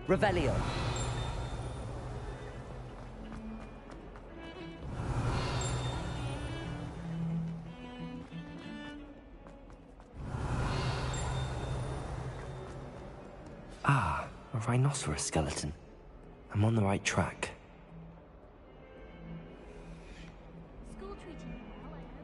Revelio. Ah, a rhinoceros skeleton. I'm on the right track. School treating you well, I hope.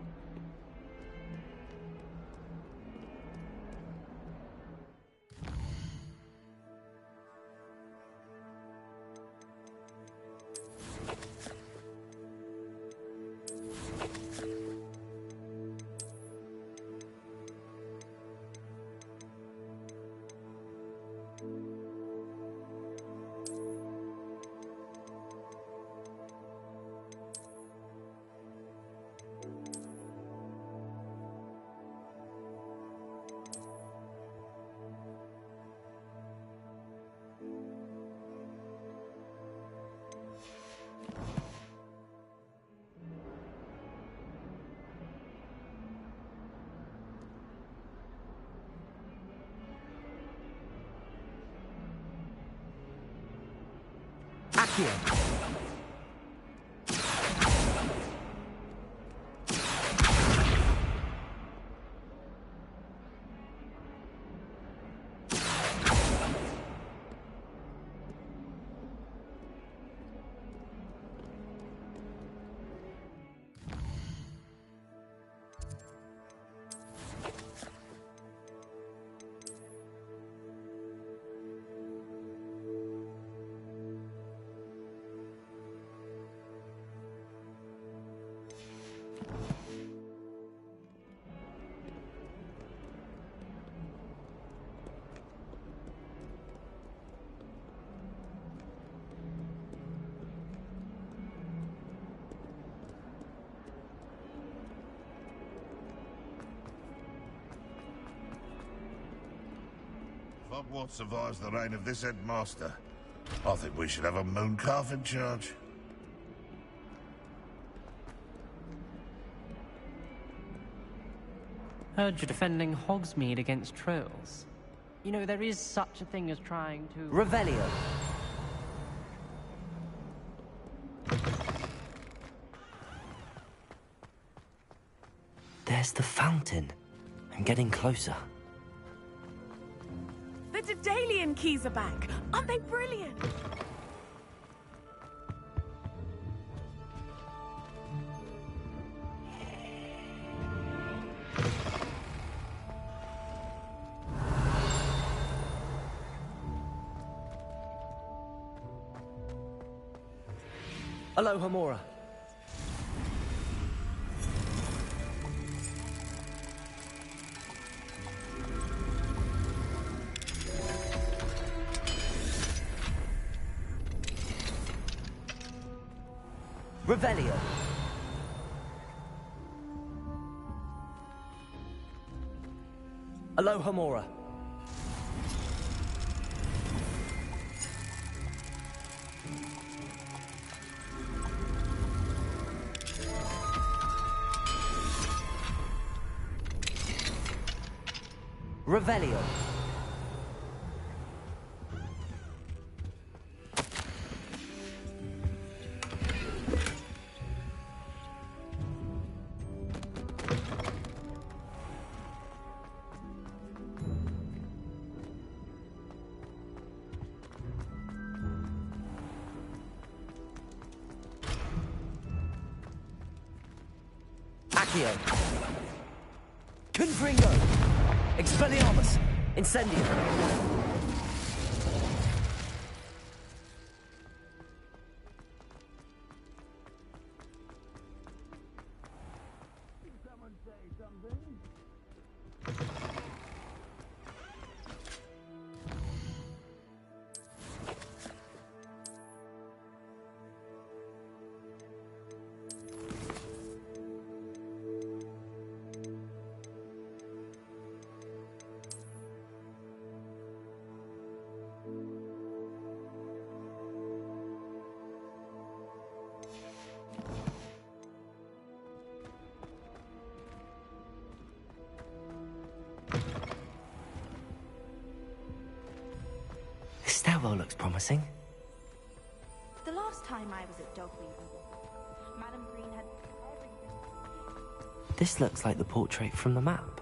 Accio. Hogwarts survives the reign of this headmaster. I think we should have a moon calf in charge. Heard you're defending Hogsmeade against trolls. You know, there is such a thing as trying to... Revelio. There's the fountain. I'm getting closer. The Daedalian keys are back. Aren't they brilliant? Aloha Mora. Revelio. Aloha Mora. Revelio. Accio. Confringo. Expelliarmus. Incendio. stairwell looks promising. The last time I was at Dogweed, Madam Green had everything. This looks like the portrait from the map.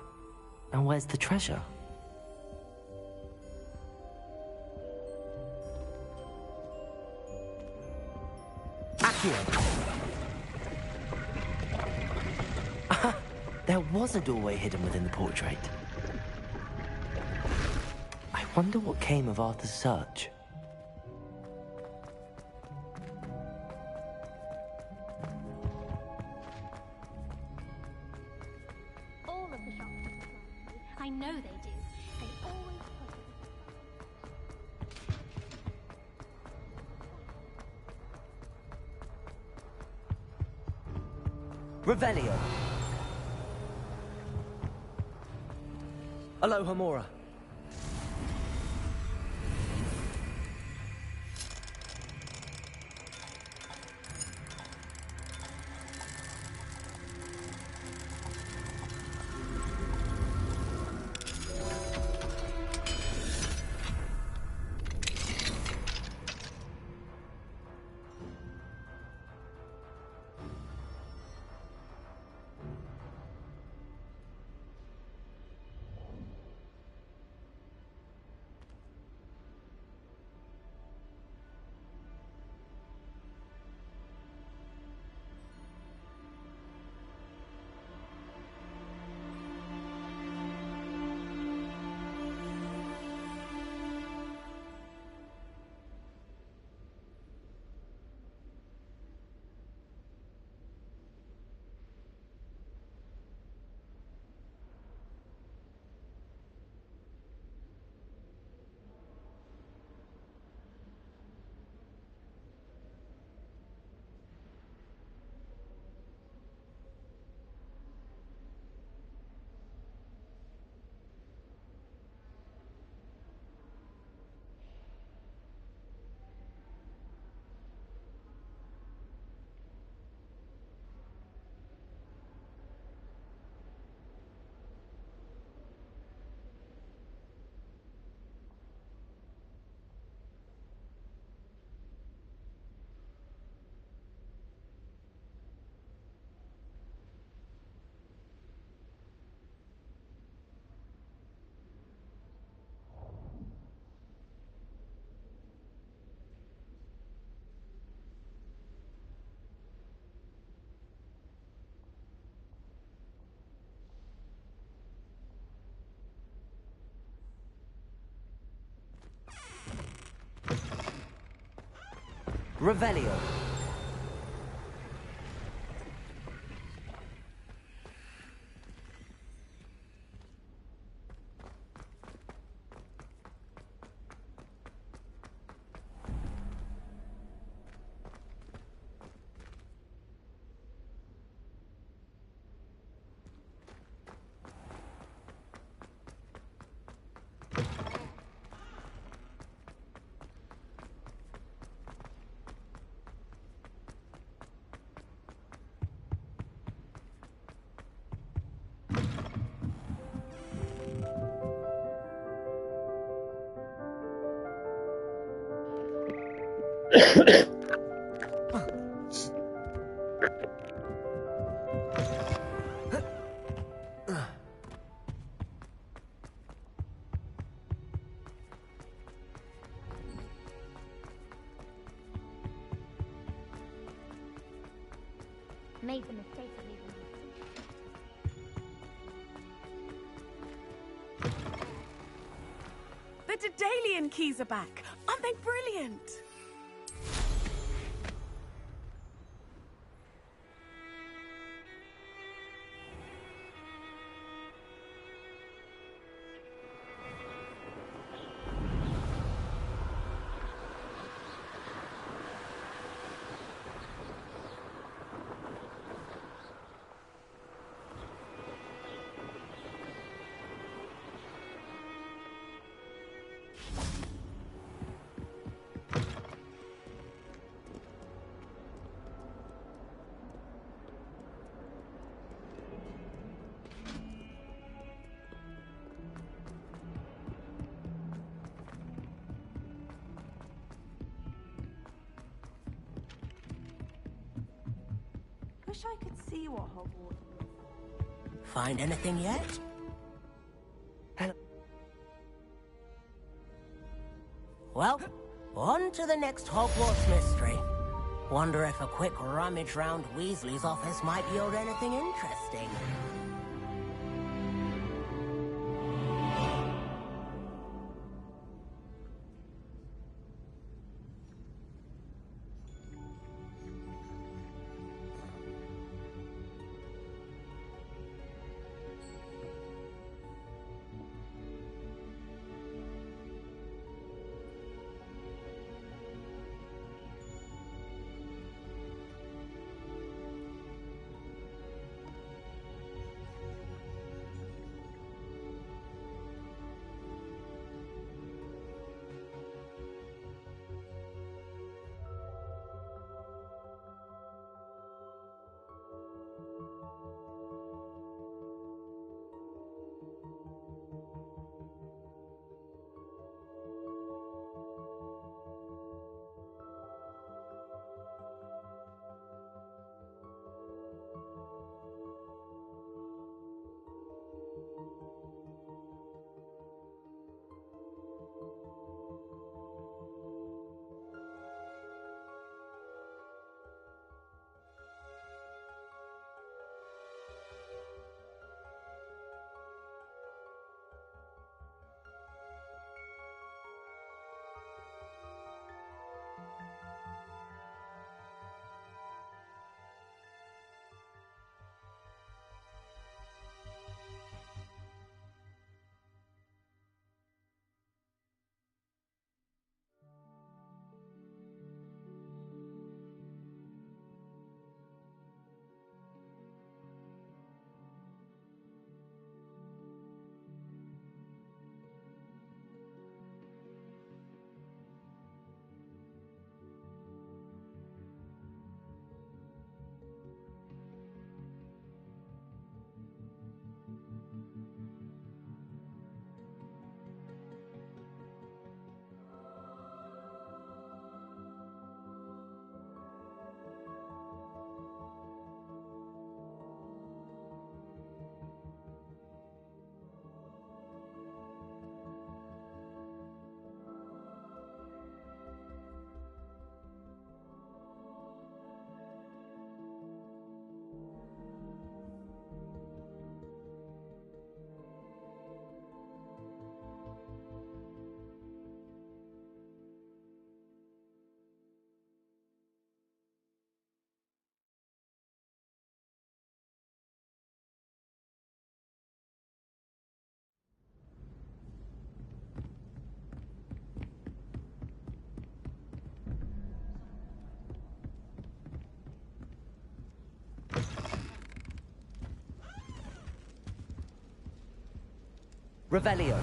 And where's the treasure? Accio! There was a doorway hidden within the portrait. I wonder what came of Arthur's search. All of the shops supply me. I know they do. They always put Revelio. Aloha Mora. Revelio. Made the mistake of leaving me. The Daedalian keys are back. Aren't they brilliant? Wish I could see what Hogwarts. Find anything yet? Well, on to the next Hogwarts mystery. Wonder if a quick rummage round Weasley's office might yield anything interesting. Revelio.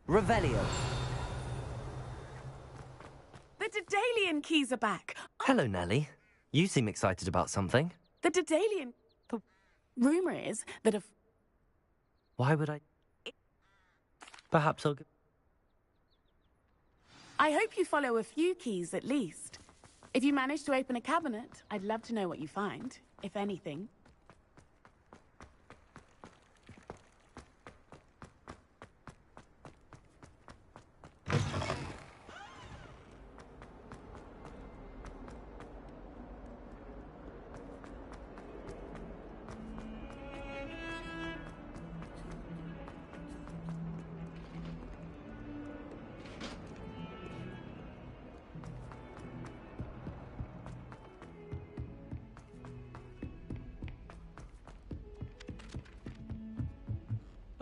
Revelio. The Daedalian keys are back. Hello, Nellie. You seem excited about something. The Daedalian... The rumour is that if... Why would I? Perhaps I'll... I hope you follow a few keys at least. If you manage to open a cabinet, I'd love to know what you find, if anything.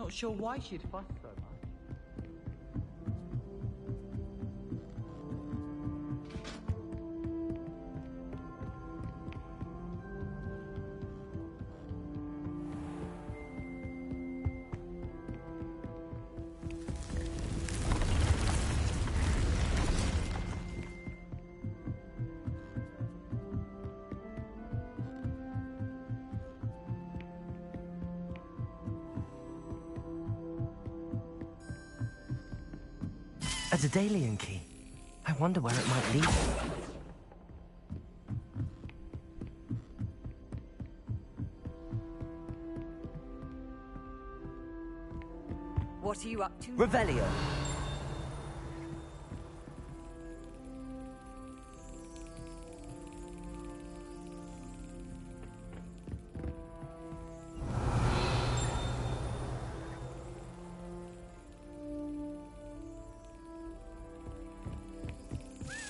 not sure why she'd fuss so much. A Daedalian key. I wonder where it might lead. What are you up to? Revelio.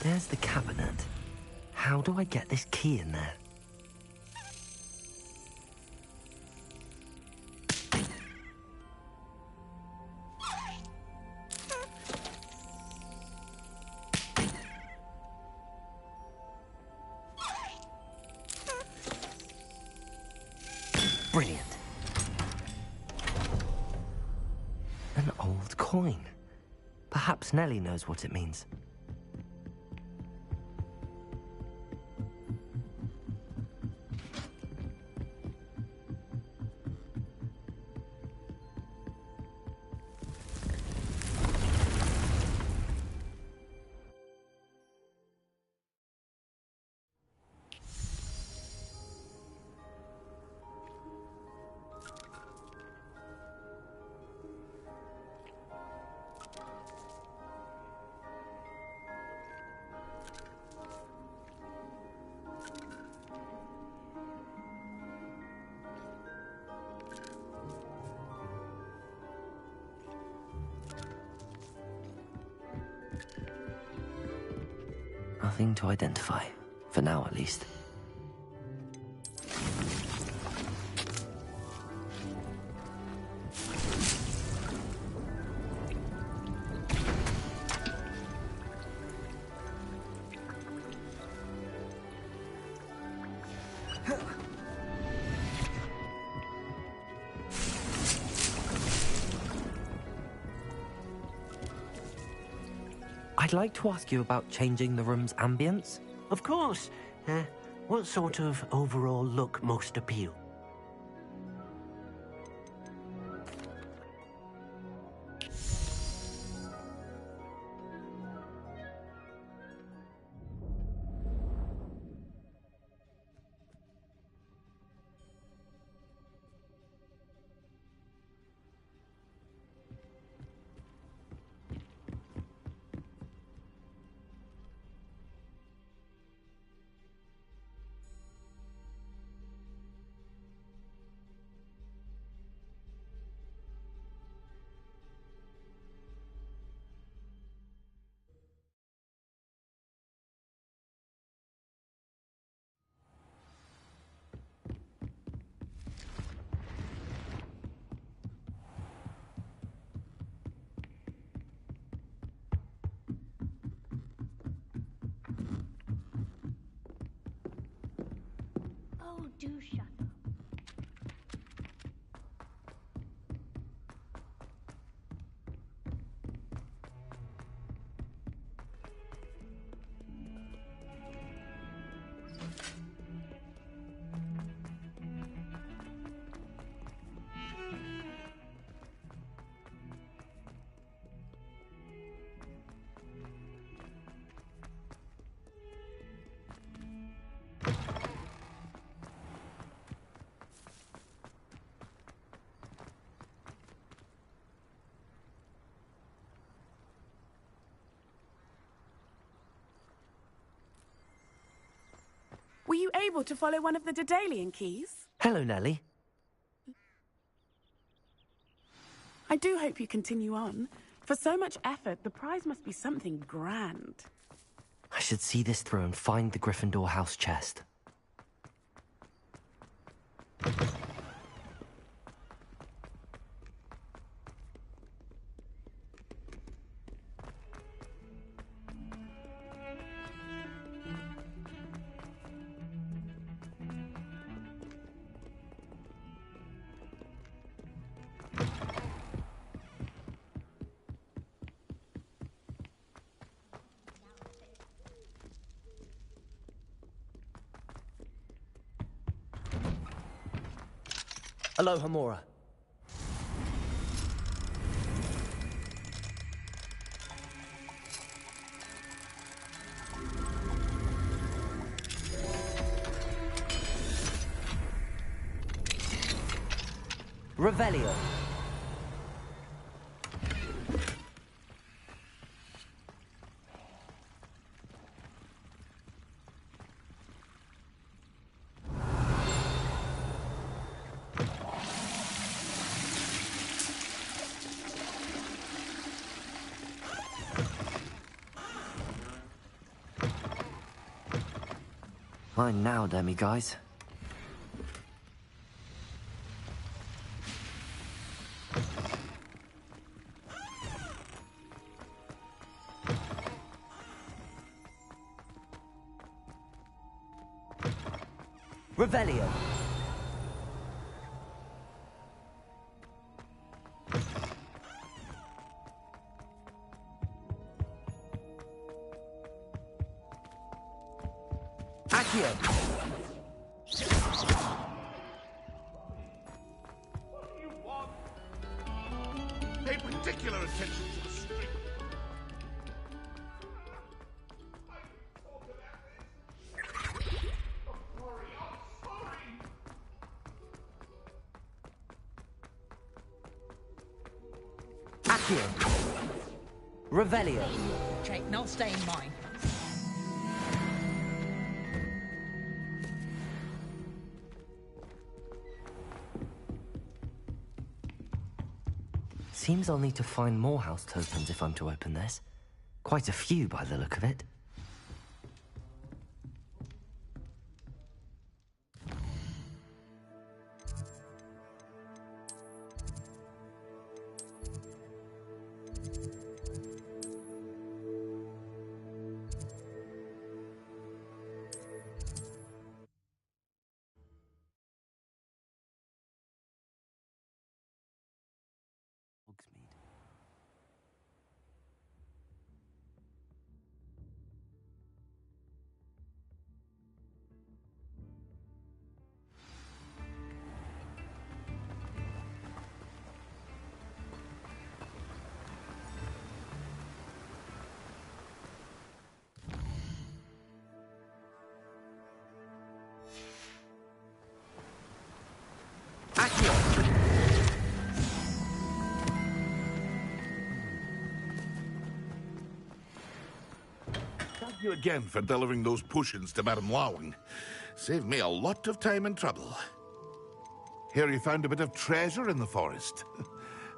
There's the cabinet. How do I get this key in there? Brilliant. An old coin. Perhaps Nellie knows what it means. Nothing to identify, for now at least. I'd like to ask you about changing the room's ambience. Of course. What sort of overall look most appeal? Oh, do shut up. Were you able to follow one of the Daedalian keys? Hello, Nellie. I do hope you continue on. For so much effort, the prize must be something grand. I should see this through and find the Gryffindor house chest. Aloha Mora. Revelio. Fine now, demi guys. Revelio. Accio. What do you want? Pay particular attention to the street. Accio. Revelio. Jake, not stay in mine. Seems I'll need to find more house tokens if I'm to open this. Quite a few by the look of it. Thank you again for delivering those potions to Madame Lawing. Saved me a lot of time and trouble. Here you found a bit of treasure in the forest.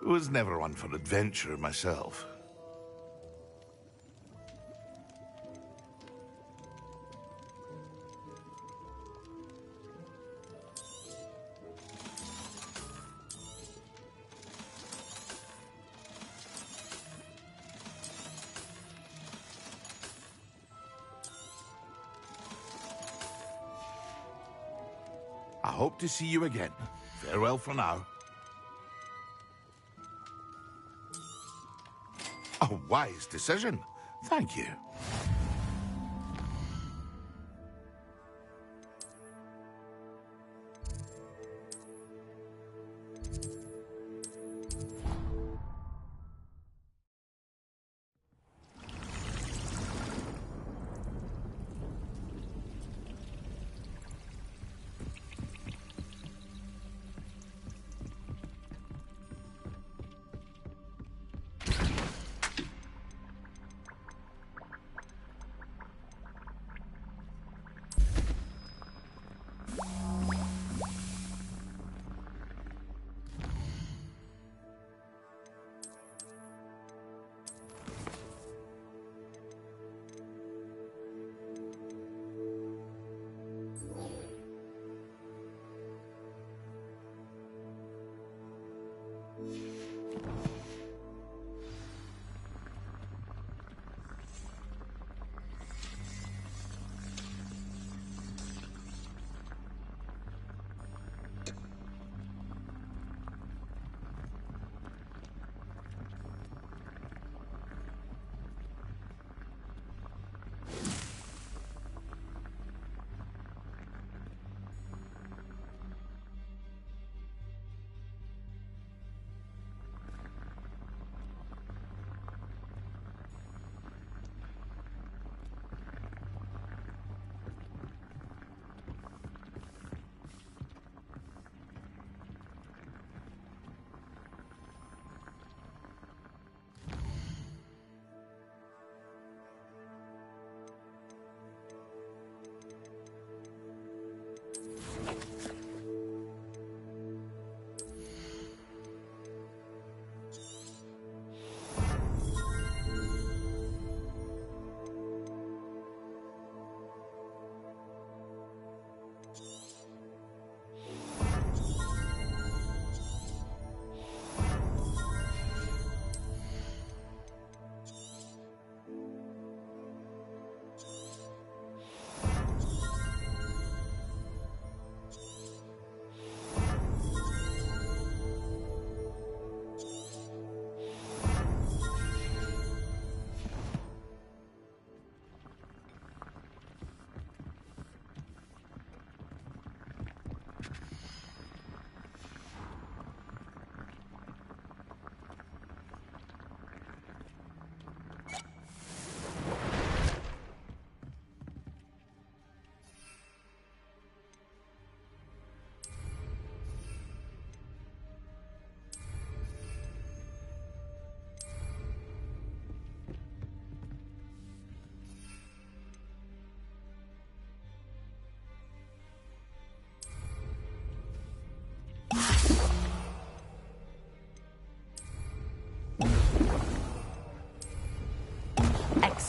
Was never one for adventure myself. I hope to see you again. Farewell for now. A wise decision. Thank you.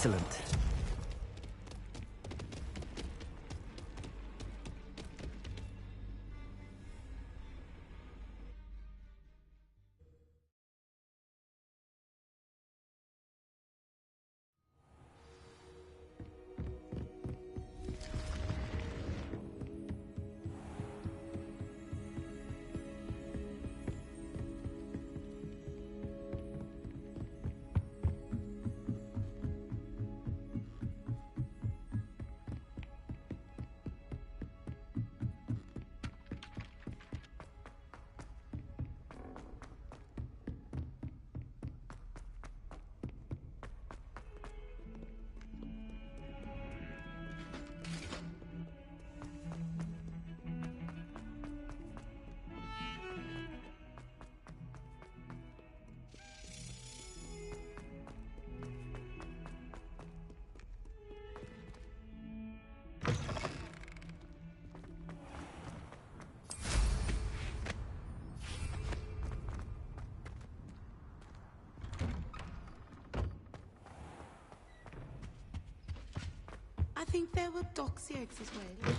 Excellent. I think there were doxy eggs as well.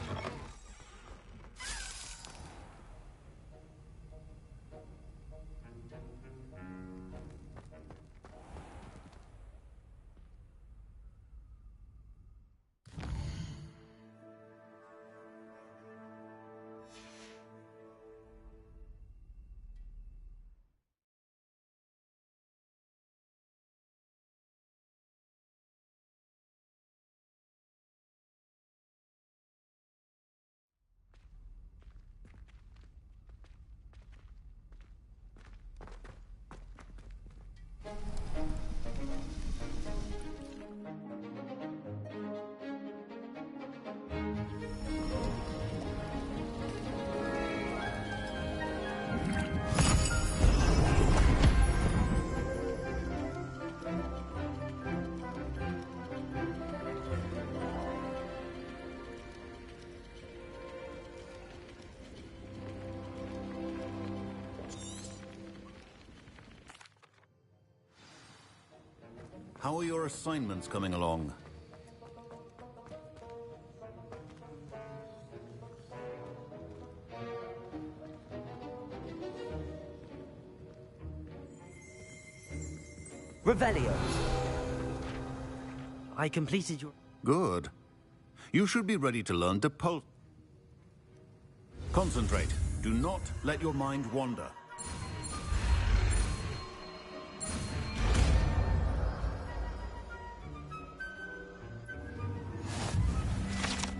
How are your assignments coming along? Revelio. I completed your... Good. You should be ready to learn to Concentrate. Do not let your mind wander.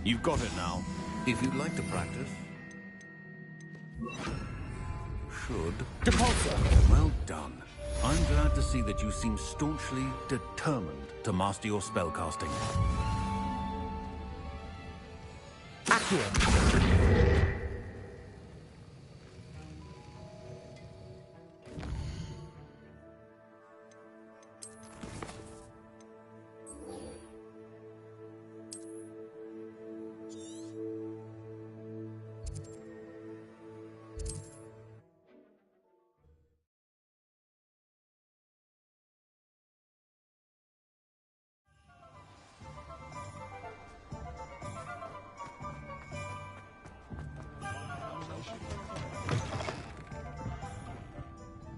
You've got it now. If you'd like to practice... Should... Depulso. Well done. I'm glad to see that you seem staunchly determined to master your spellcasting. Accio.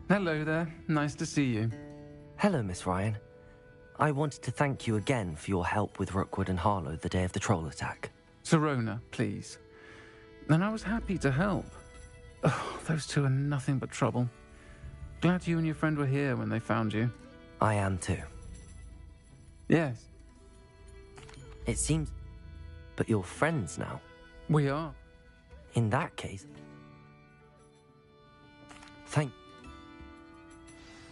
Hello there. Nice to see you. Hello, Miss Ryan. I wanted to thank you again for your help with Rookwood and Harlow the day of the troll attack. Sirona, please. And I was happy to help. Oh, those two are nothing but trouble. Glad you and your friend were here when they found you. I am too. Yes. It seems... But you're friends now. We are. In that case... Thank...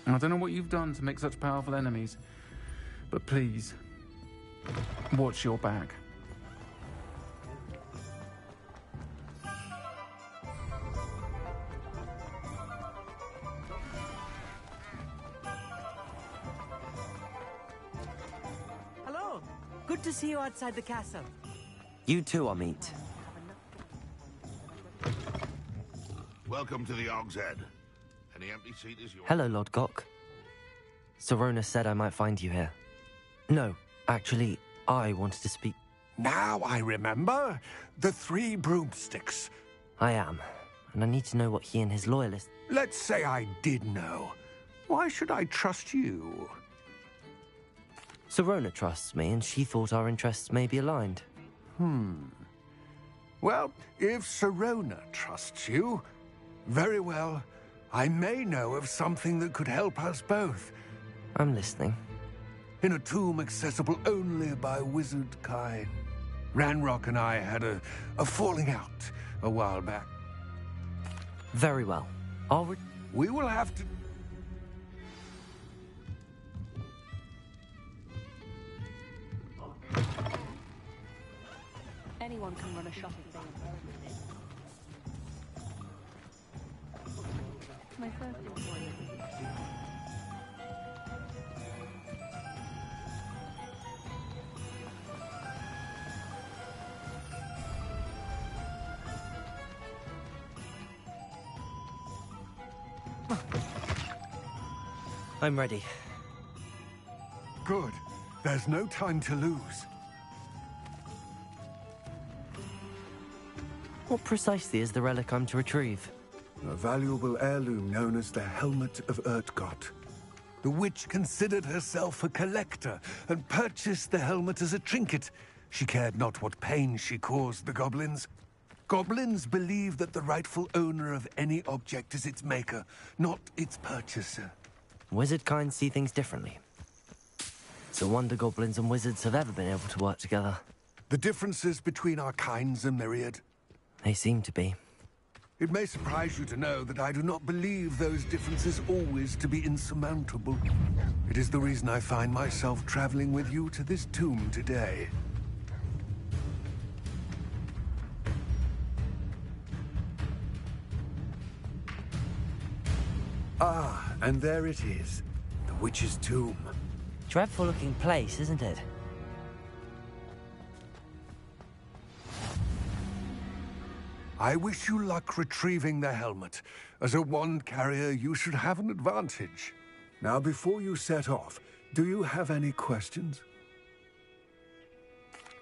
I don't know what you've done to make such powerful enemies, but please, watch your back. Hello. Good to see you outside the castle. You too, Amit. Welcome to the Og's Head. Any empty seat is yours. Hello, Lord Gok. Sirona said I might find you here. No, Actually, I wanted to speak... Now I remember. The 3 broomsticks. I am. And I need to know what he and his loyalists... Let's say I did know. Why should I trust you? Sirona trusts me, and she thought our interests may be aligned. Well, if Sirona trusts you, very well. I may know of something that could help us both. I'm listening. In a tomb accessible only by wizard kind. Ranrock and I had a falling out a while back. Very well. We will have to... Anyone can run a shopping day. My first employment. I'm ready. Good. There's no time to lose. What precisely is the relic I'm to retrieve? A valuable heirloom known as the Helmet of Urtgott. The witch considered herself a collector and purchased the helmet as a trinket. She cared not what pain she caused the goblins. Goblins believe that the rightful owner of any object is its maker, not its purchaser. Wizard kind see things differently. It's a wonder goblins and wizards have ever been able to work together. The differences between our kinds are myriad. They seem to be. It may surprise you to know that I do not believe those differences always to be insurmountable. It is the reason I find myself traveling with you to this tomb today. Ah, and there it is. The witch's tomb. Dreadful looking place, isn't it? I wish you luck retrieving the helmet. As a wand carrier, you should have an advantage. Now, before you set off, do you have any questions?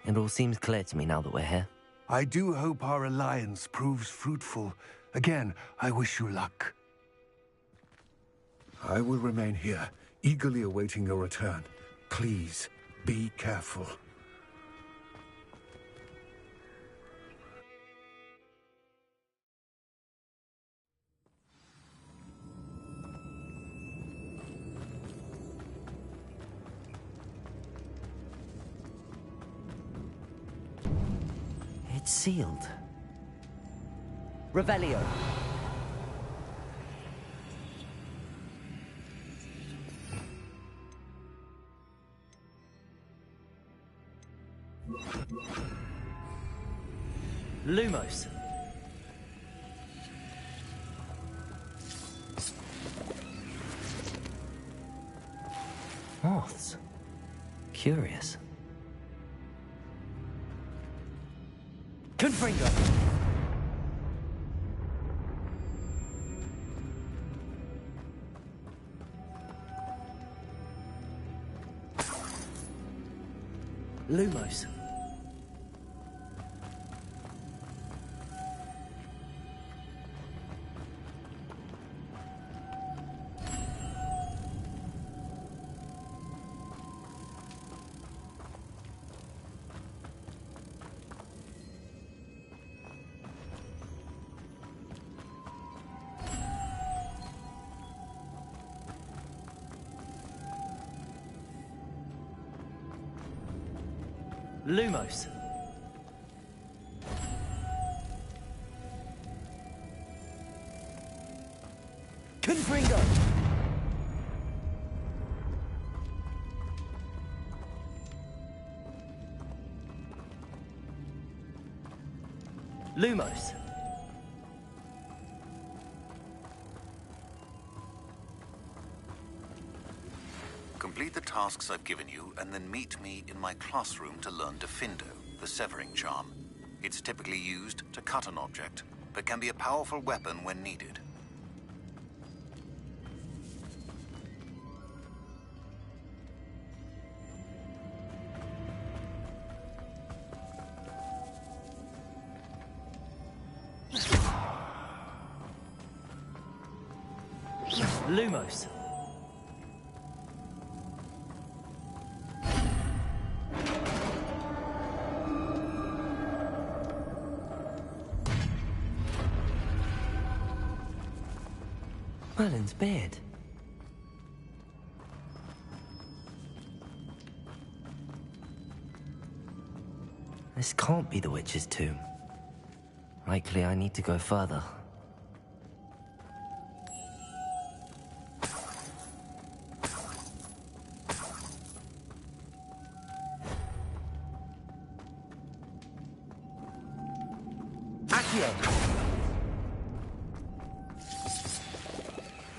It all seems clear to me now that we're here. I do hope our alliance proves fruitful. Again, I wish you luck. I will remain here, eagerly awaiting your return. Please, be careful. It's sealed. Revelio. Lumos. Moths. Curious. Confringo. Lumos. Lumos. Confringo. Lumos. Complete the tasks I've given you, and then meet me in my classroom to learn Defindo, the severing charm. It's typically used to cut an object, but can be a powerful weapon when needed. Lumos. Merlin's beard. This can't be the witch's tomb. Likely I need to go further.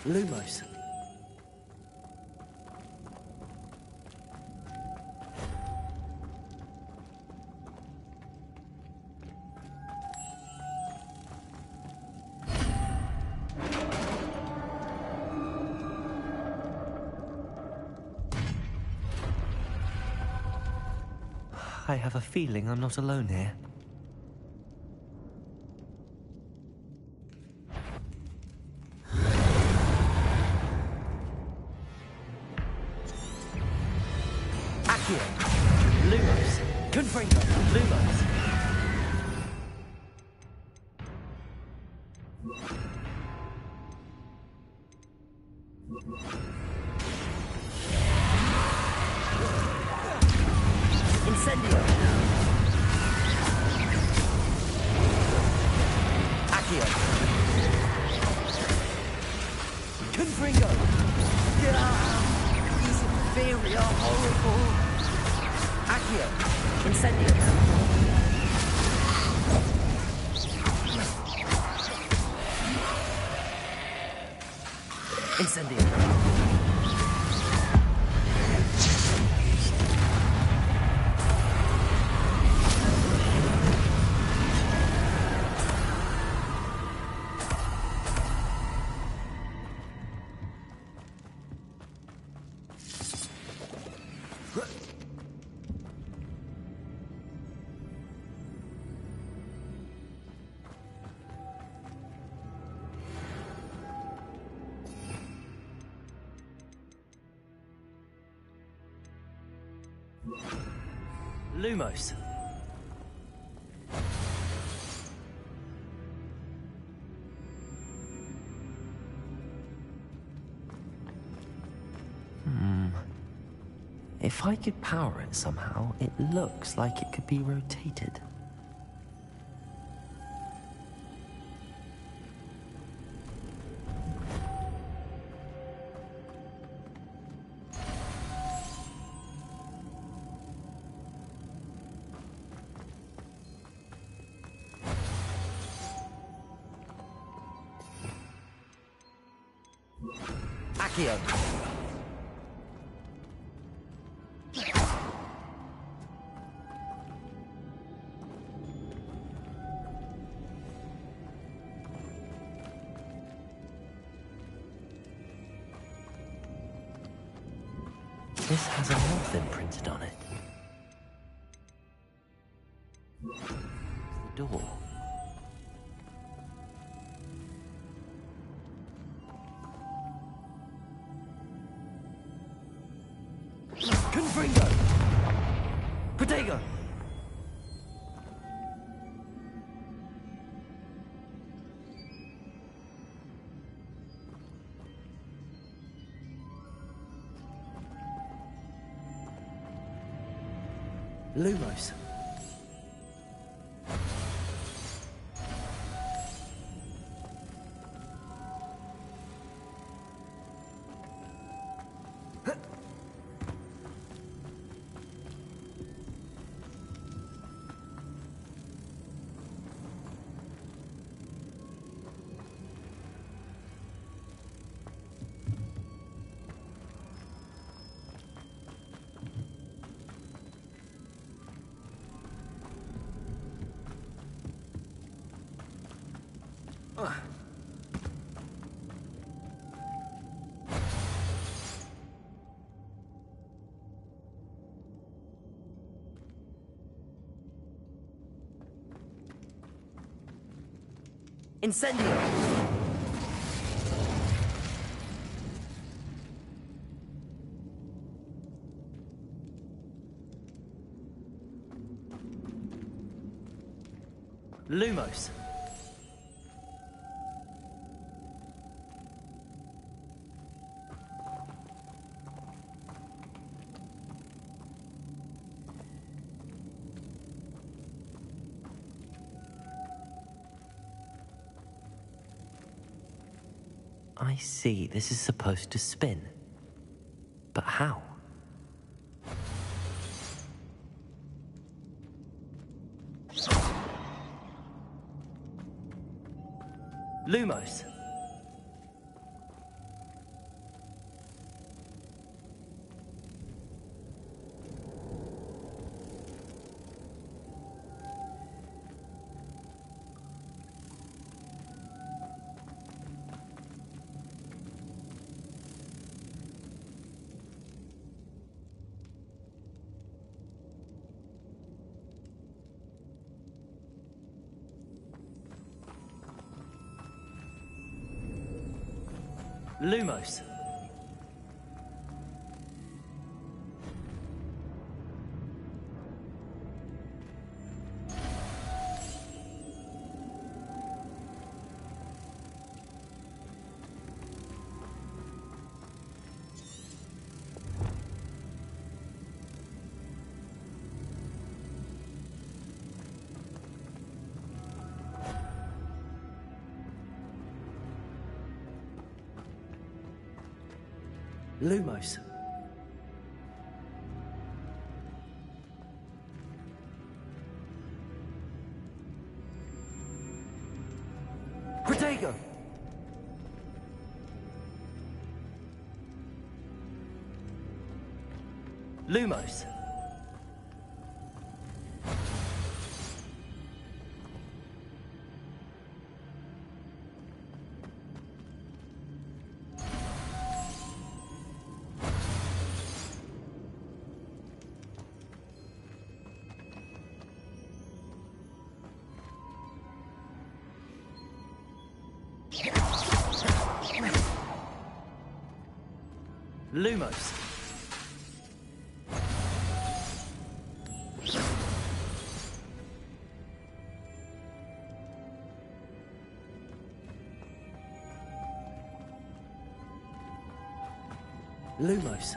Lumos. I have a feeling I'm not alone here. Lumos. Confringo. Lumos. Incendio. Accio. Confringo. These inferior, horrible. Accio. Incendio. Incendio. Lumos. If I could power it somehow, it looks like it could be rotated. Accio. This has a moth imprinted on it. The door. Confringo! Protego! Lumos. Incendio! Lumos. I see. This is supposed to spin. But how? Lumos. Lumos. Lumos. Protego. Lumos. Lumos. Lumos.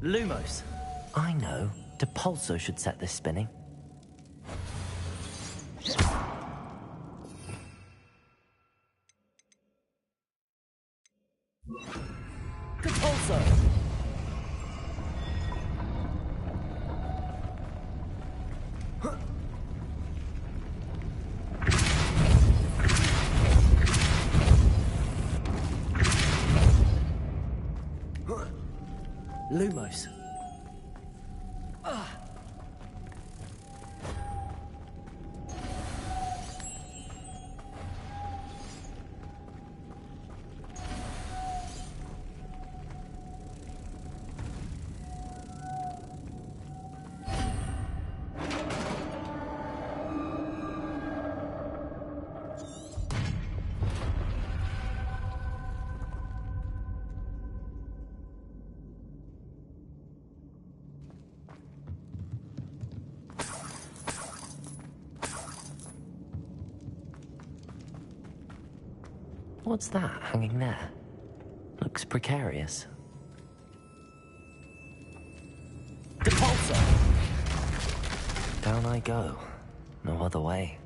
Lumos. I know. Depulso should set this spinning. Depulso! Lumos. What's that hanging there? Looks precarious. Depulsor! Down I go. No other way.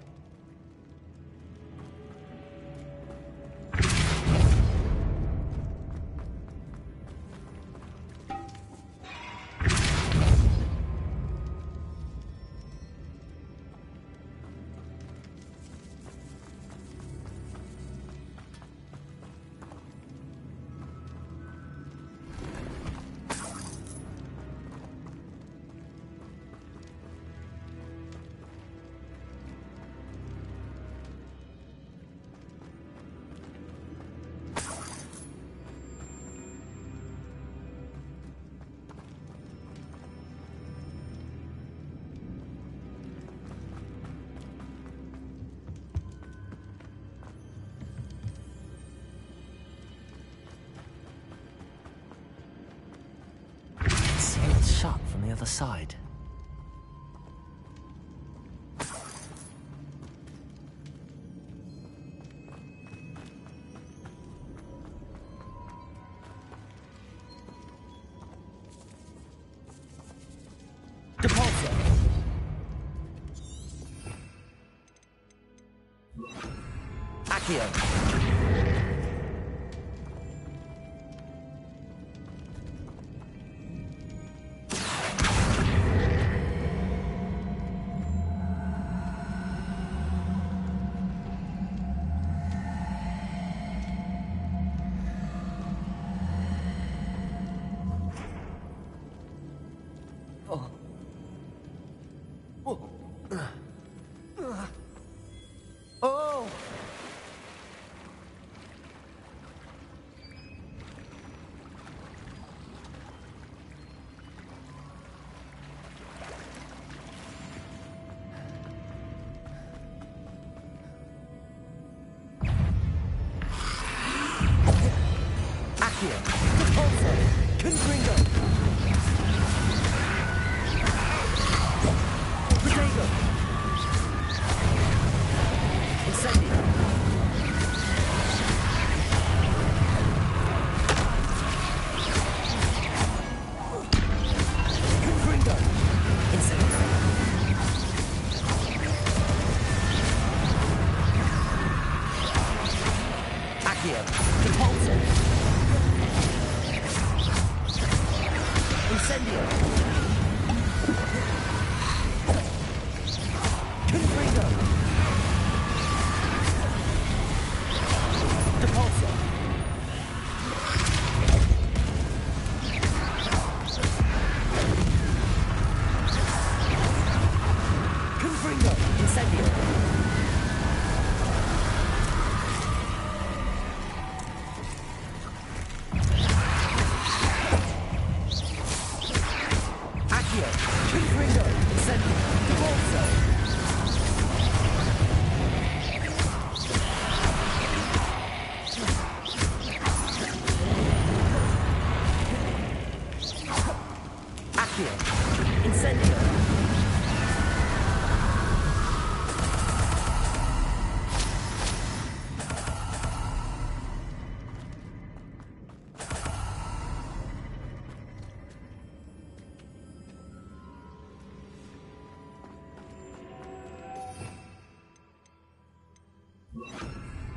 Shut from the other side. Depulsor! Accio!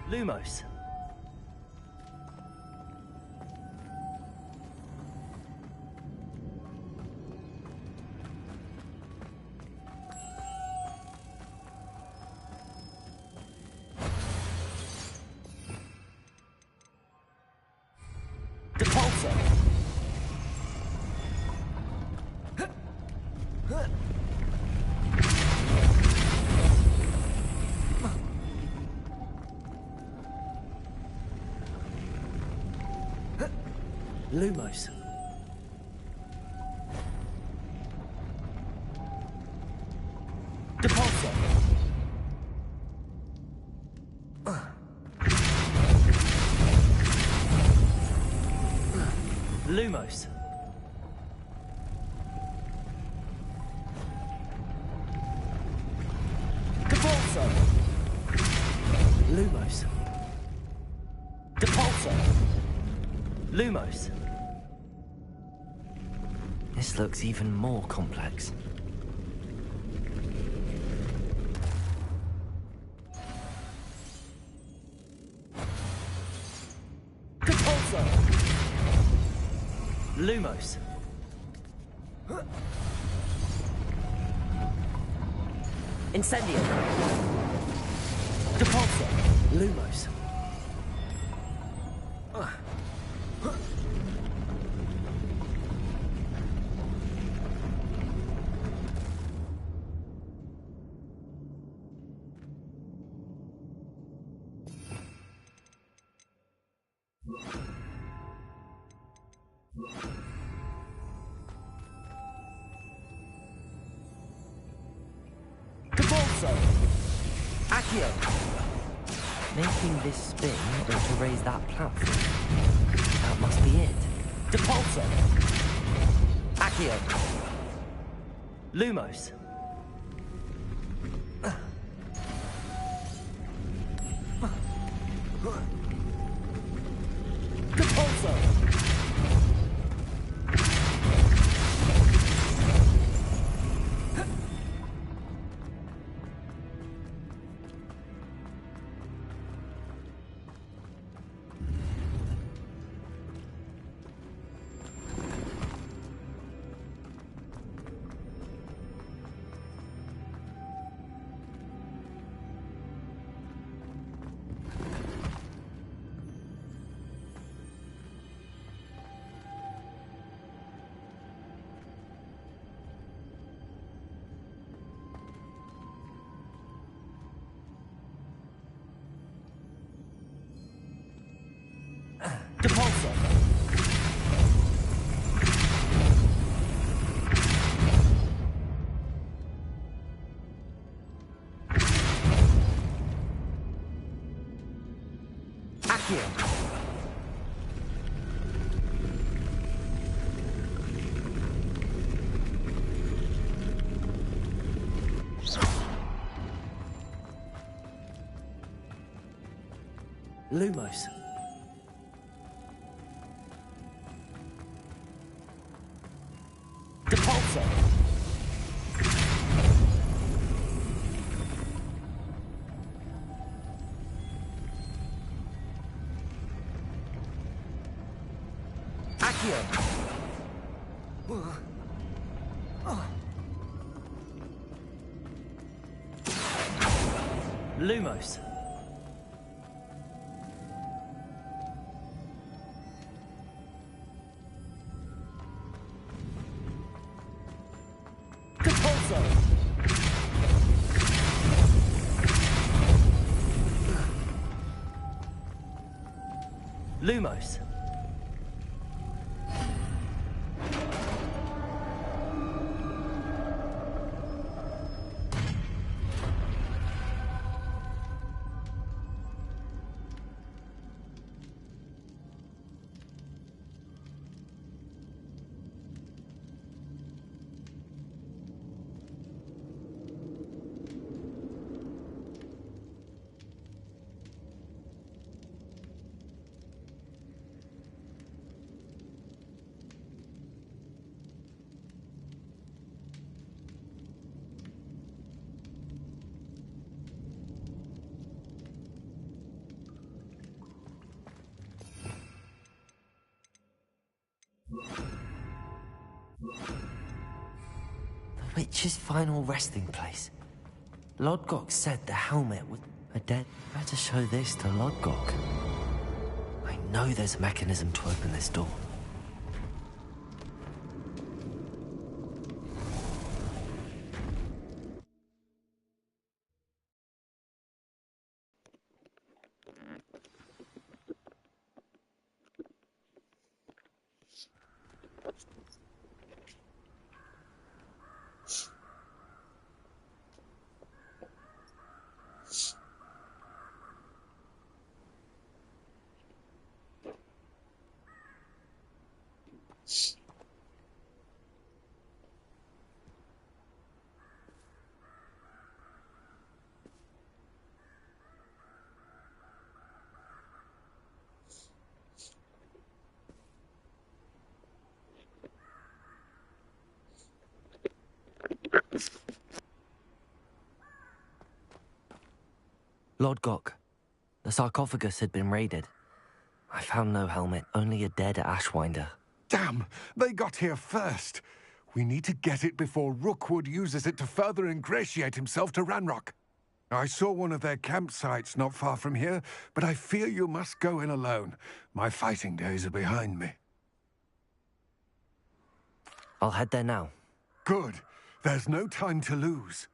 Lumos. Depulsor! Lumos. Depulsor! Lumos. Depulsor! Lumos. Lumos. This looks even more complex. Repulsor. Lumos. Incendio. Repulsor. Lumos. Making this spin or to raise that platform. That must be it. Depulso. Accio. Lumos. Depulso. Depulso. Accio. Lumos. Depulso. Accio. Lumos. Depulso. Lumos. The witch's final resting place. Lodgok said the helmet was a dead. Better show this to Lodgok. I know there's a mechanism to open this door. Lord Gok, the sarcophagus had been raided. I found no helmet, only a dead Ashwinder. Damn! They got here first. We need to get it before Rookwood uses it to further ingratiate himself to Ranrock. I saw one of their campsites not far from here, but I fear you must go in alone. My fighting days are behind me. I'll head there now. Good. There's no time to lose.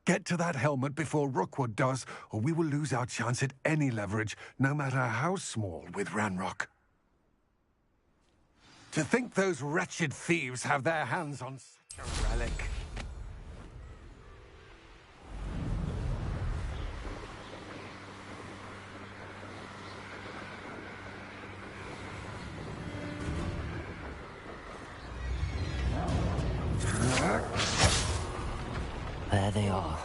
Get to that helmet before Rookwood does, or we will lose our chance at any leverage, no matter how small, with Ranrock. To think those wretched thieves have their hands on such a relic. There they are.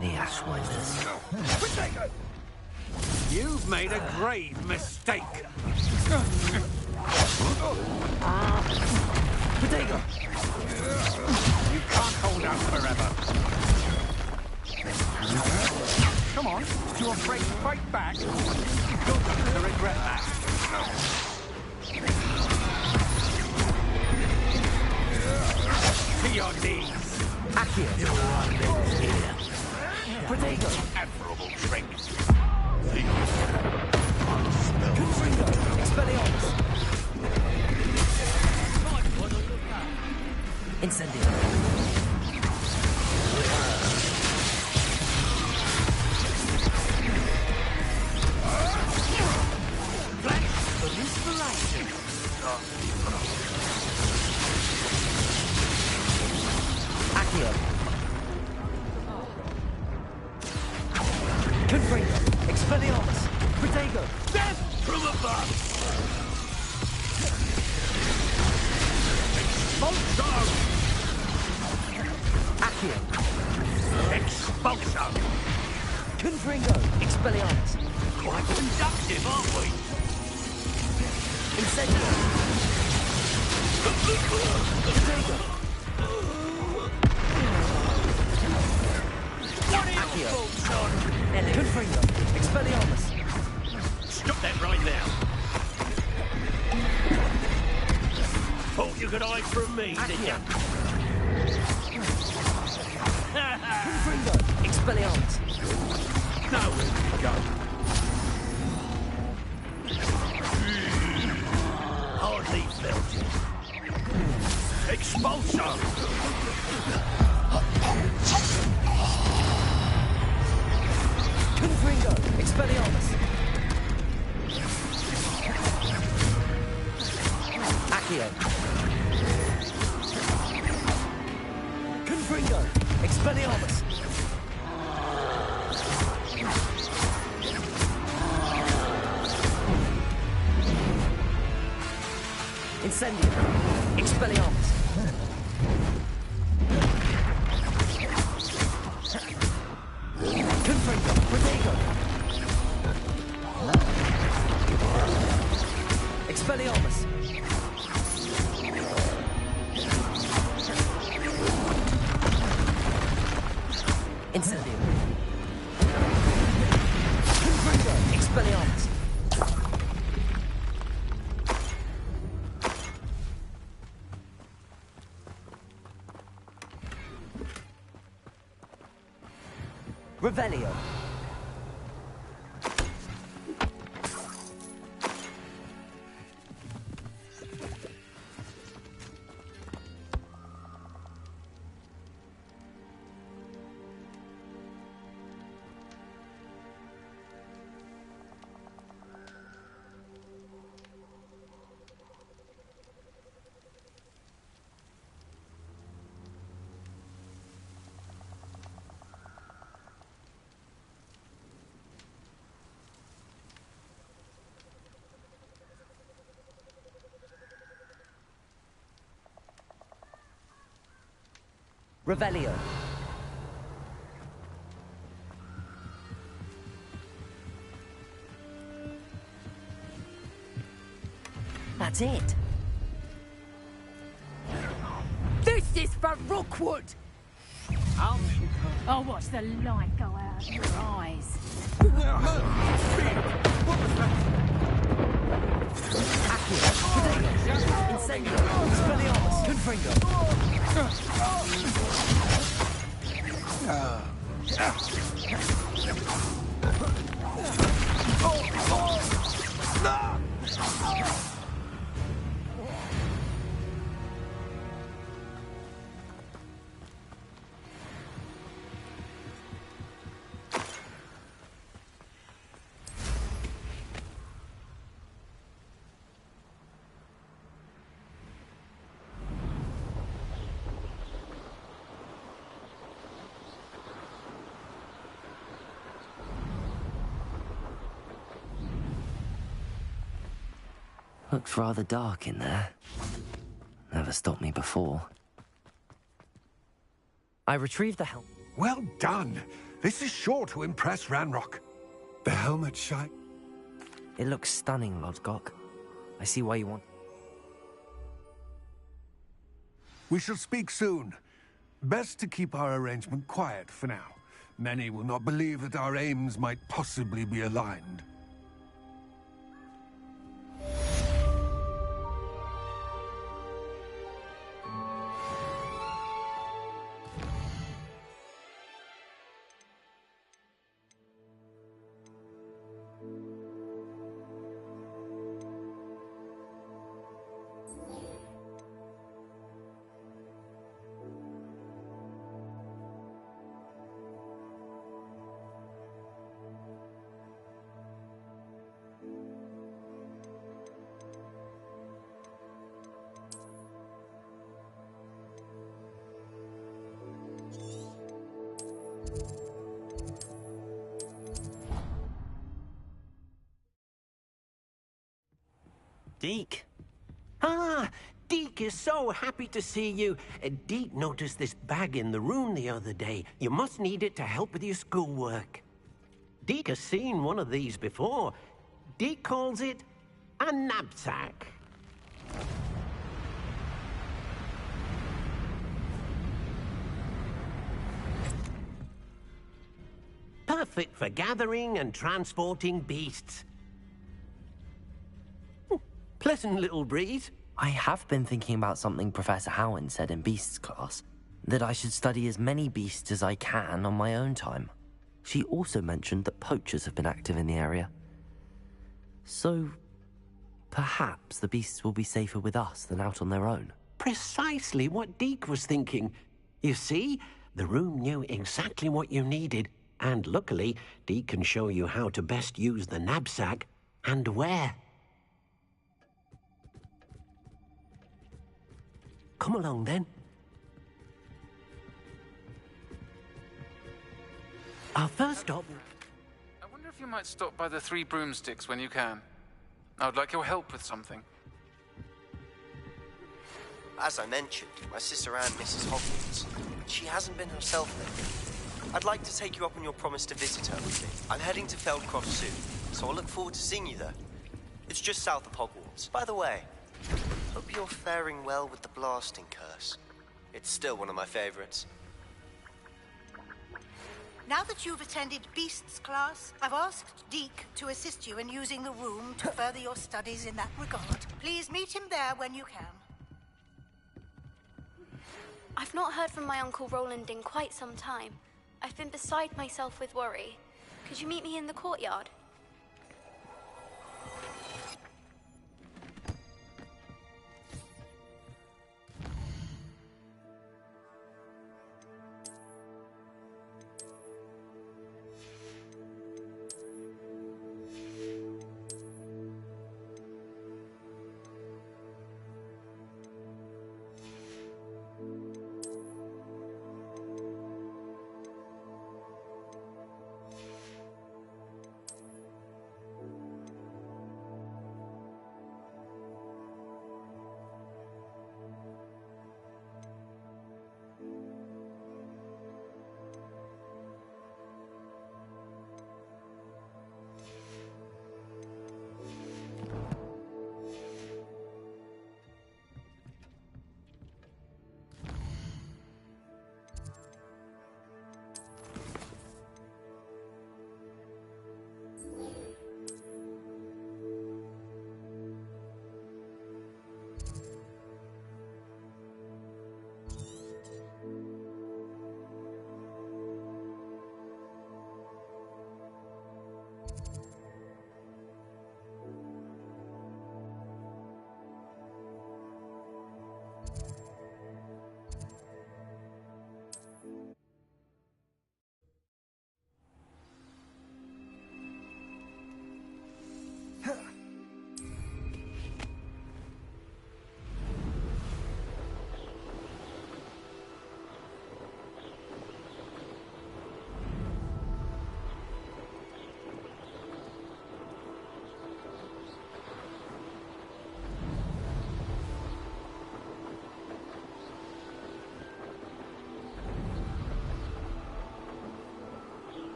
The Ashwinders. You've made a grave mistake. Potato! You can't hold out forever. Come on, you're afraid to fight back? You're going to regret that. To your knees. Accio! Potato! Admirable trick. Confringo! Expelliarmus! Incendio! Flash for inspiration! Accio! Confringo! Expelliarmus! Protego! Death from above! Expulso! Accio! Expulso! Confringo! Expelliarmus! Quite conductive, aren't we? Incendio! Protego! What are your Accio! thoughts on? Confringo! Expelliarmus! Stop that right now! Thought you could hide from me, did you? Confringo! Expelliarmus! Now where do we go? Hardly felt it. Expulso! Confringo! Expelliarmus! Accio! Confringo! Expelliarmus! Incendio! Expelliarmus! Confringo! Protego! Expelliarmus! Incendio! Confringo! Expelliarmus! Revelio! Revelio. That's it. This is for Rookwood! I'll watch the light go out. Your eyes. Incendio! Expelliarmus! Confringo! Looks rather dark in there. Never stopped me before. I retrieved the helmet. Well done. This is sure to impress Ranrock. The helmet shine. It looks stunning, Lodgok. I see why you want... We shall speak soon. Best to keep our arrangement quiet for now. Many will not believe that our aims might possibly be aligned. Deke. Ah, Deke is so happy to see you. Deke noticed this bag in the room the other day. You must need it to help with your schoolwork. Deke has seen one of these before. Deke calls it a knapsack. Perfect for gathering and transporting beasts. Pleasant little breeze. I have been thinking about something Professor Howard said in Beasts class, that I should study as many beasts as I can on my own time. She also mentioned that poachers have been active in the area. So, perhaps the beasts will be safer with us than out on their own. Precisely what Deke was thinking. You see, the room knew exactly what you needed, and luckily, Deke can show you how to best use the knapsack and where. Come along, then. Our first stop... I wonder if you might stop by the Three Broomsticks when you can. I would like your help with something. As I mentioned, my sister Anne misses Hogwarts. She hasn't been herself lately. I'd like to take you up on your promise to visit her with me. I'm heading to Feldcroft soon, so I'll look forward to seeing you there. It's just south of Hogwarts. By the way, hope you're faring well with the blasting curse. It's still one of my favorites. Now that you've attended Beasts class, I've asked Deke to assist you in using the room to further your studies in that regard. Please meet him there when you can. I've not heard from my Uncle Roland in quite some time. I've been beside myself with worry. Could you meet me in the courtyard?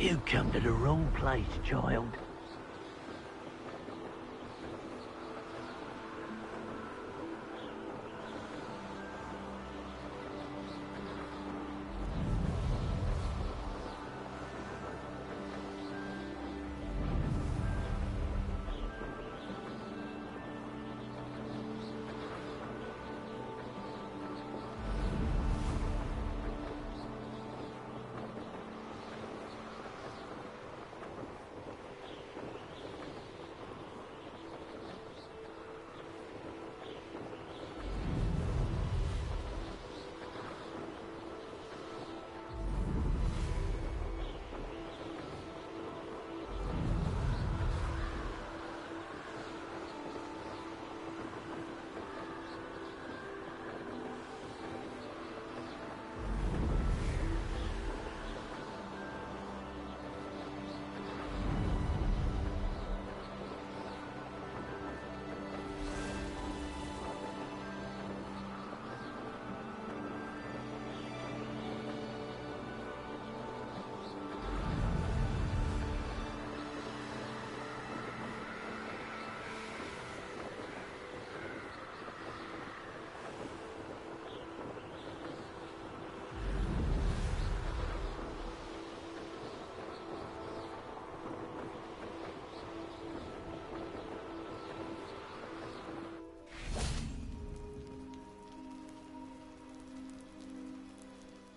You come to the wrong place, child.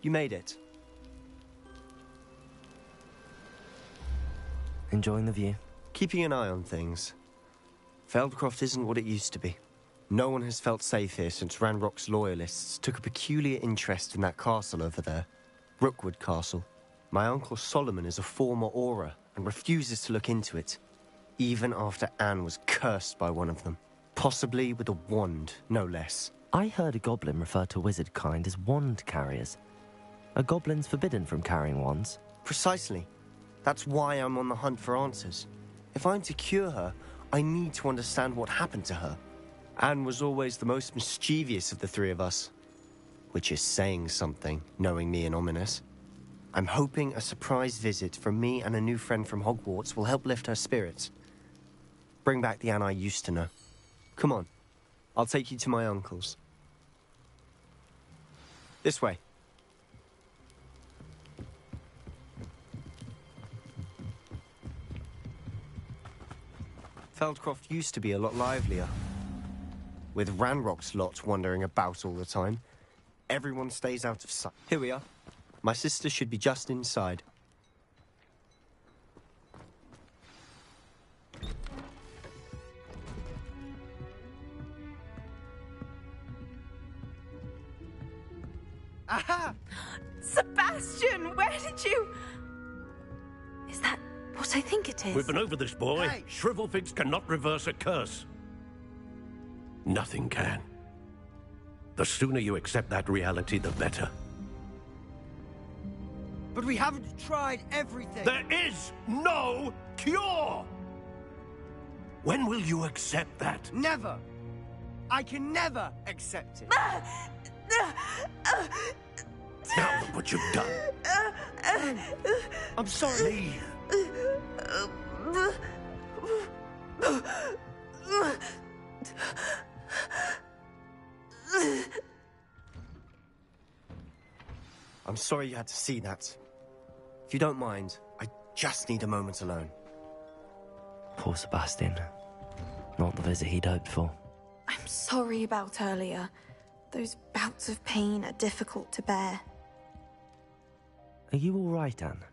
You made it. Enjoying the view? Keeping an eye on things. Feldcroft isn't what it used to be. No one has felt safe here since Ranrock's loyalists took a peculiar interest in that castle over there. Rookwood Castle. My uncle Solomon is a former Auror and refuses to look into it, even after Anne was cursed by one of them. Possibly with a wand, no less. I heard a goblin refer to wizard kind as wand carriers. Are goblins forbidden from carrying wands? Precisely. That's why I'm on the hunt for answers. If I'm to cure her, I need to understand what happened to her. Anne was always the most mischievous of the three of us. Which is saying something, knowing me and Ominous. I'm hoping a surprise visit from me and a new friend from Hogwarts will help lift her spirits. Bring back the Anne I used to know. Come on. I'll take you to my uncle's. This way. Feldcroft used to be a lot livelier. With Ranrock's lot wandering about all the time, everyone stays out of sight. Here we are. My sister should be just inside. Aha! Sebastian, where did you... Is that what I think it is? We've been over this, boy. Hey. Shrivelfigs cannot reverse a curse. Nothing can. The sooner you accept that reality, the better. But we haven't tried everything. There is no cure! When will you accept that? Never. I can never accept it. Now look what you've done. I'm sorry. Leave. I'm sorry you had to see that. If you don't mind, I just need a moment alone. Poor Sebastian. Not the visit he'd hoped for. I'm sorry about earlier. Those bouts of pain are difficult to bear. Are you all right, Anne?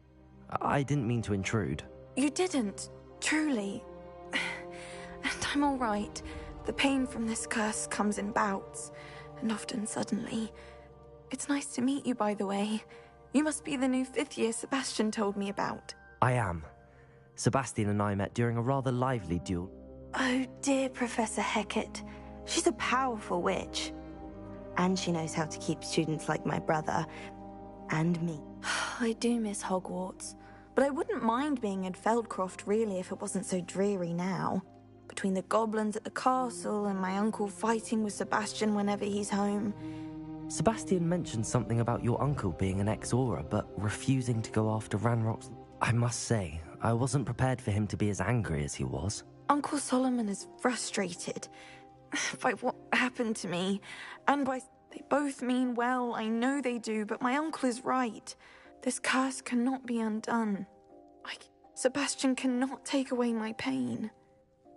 I didn't mean to intrude. You didn't, truly. And I'm all right. The pain from this curse comes in bouts, and often suddenly. It's nice to meet you, by the way. You must be the new 5th year Sebastian told me about. I am. Sebastian and I met during a rather lively duel. Oh, dear Professor Hecat. She's a powerful witch. And she knows how to keep students like my brother. And me. I do miss Hogwarts. But I wouldn't mind being in Feldcroft, really, if it wasn't so dreary now. Between the goblins at the castle and my uncle fighting with Sebastian whenever he's home. Sebastian mentioned something about your uncle being an ex-Auror, but refusing to go after Ranrock's... I must say, I wasn't prepared for him to be as angry as he was. Uncle Solomon is frustrated by what happened to me, and by... They both mean well, I know they do, but my uncle is right. This curse cannot be undone. Sebastian cannot take away my pain.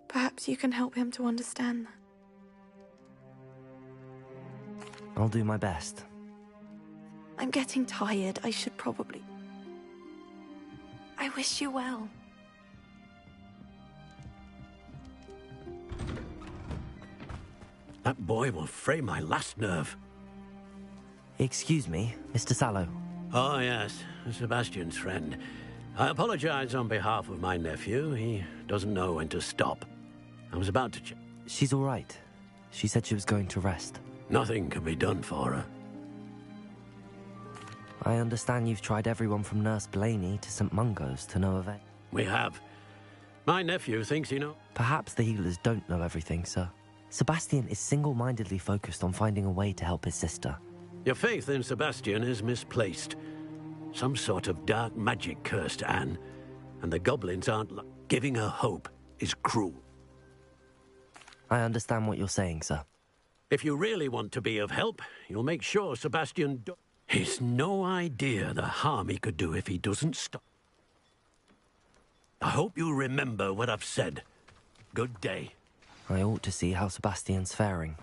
Perhaps you can help him to understand that. I'll do my best. I'm getting tired. I should probably... I wish you well. That boy will fray my last nerve. Excuse me, Mr. Sallow. Oh, yes, Sebastian's friend. I apologize on behalf of my nephew. He doesn't know when to stop. I was about to... She's all right. She said she was going to rest. Nothing can be done for her. I understand you've tried everyone from Nurse Blaney to St. Mungo's to no avail. We have. My nephew thinks he knows. Perhaps the healers don't know everything, sir. Sebastian is single-mindedly focused on finding a way to help his sister. Your faith in Sebastian is misplaced. Some sort of dark magic cursed Anne, and the goblins aren't... Giving her hope is cruel. I understand what you're saying, sir. If you really want to be of help, you'll make sure Sebastian... He's no idea the harm he could do if he doesn't stop. I hope you remember what I've said. Good day. I ought to see how Sebastian's faring.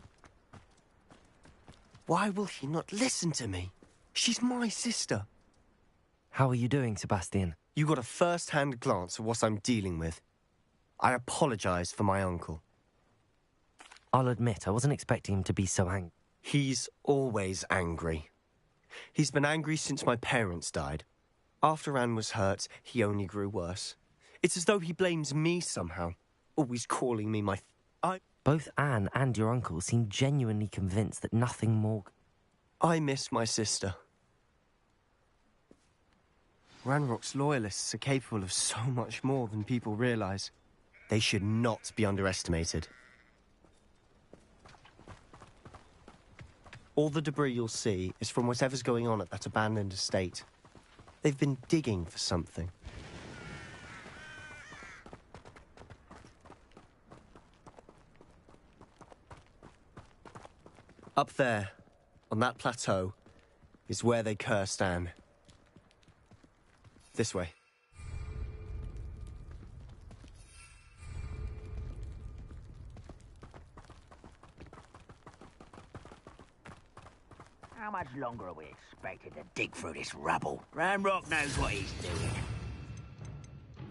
Why will he not listen to me? She's my sister. How are you doing, Sebastian? You got a first-hand glance at what I'm dealing with. I apologize for my uncle. I'll admit, I wasn't expecting him to be so angry. He's always angry. He's been angry since my parents died. After Anne was hurt, he only grew worse. It's as though he blames me somehow, always calling me my... Both Anne and your uncle seem genuinely convinced that nothing more... I miss my sister. Ranrock's loyalists are capable of so much more than people realize. They should not be underestimated. All the debris you'll see is from whatever's going on at that abandoned estate. They've been digging for something. Up there, on that plateau, is where they cursed Anne. This way. How much longer are we expected to dig through this rubble? Ranrock knows what he's doing.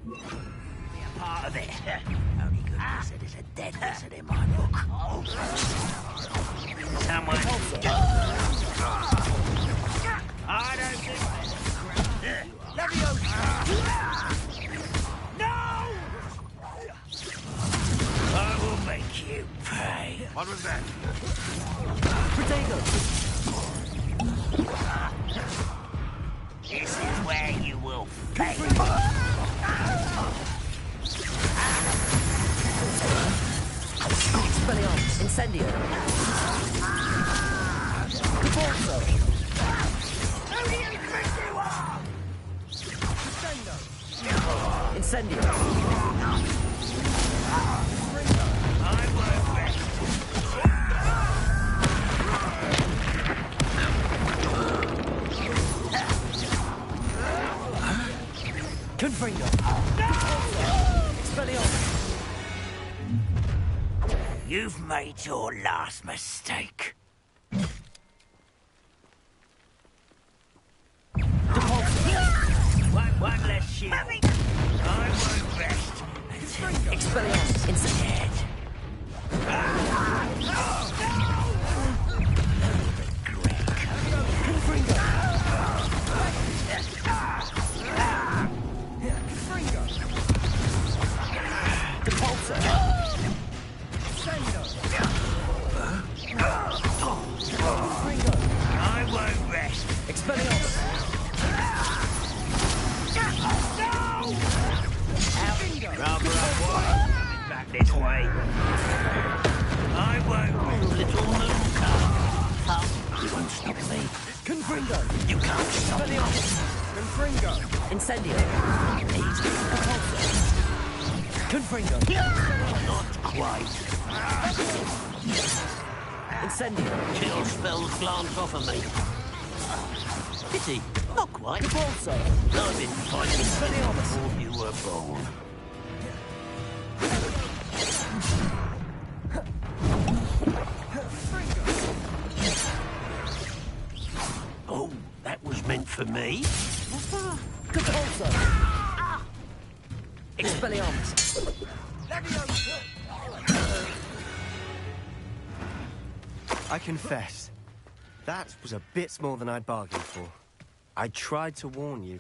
Be a part of it. Only good wizard is a dead wizard in my book. Someone... I don't think... No! I will make you pay. What was that? Potato! This is where you will pay. Expelliarmus, incendio. Caporzo. Who do you think you are? Incendio. I won't rest. Confringo. Expelliarmus. You've made your last mistake. One less shield. I won't rest. Expelliarmus. Incendio. I won't rest. Expelliarmus. Rather up wide. Back this way. I won't. Little mooncar. You won't stop me. Confringo. You can't stop me. Confringo! Incendio. Confringo. Not quite. Incendio. Chill spells glance off of me. Pity. Not quite. Repulso. I've been fighting before you were born. Oh, that was meant for me. Repulso. Expelliarmus. I confess, that was a bit more than I'd bargained for. I tried to warn you.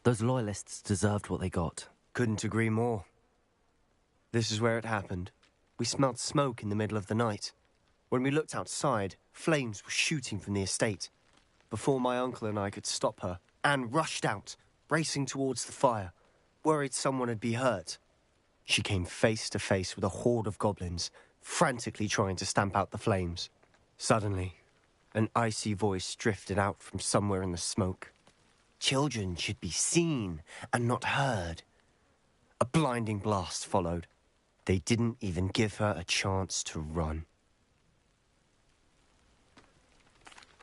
Those loyalists deserved what they got. Couldn't agree more. This is where it happened. We smelled smoke in the middle of the night. When we looked outside, flames were shooting from the estate. Before my uncle and I could stop her, Anne rushed out, racing towards the fire, worried someone had been hurt. She came face to face with a horde of goblins, frantically trying to stamp out the flames. Suddenly, an icy voice drifted out from somewhere in the smoke. Children should be seen and not heard. A blinding blast followed. They didn't even give her a chance to run.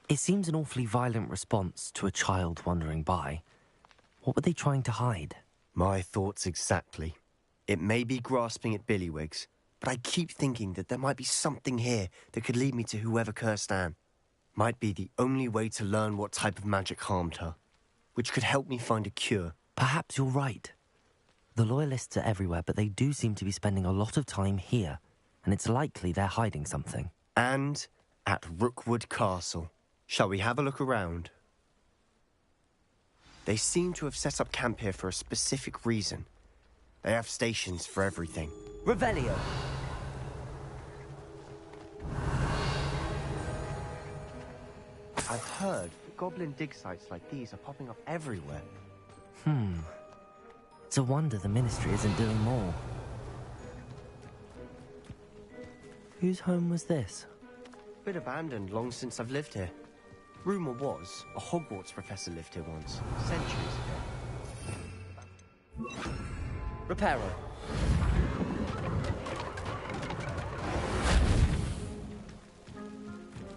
It seems an awfully violent response to a child wandering by. What were they trying to hide? My thoughts exactly. It may be grasping at billywhigs, but I keep thinking that there might be something here that could lead me to whoever cursed Anne. Might be the only way to learn what type of magic harmed her, which could help me find a cure. Perhaps you're right. The loyalists are everywhere, but they do seem to be spending a lot of time here, and it's likely they're hiding something. And at Rookwood Castle. Shall we have a look around? They seem to have set up camp here for a specific reason. They have stations for everything. Revelio. I've heard that goblin dig sites like these are popping up everywhere. It's a wonder the Ministry isn't doing more. Whose home was this? Been abandoned long since I've lived here. Rumour was, a Hogwarts professor lived here once, centuries ago. Reparo.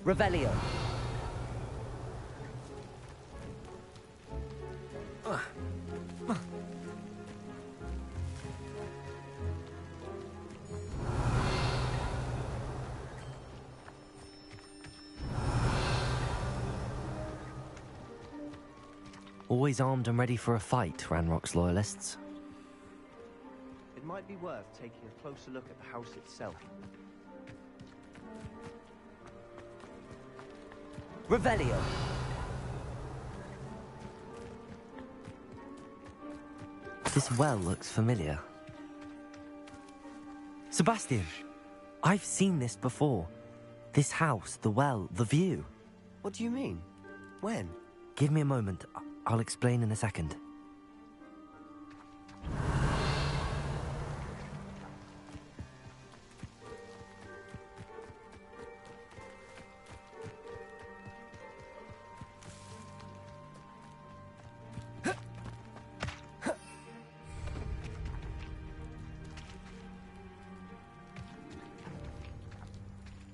Revelio. Always armed and ready for a fight, Ranrock's loyalists. It might be worth taking a closer look at the house itself. Revelio. This well looks familiar. Sebastian, I've seen this before. This house, the well, the view. What do you mean? When? Give me a moment. I'll explain in a second.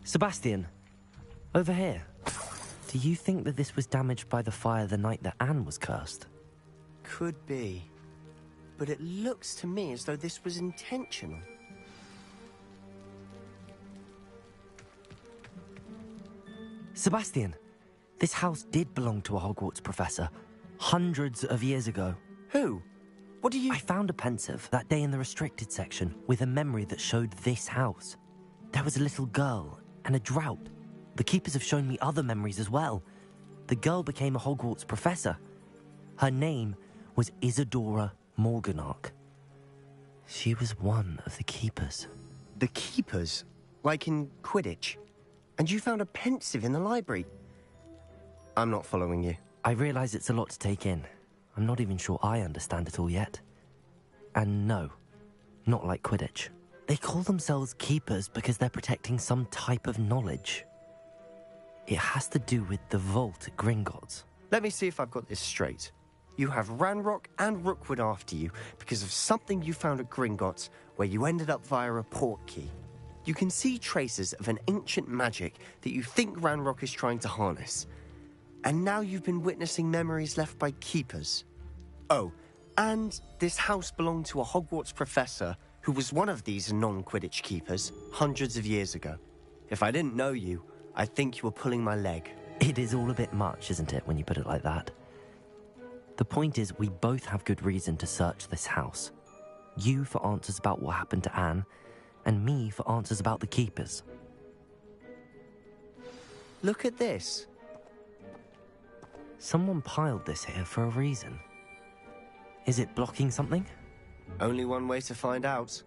Sebastian, over here. Do you think that this was damaged by the fire the night that Anne was cursed? Could be. But it looks to me as though this was intentional. Sebastian, this house did belong to a Hogwarts professor, hundreds of years ago. Who? What do you... I found a pensive that day in the restricted section with a memory that showed this house. There was a little girl and a drought. The keepers have shown me other memories as well. The girl became a Hogwarts professor. Her name was Isadora Morganach. She was one of the keepers. The keepers? Like in Quidditch? And you found a pensive in the library? I'm not following you. I realize it's a lot to take in. I'm not even sure I understand it all yet. And no, not like Quidditch. They call themselves keepers because they're protecting some type of knowledge. It has to do with the vault at Gringotts. Let me see if I've got this straight. You have Ranrock and Rookwood after you because of something you found at Gringotts where you ended up via a port key. You can see traces of an ancient magic that you think Ranrock is trying to harness. And now you've been witnessing memories left by keepers. Oh, and this house belonged to a Hogwarts professor who was one of these non-Quidditch keepers hundreds of years ago. If I didn't know you, I'd think you were pulling my leg. It is all a bit much, isn't it, when you put it like that? The point is, we both have good reason to search this house. You for answers about what happened to Anne, and me for answers about the keepers. Look at this. Someone piled this here for a reason. Is it blocking something? Only one way to find out.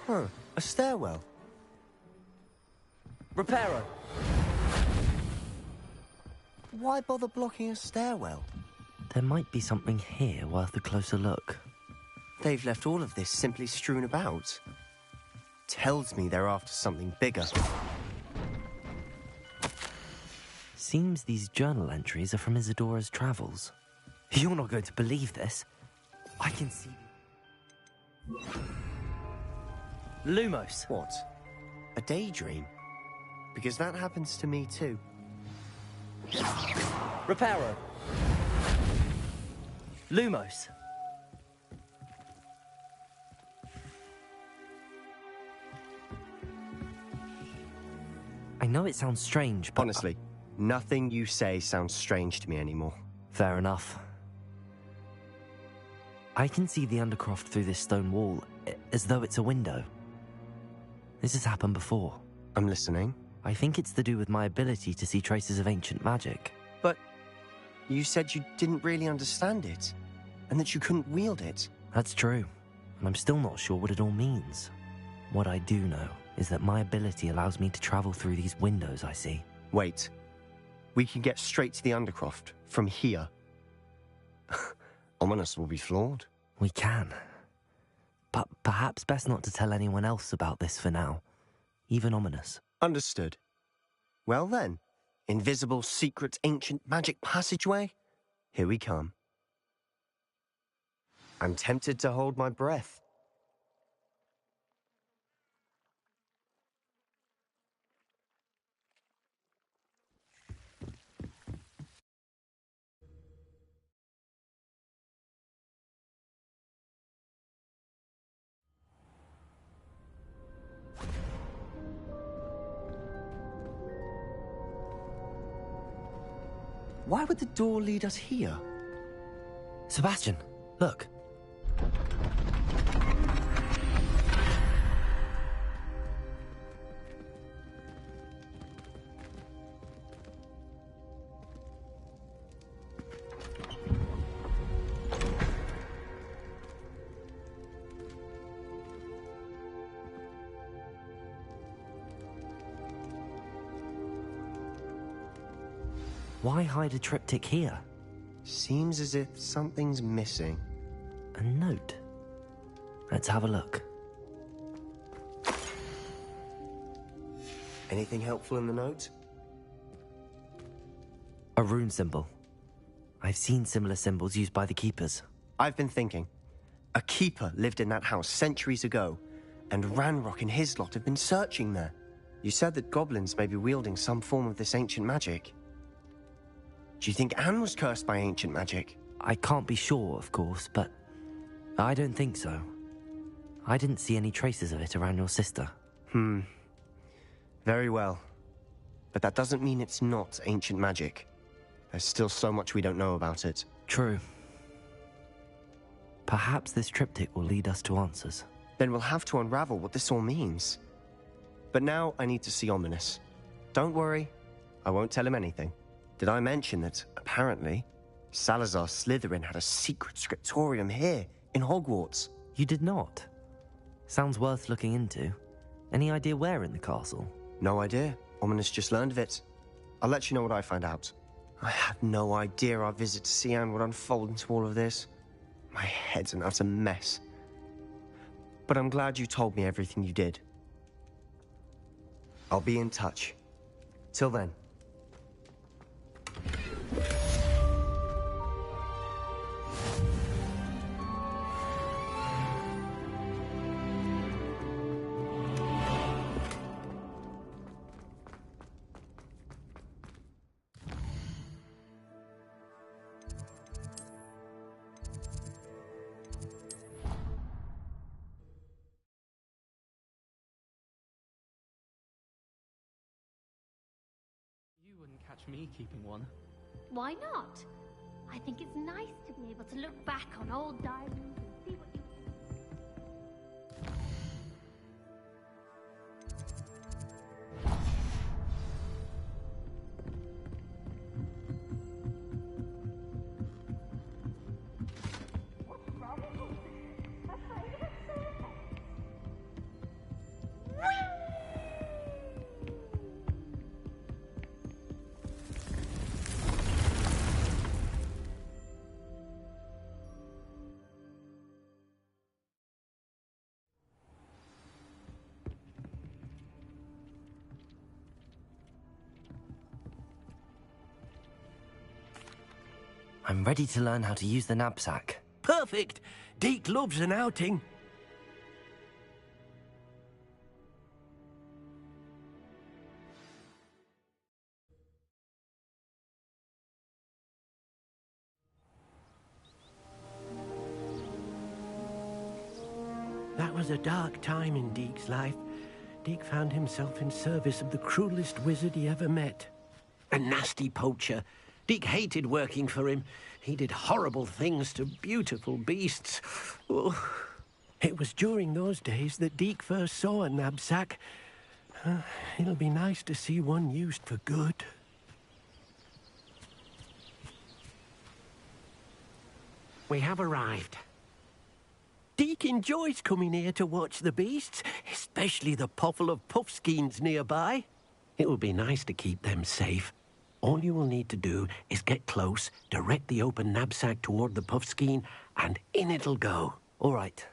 Huh, a stairwell. Reparo. Why bother blocking a stairwell? There might be something here worth a closer look. They've left all of this simply strewn about. Tells me they're after something bigger. Seems these journal entries are from Isadora's travels. You're not going to believe this. I can see... Lumos. What? A daydream? Because that happens to me too. Reparo. Lumos. I know it sounds strange, but... Honestly, nothing you say sounds strange to me anymore. Fair enough. I can see the Undercroft through this stone wall, as though it's a window. This has happened before. I'm listening. I think it's to do with my ability to see traces of ancient magic. But you said you didn't really understand it, and that you couldn't wield it. That's true, and I'm still not sure what it all means. What I do know is that my ability allows me to travel through these windows I see. Wait. We can get straight to the Undercroft from here. Ominous will be flawed. We can. But perhaps best not to tell anyone else about this for now. Even Ominous. Understood. Well then, invisible, secret, ancient magic passageway? Here we come. I'm tempted to hold my breath. Why would the door lead us here? Sebastian, look. Why hide a triptych here? Seems as if something's missing. A note? Let's have a look. Anything helpful in the note? A rune symbol. I've seen similar symbols used by the keepers. I've been thinking. A keeper lived in that house centuries ago, and Ranrock and his lot have been searching there. You said that goblins may be wielding some form of this ancient magic. Do you think Anne was cursed by ancient magic? I can't be sure, of course, but I don't think so. I didn't see any traces of it around your sister. Very well. But that doesn't mean it's not ancient magic. There's still so much we don't know about it. True. Perhaps this triptych will lead us to answers. Then we'll have to unravel what this all means. But now I need to see Ominous. Don't worry, I won't tell him anything. Did I mention that, apparently, Salazar Slytherin had a secret scriptorium here, in Hogwarts? You did not? Sounds worth looking into. Any idea where in the castle? No idea. Ominous just learned of it. I'll let you know what I find out. I had no idea our visit to Cian would unfold into all of this. My head's an utter mess. But I'm glad you told me everything you did. I'll be in touch. Till then. Me keeping one. Why not? I think it's nice to be able to look back on old diaries and see what you... I'm ready to learn how to use the knapsack. Perfect! Deke loves an outing. That was a dark time in Deke's life. Deke found himself in service of the cruelest wizard he ever met. A nasty poacher. Deke hated working for him. He did horrible things to beautiful beasts. Oh, it was during those days that Deke first saw a knapsack. It'll be nice to see one used for good. We have arrived. Deke enjoys coming here to watch the beasts, especially the potful of puffskeins nearby. It will be nice to keep them safe. All you will need to do is get close, direct the open knapsack toward the puffskein, and in it'll go. All right.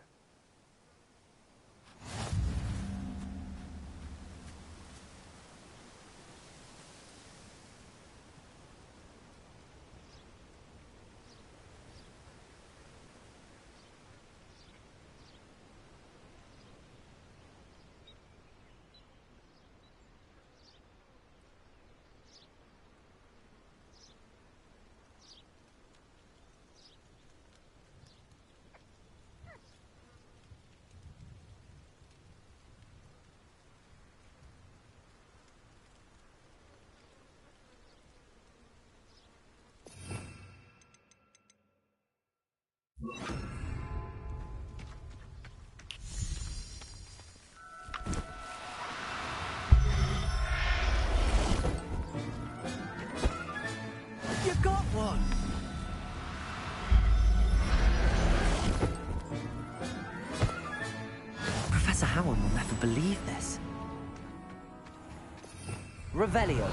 You got one! Professor Howard will never believe this. Revelio.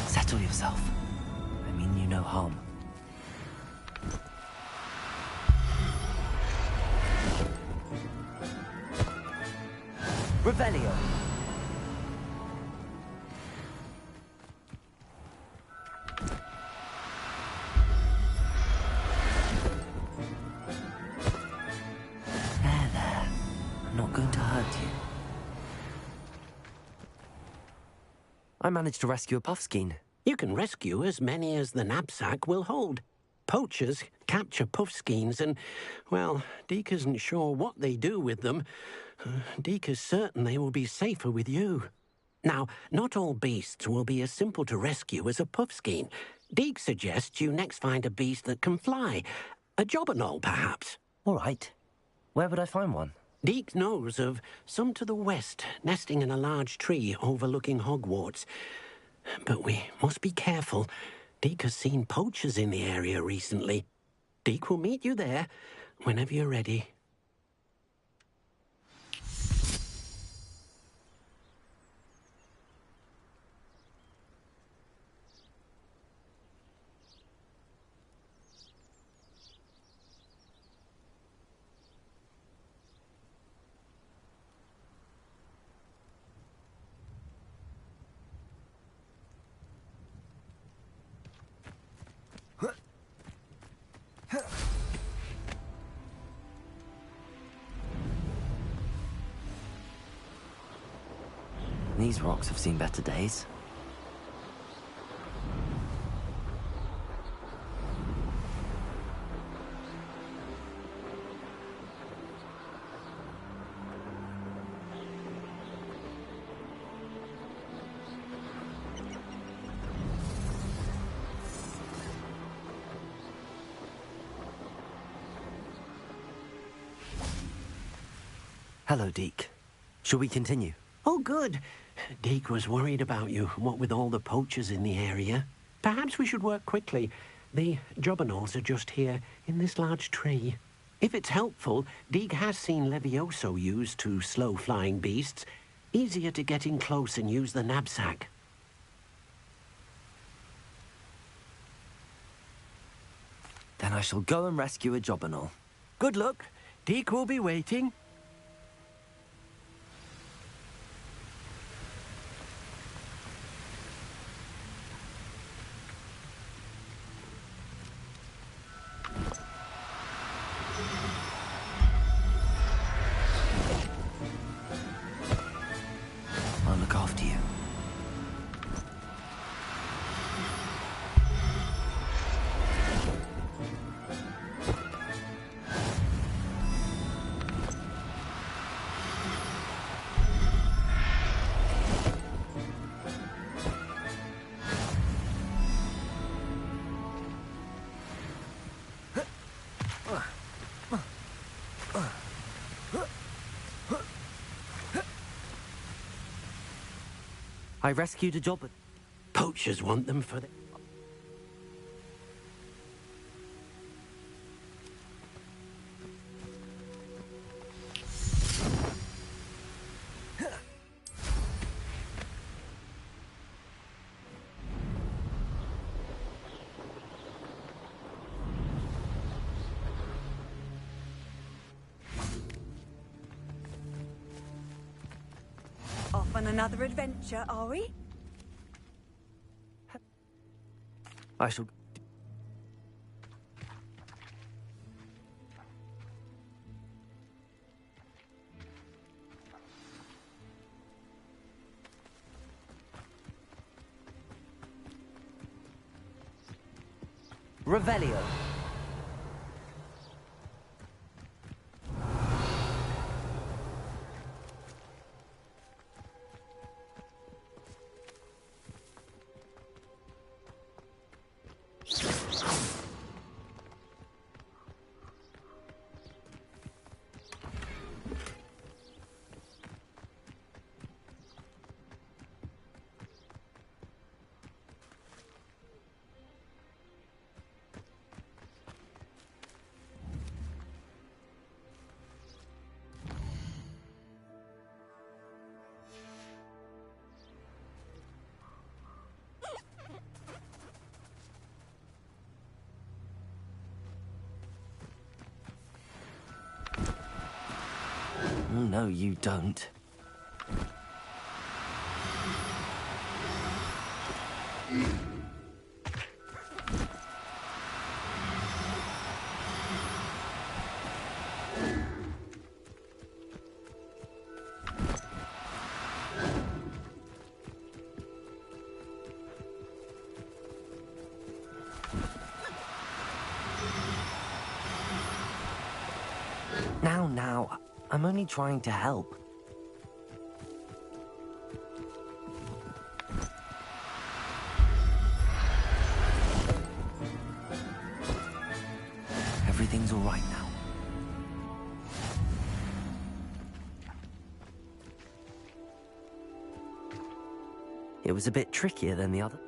Settle yourself. I mean you no harm. Revelio. I managed to rescue a puffskein. You can rescue as many as the knapsack will hold. Poachers capture puffskeins and, well, Deke isn't sure what they do with them. Deke is certain they will be safer with you. Now, not all beasts will be as simple to rescue as a puffskein. Deke suggests you next find a beast that can fly. A jobberknoll, perhaps. All right. Where would I find one? Deke knows of some to the west, nesting in a large tree overlooking Hogwarts. But we must be careful. Deke has seen poachers in the area recently. Deke will meet you there whenever you're ready. These rocks have seen better days. Hello, Deke. Shall we continue? Oh, good. Deke was worried about you, what with all the poachers in the area. Perhaps we should work quickly. The jobberknolls are just here, in this large tree. If it's helpful, Deke has seen Levioso used to slow flying beasts. Easier to get in close and use the knapsack. Then I shall go and rescue a jobberknoll. Good luck. Deke will be waiting. I'll look after you. I rescued a jobber. Poachers want them for the... Off on another adventure, are we? I shall... Revelio. No, you don't. Now. I'm only trying to help. Everything's all right now. It was a bit trickier than the other.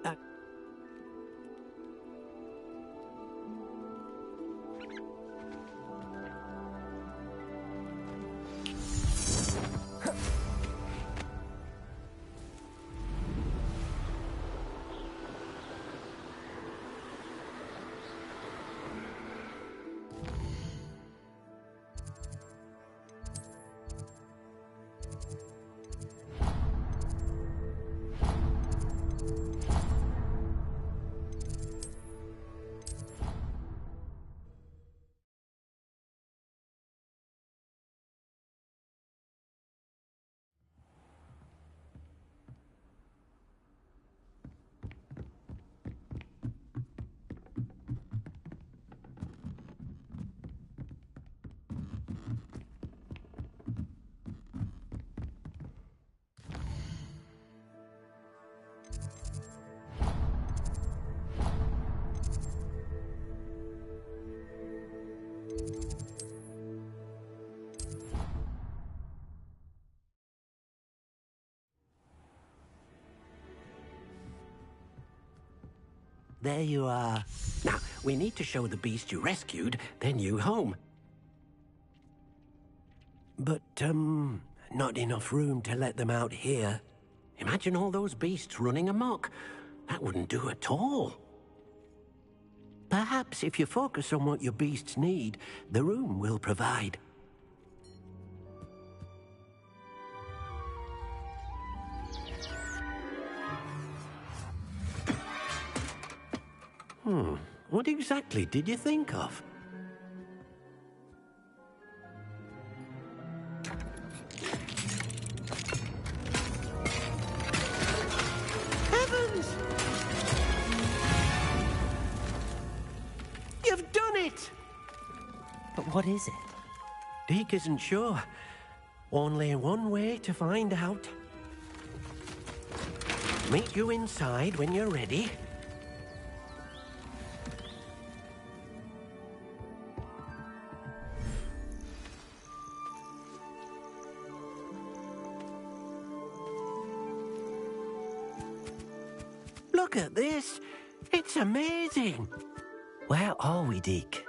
There you are. Now, we need to show the beast you rescued their new home. But, not enough room to let them out here. Imagine all those beasts running amok. That wouldn't do at all. Perhaps if you focus on what your beasts need, the room will provide. What exactly did you think of? Heavens! You've done it! But what is it? Deke isn't sure. Only one way to find out. Meet you inside when you're ready. Look at this. It's amazing. Where are we, Deke?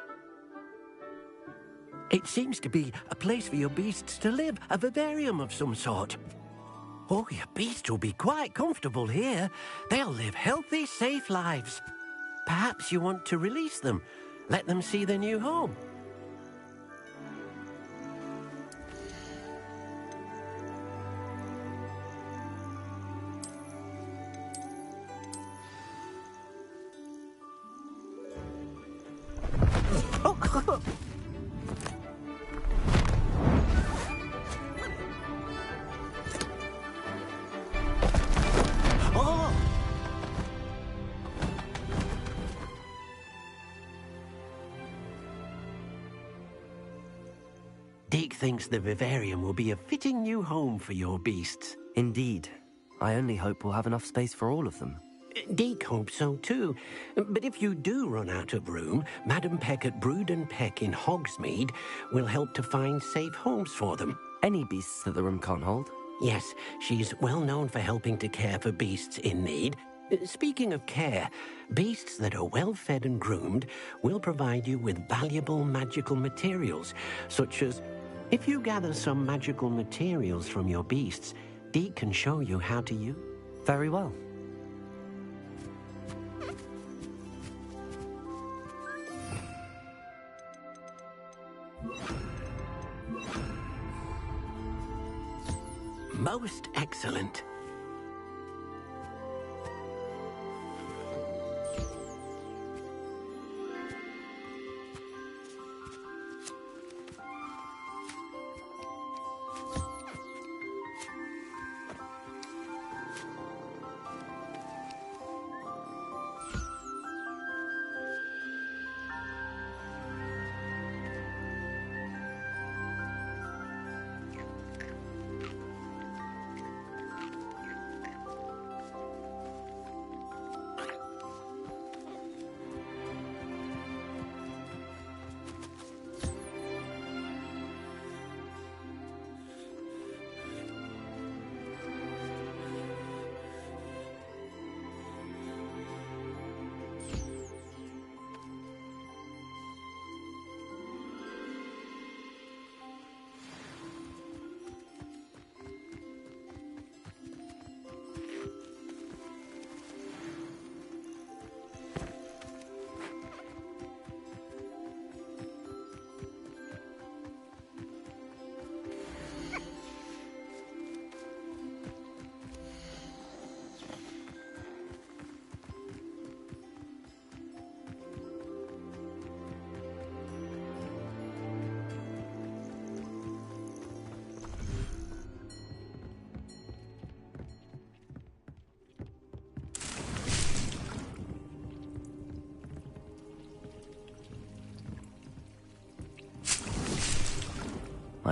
It seems to be a place for your beasts to live, a vivarium of some sort. Oh, your beasts will be quite comfortable here. They'll live healthy, safe lives. Perhaps you want to release them, let them see their new home. Deke thinks the vivarium will be a fitting new home for your beasts. Indeed. I only hope we'll have enough space for all of them. Deke hopes so too. But if you do run out of room, Madam Peck at Brood and Peck in Hogsmeade will help to find safe homes for them. Any beasts that the room can't hold? Yes, she's well known for helping to care for beasts in need. Speaking of care, beasts that are well fed and groomed will provide you with valuable magical materials, such as if you gather some magical materials from your beasts, Deke can show you how to use. Very well. Most excellent.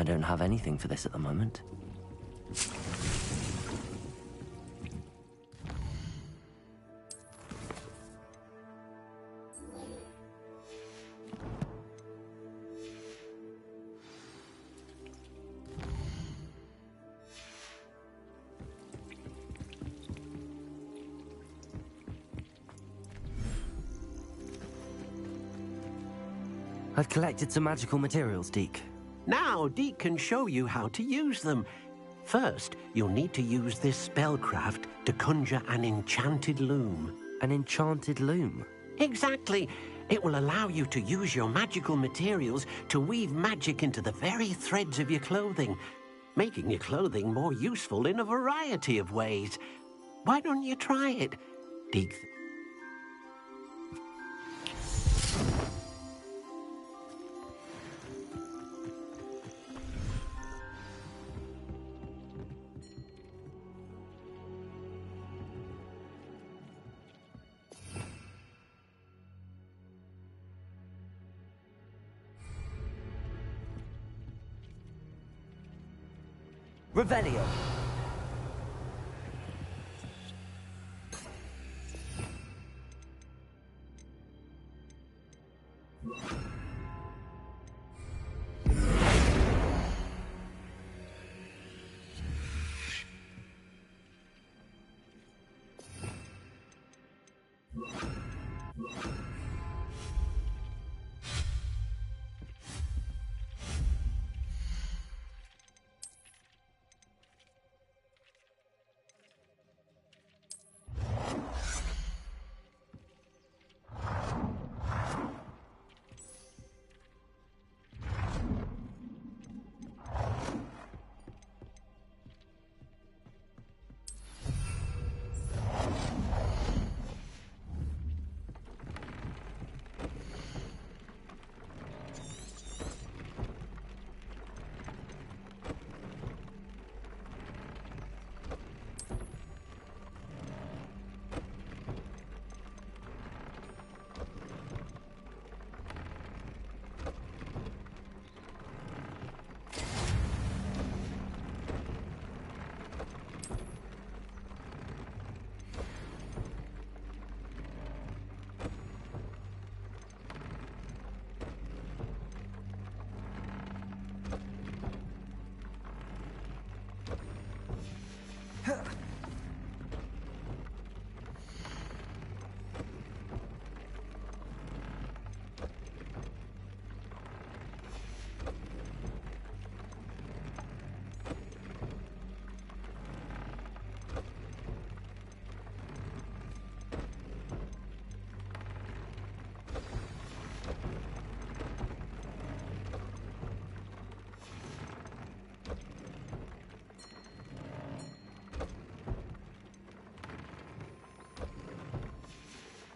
I don't have anything for this at the moment. I've collected some magical materials, Deke. Now, Deke can show you how to use them. First, you'll need to use this spellcraft to conjure an enchanted loom. An enchanted loom? Exactly. It will allow you to use your magical materials to weave magic into the very threads of your clothing, making your clothing more useful in a variety of ways. Why don't you try it, Deke? Revelio.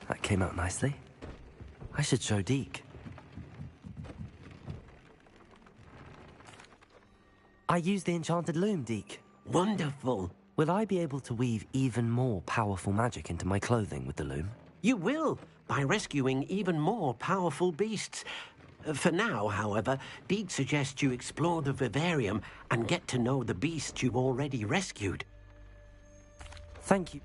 That came out nicely. I should show Deke. I used the enchanted loom, Deke. Wonderful. Will I be able to weave even more powerful magic into my clothing with the loom? You will, by rescuing even more powerful beasts. For now, however, Deke suggests you explore the vivarium and get to know the beasts you've already rescued. Thank you.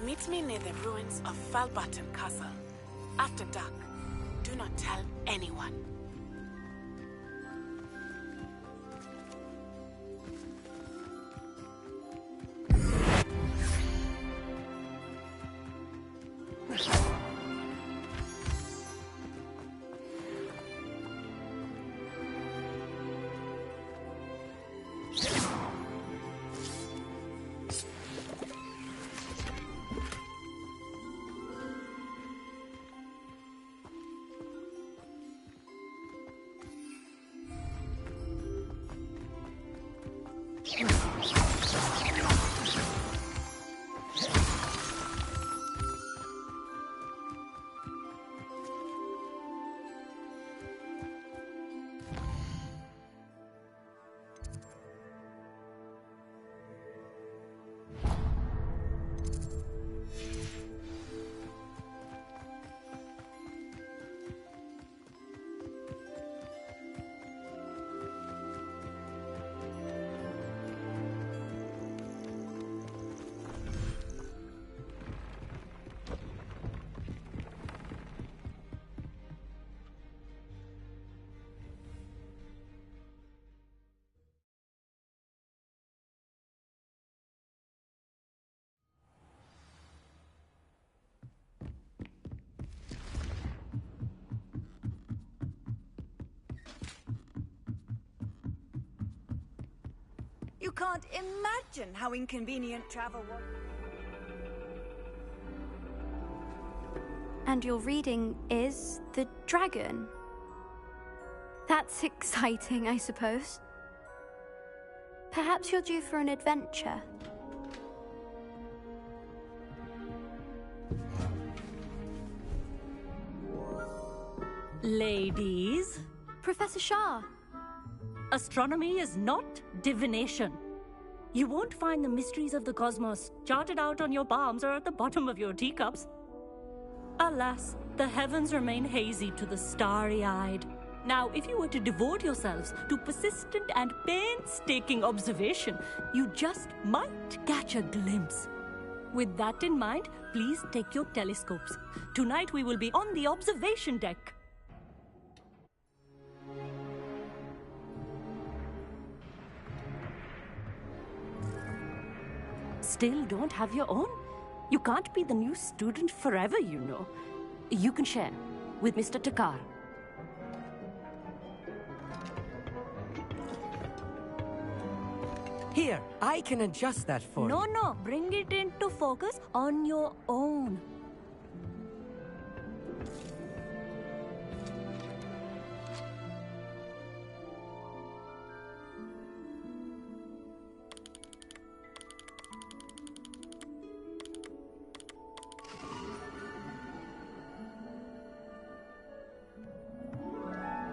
Meet me near the ruins of Falbutton Castle. After dark. Do not tell anyone. You can't imagine how inconvenient travel was. And your reading is The Dragon. That's exciting, I suppose. Perhaps you're due for an adventure. Ladies. Professor Shah. Astronomy is not divination. You won't find the mysteries of the cosmos charted out on your palms or at the bottom of your teacups. Alas, the heavens remain hazy to the starry-eyed. Now, if you were to devote yourselves to persistent and painstaking observation, you just might catch a glimpse. With that in mind, please take your telescopes. Tonight we will be on the observation deck. Still don't have your own? You can't be the new student forever, you know. You can share with Mr. Takar. Here, I can adjust that for you. No, bring it into focus on your own.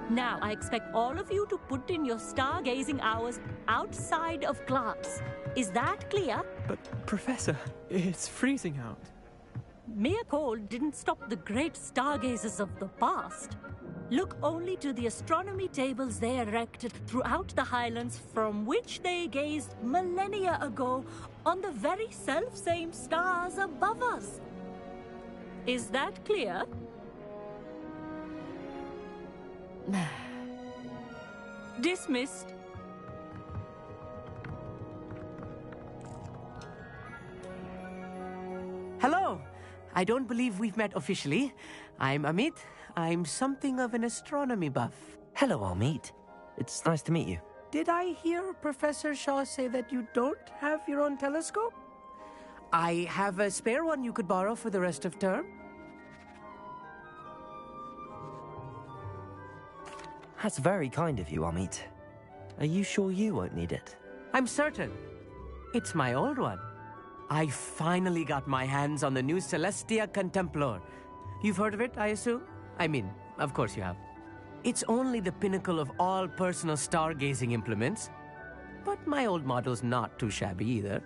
Now, I expect all of you to put in your stargazing hours outside of class. Is that clear? But, Professor, it's freezing out. Mere cold didn't stop the great stargazers of the past. Look only to the astronomy tables they erected throughout the highlands from which they gazed millennia ago on the very self-same stars above us. Is that clear? Dismissed. Hello. I don't believe we've met officially. I'm Amit. I'm something of an astronomy buff. Hello, Amit. It's nice to meet you. Did I hear Professor Shaw say that you don't have your own telescope? I have a spare one you could borrow for the rest of term. That's very kind of you, Amit. Are you sure you won't need it? I'm certain. It's my old one. I finally got my hands on the new Celestia Contemplar. You've heard of it, I assume? I mean, of course you have. It's only the pinnacle of all personal stargazing implements. But my old model's not too shabby either.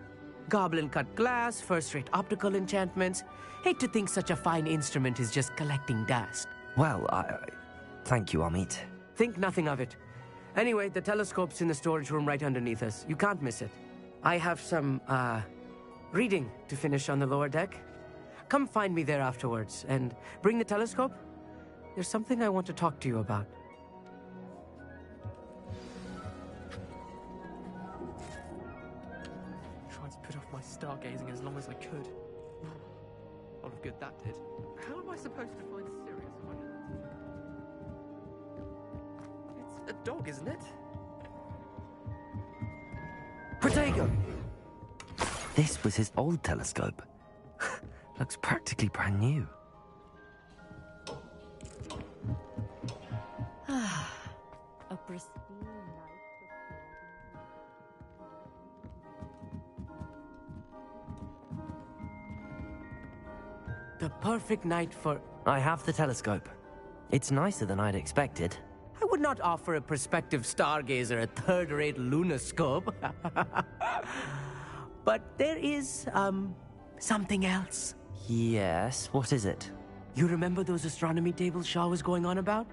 Goblin-cut glass, first-rate optical enchantments. Hate to think such a fine instrument is just collecting dust. Well, thank you, Amit. Think nothing of it. Anyway, the telescope's in the storage room right underneath us. You can't miss it. I have some, reading to finish on the lower deck. Come find me there afterwards, and bring the telescope. There's something I want to talk to you about. Tried to put off my stargazing as long as I could. A lot of good that did. How am I supposed to find Sirius if I don't? It's a dog, isn't it? Protego! This was his old telescope. Looks practically brand new. A pristine night. the perfect night for... I have the telescope. It's nicer than I'd expected. I would not offer a prospective stargazer a third-rate lunoscope. But there is, something else. Yes, what is it? You remember those astronomy tables Shaw was going on about?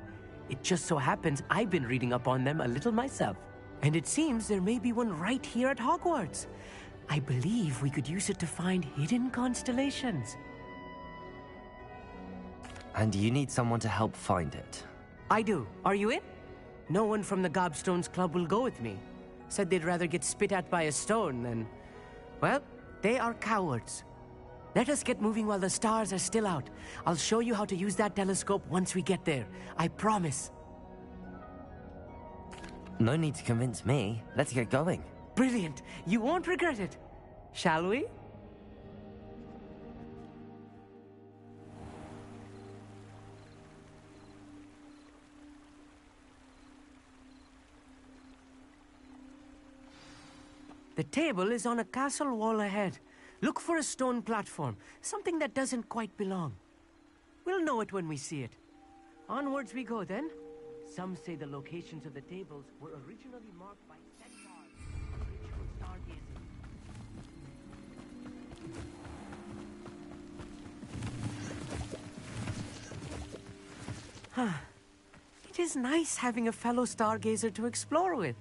It just so happens I've been reading up on them a little myself. And it seems there may be one right here at Hogwarts. I believe we could use it to find hidden constellations. And you need someone to help find it. I do. Are you in? No one from the Gobstones Club will go with me. Said they'd rather get spit at by a stone than... Well, they are cowards. Let us get moving while the stars are still out. I'll show you how to use that telescope once we get there. I promise. No need to convince me. Let's get going. Brilliant. You won't regret it. Shall we? The table is on a castle wall ahead. Look for a stone platform, something that doesn't quite belong. We'll know it when we see it. Onwards we go then. Some say the locations of the tables were originally marked by centaurs, ritual stargazing. It is nice having a fellow stargazer to explore with.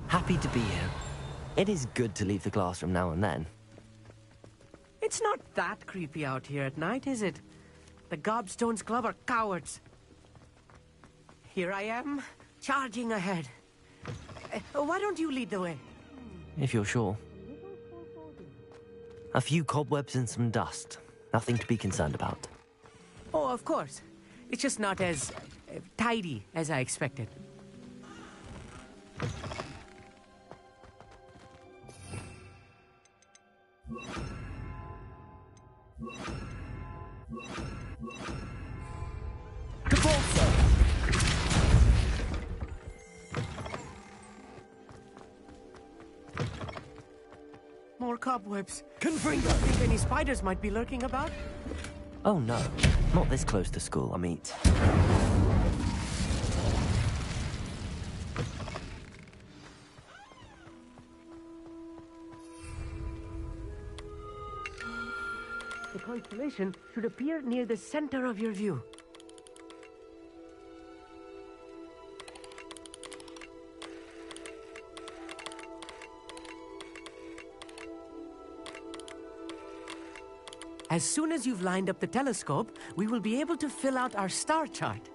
Happy to be here. It is good to leave the classroom now and then. It's not that creepy out here at night, is it? The Gobstones Club are cowards. Here I am, charging ahead. Why don't you lead the way? If you're sure. A few cobwebs and some dust. Nothing to be concerned about. Oh, of course. It's just not as tidy as I expected. More cobwebs. Confringo! Think any spiders might be lurking about? Oh no, not this close to school, I mean. The constellation should appear near the center of your view. As soon as you've lined up the telescope, we will be able to fill out our star chart.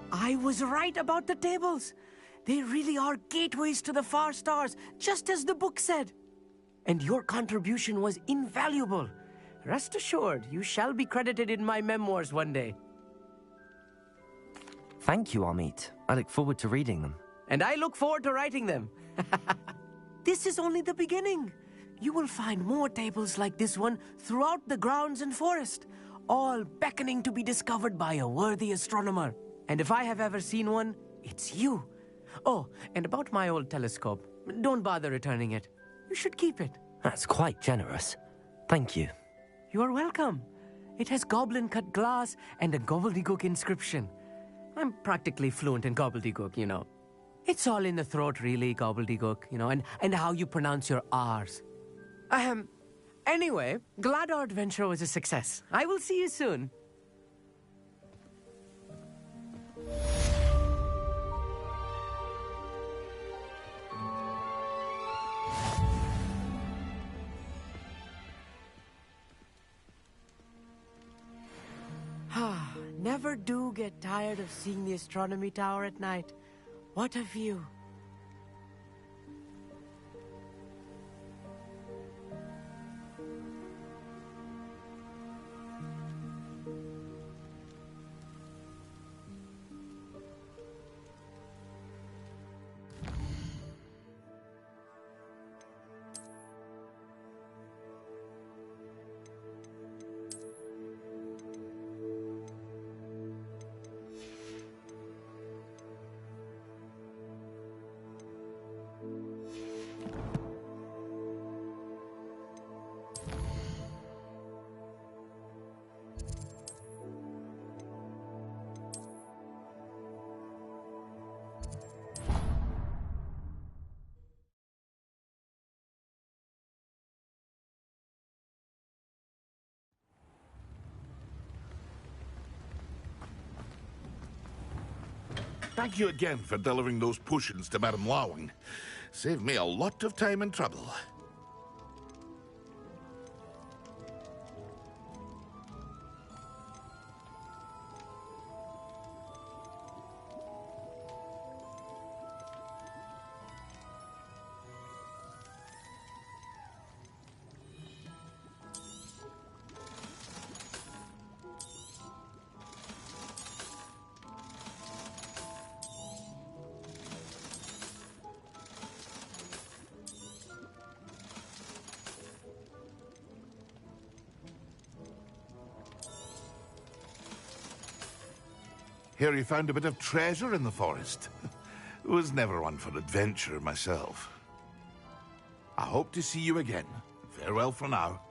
I was right about the tables. They really are gateways to the far stars, just as the book said. And your contribution was invaluable. Rest assured, you shall be credited in my memoirs one day. Thank you, Amit. I look forward to reading them. And I look forward to writing them. This is only the beginning. You will find more tables like this one throughout the grounds and forest, all beckoning to be discovered by a worthy astronomer. And if I have ever seen one, it's you. Oh, and about my old telescope, don't bother returning it. You should keep it. That's quite generous. Thank you. You are welcome. It has goblin-cut glass and a gobbledygook inscription. I'm practically fluent in gobbledygook, you know. It's all in the throat, really, gobbledygook, you know, and how you pronounce your R's. Anyway, glad our adventure was a success. I will see you soon. Never do get tired of seeing the astronomy tower at night. What a view. Thank you again for delivering those potions to Madame Lawing. Saved me a lot of time and trouble. Hear you found a bit of treasure in the forest. Was never one for adventure myself. I hope to see you again. Farewell for now.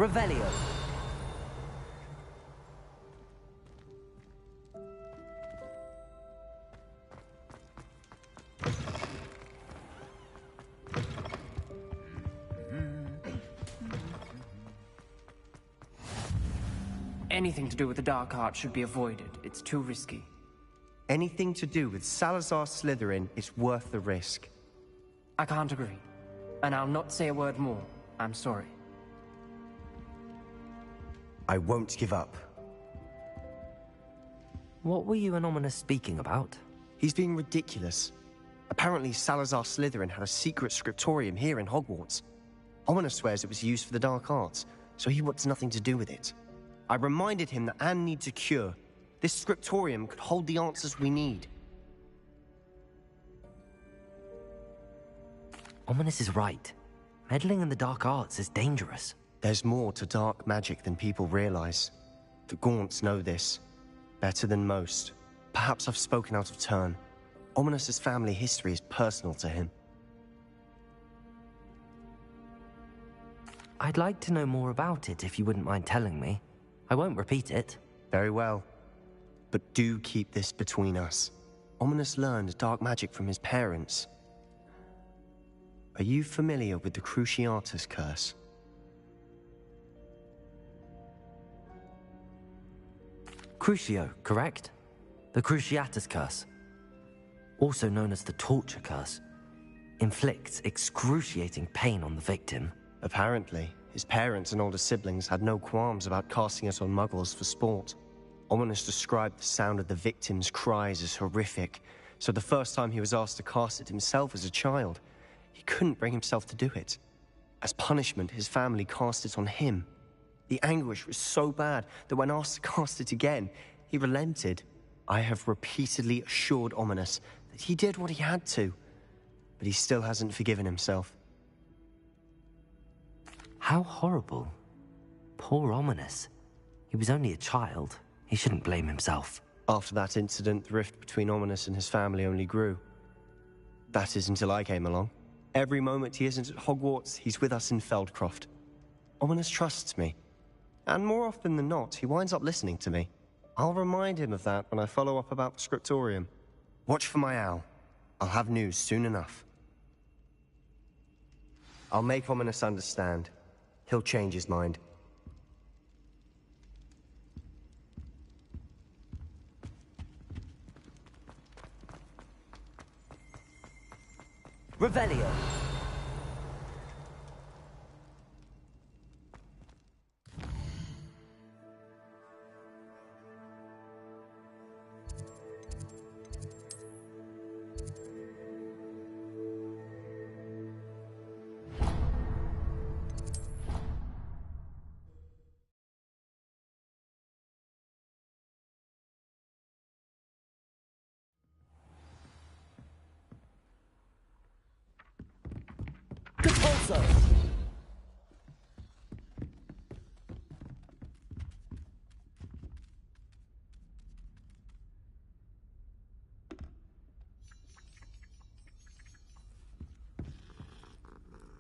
Revelio. Anything to do with the dark art should be avoided. It's too risky. Anything to do with Salazar Slytherin is worth the risk. I can't agree. And I'll not say a word more. I'm sorry. I won't give up. What were you and Ominous speaking about? He's being ridiculous. Apparently Salazar Slytherin had a secret scriptorium here in Hogwarts. Ominous swears it was used for the dark arts, so he wants nothing to do with it. I reminded him that Anne needs a cure. This scriptorium could hold the answers we need. Ominous is right. Meddling in the dark arts is dangerous. There's more to dark magic than people realize. The Gaunts know this. Better than most. Perhaps I've spoken out of turn. Ominous's family history is personal to him. I'd like to know more about it if you wouldn't mind telling me. I won't repeat it. Very well. But do keep this between us. Ominous learned dark magic from his parents. Are you familiar with the Cruciatus curse? Crucio, correct? The Cruciatus curse, also known as the torture curse, inflicts excruciating pain on the victim. Apparently, his parents and older siblings had no qualms about casting it on muggles for sport. Ominous described the sound of the victim's cries as horrific, so the first time he was asked to cast it himself as a child, he couldn't bring himself to do it. As punishment, his family cast it on him. The anguish was so bad that when asked to cast it again, he relented. I have repeatedly assured Ominous that he did what he had to, but he still hasn't forgiven himself. How horrible. Poor Ominous. He was only a child. He shouldn't blame himself. After that incident, the rift between Ominous and his family only grew. That is until I came along. Every moment he isn't at Hogwarts, he's with us in Feldcroft. Ominous trusts me. And more often than not, he winds up listening to me. I'll remind him of that when I follow up about the scriptorium. Watch for my owl. I'll have news soon enough. I'll make Ominous understand. He'll change his mind. Revelio.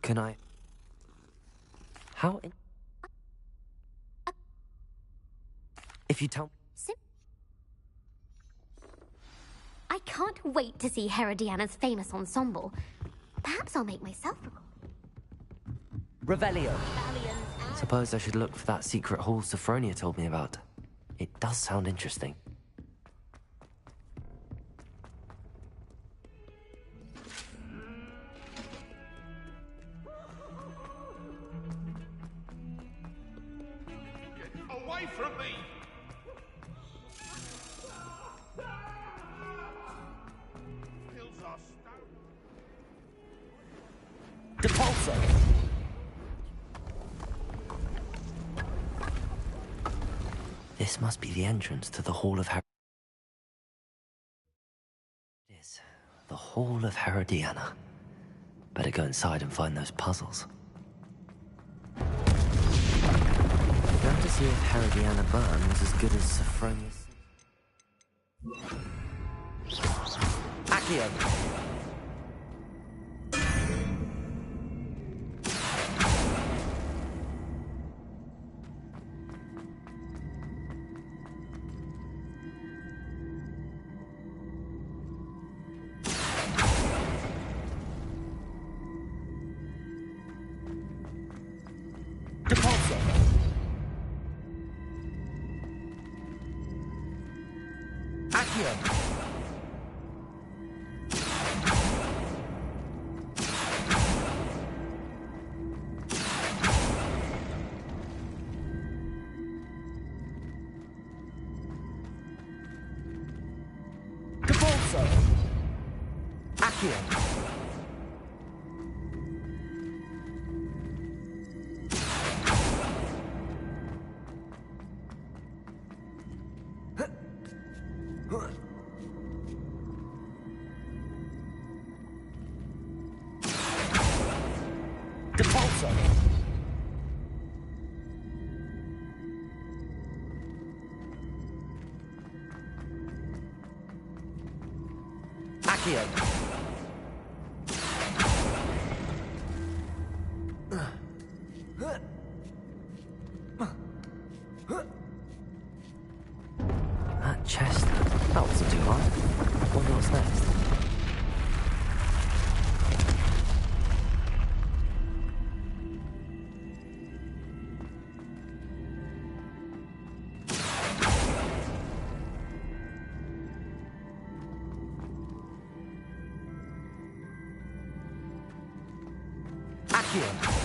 Can I... How... If you tell... I can't wait to see Herodiana's famous ensemble. Perhaps I'll make myself record. Revelio. Suppose I should look for that secret hall Sophronia told me about. It does sound interesting. Away from me! Depulso! This must be the entrance to the Hall of It is. The Hall of Herodiana. Better go inside and find those puzzles. Now to see if Herodiana Byrne was as good as Sophronia's. Accio! That chest, that wasn't too hard. Wonder what's next. Accio!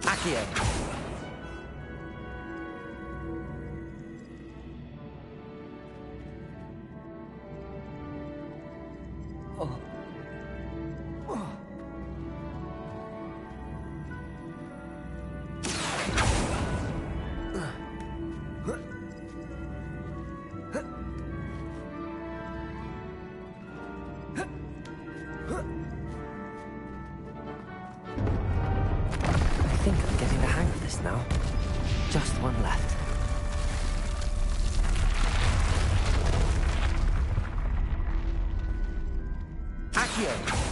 Accio! I think I'm getting the hang of this now. Just one left. Accio!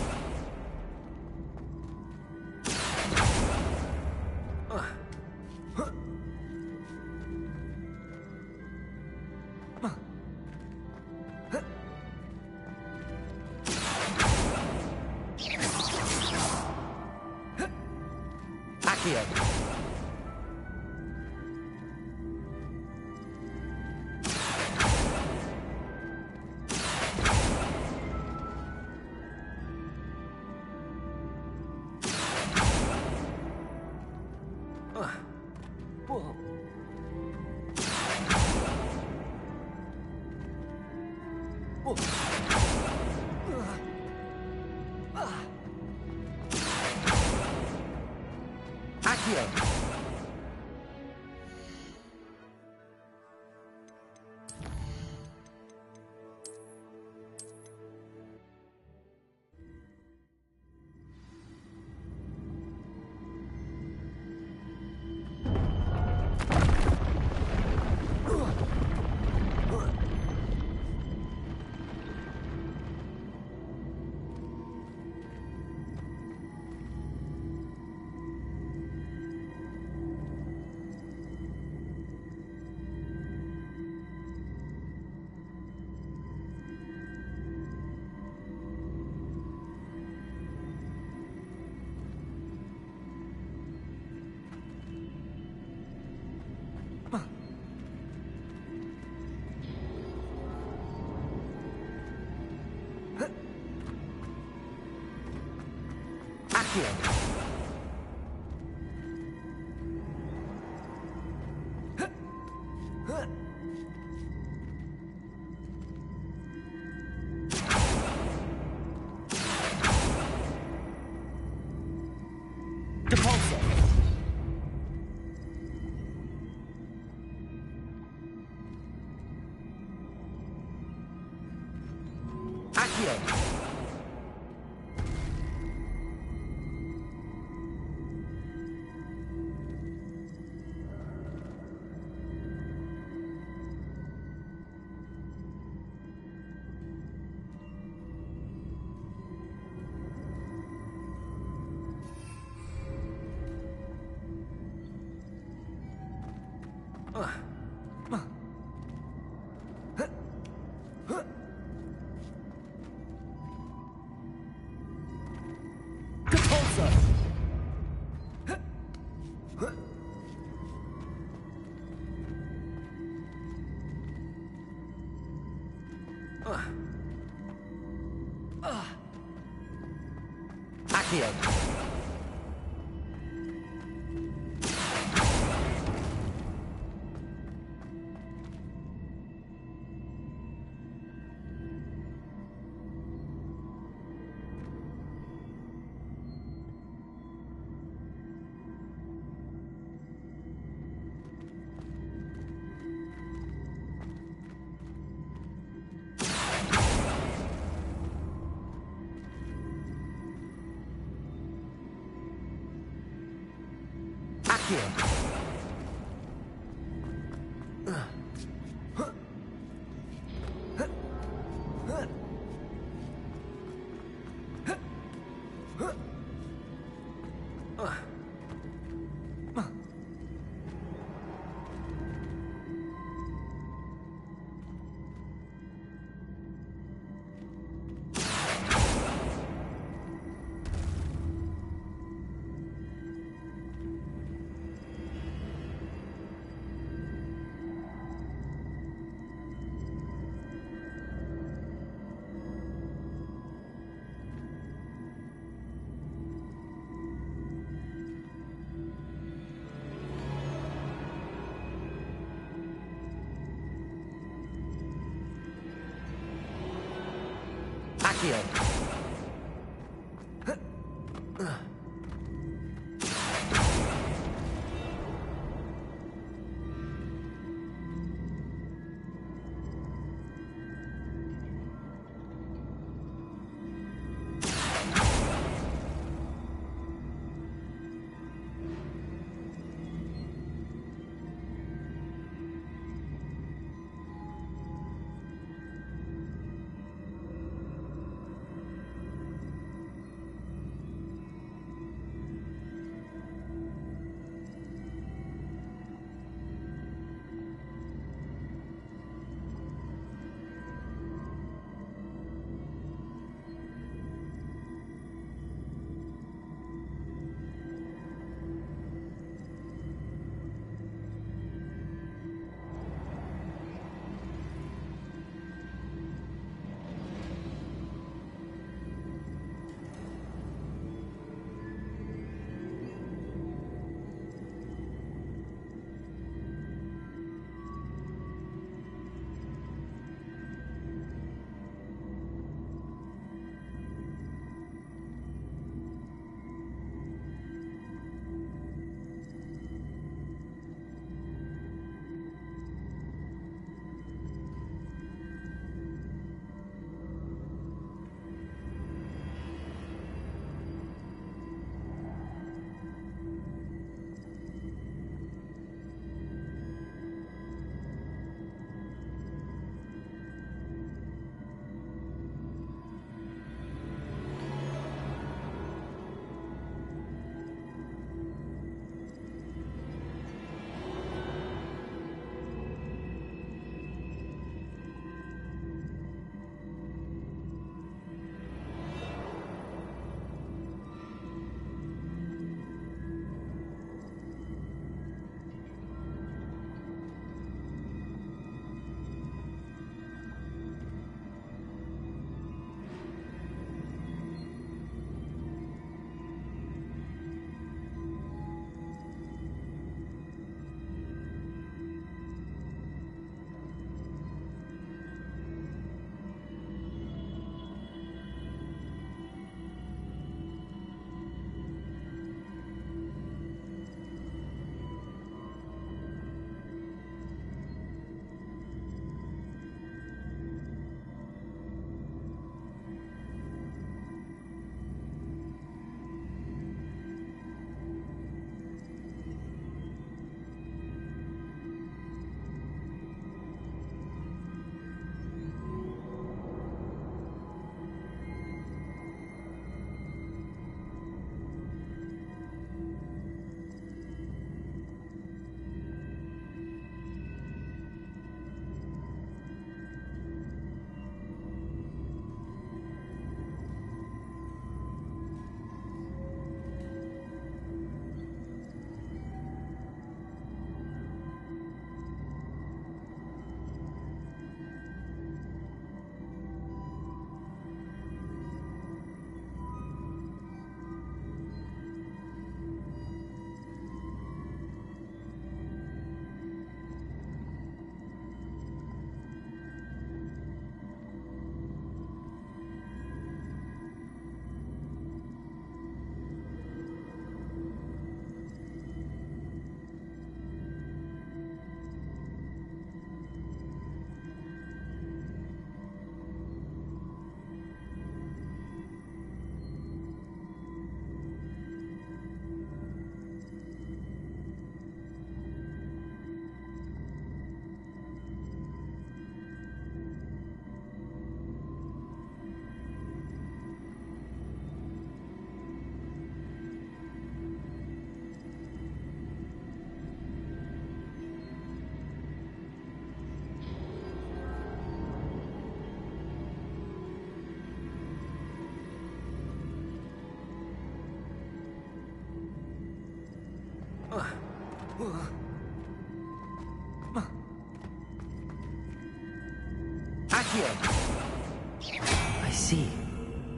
I see.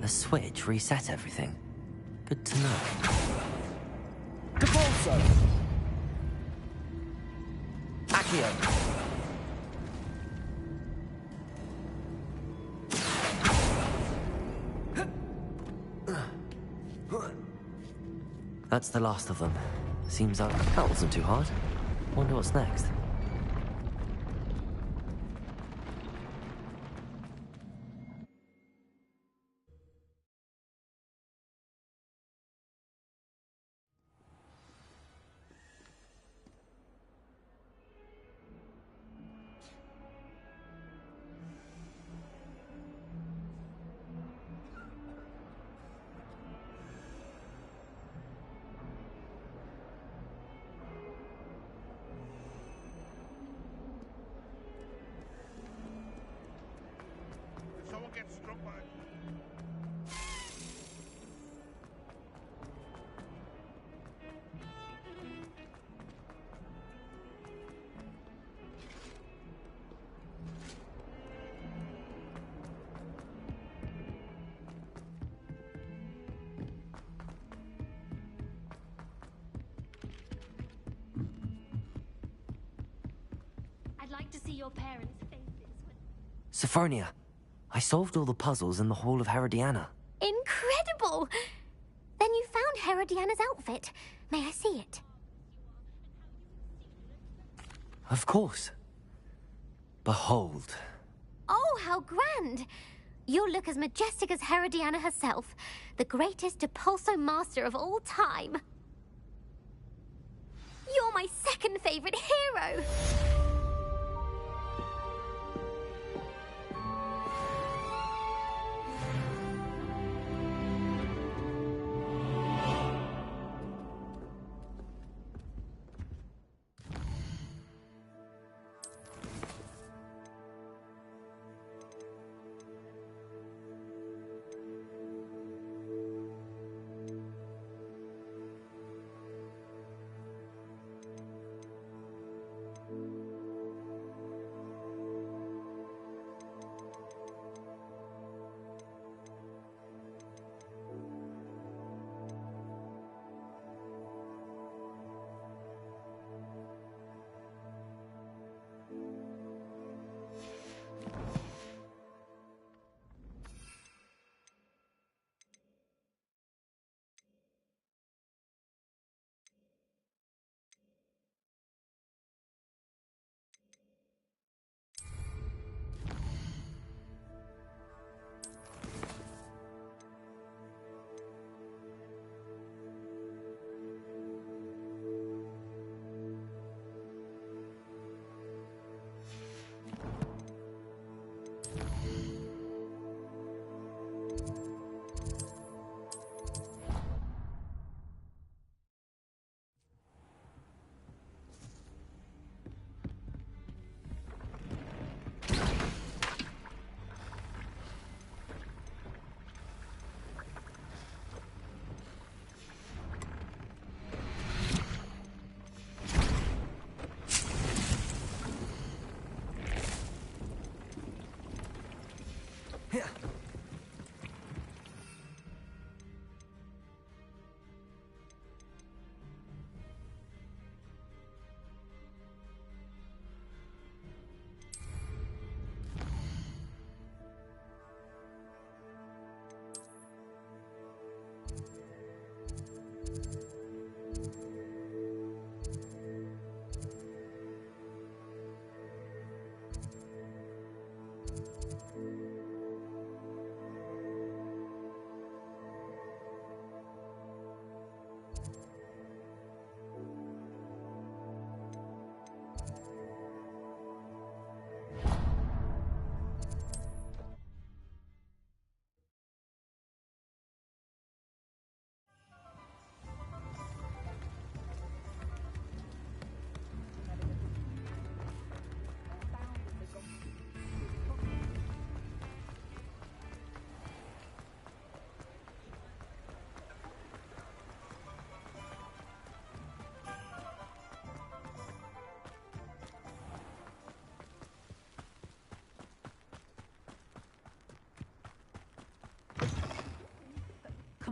A switch reset everything. Good to know. Capolso! Accio! That's the last of them. Seems like that wasn't too hard. Wonder what's next. I'd like to see your parents' faces. Sophronia, I solved all the puzzles in the Hall of Herodiana. Incredible! Then you found Herodiana's outfit. May I see it? Of course. Behold. Oh, how grand! You'll look as majestic as Herodiana herself, the greatest Depulso master of all time. You're my second favorite hero!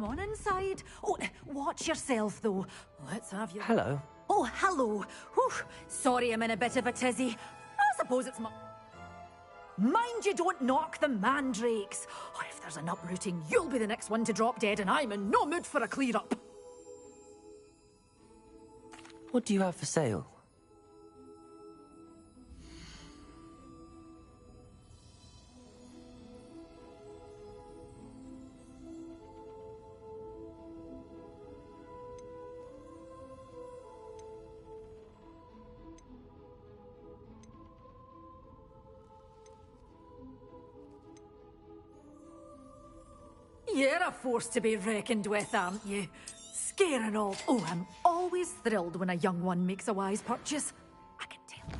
come on inside. Oh, watch yourself, though. Let's have you. Hello. Oh, hello. Whew. Sorry I'm in a bit of a tizzy. I suppose it's my... Mind you don't knock the mandrakes. Oh, if there's an uprooting, you'll be the next one to drop dead, and I'm in no mood for a clear-up. What do you have for sale? You're a force to be reckoned with, aren't you? Scaring all. Oh, I'm always thrilled when a young one makes a wise purchase. I can tell.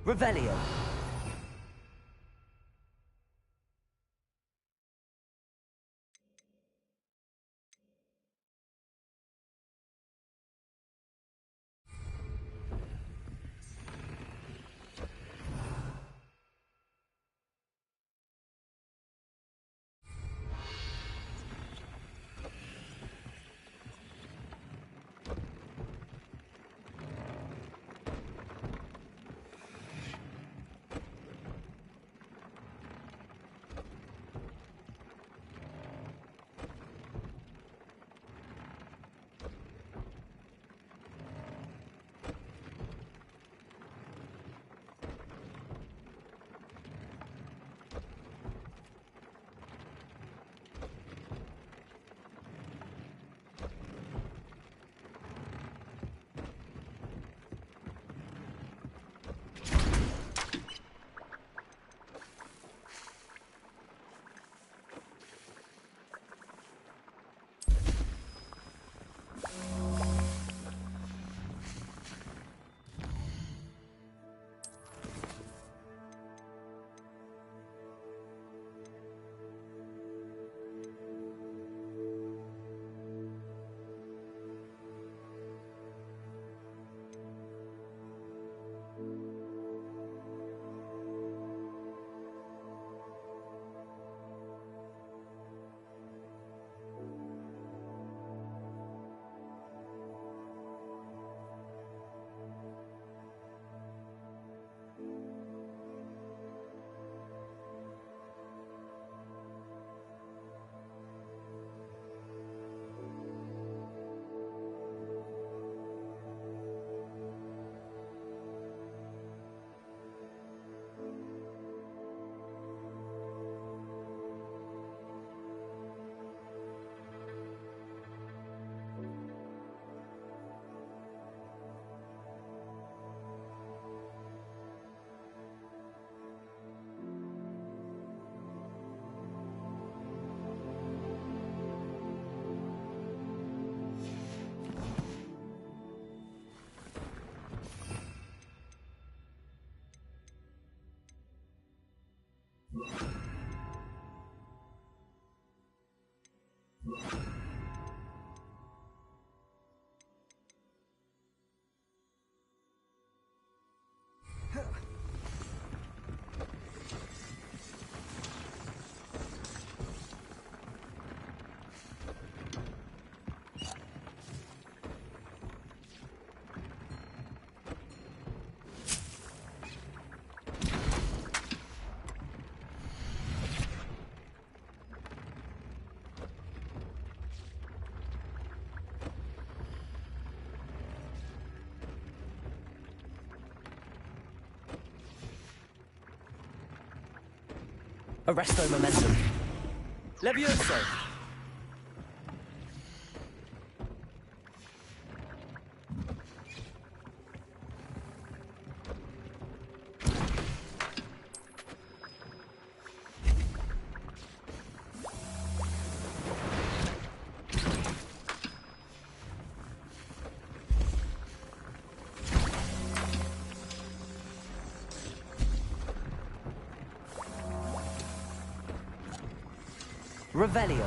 Revelio. Arresto momentum. Levioso! Revelio.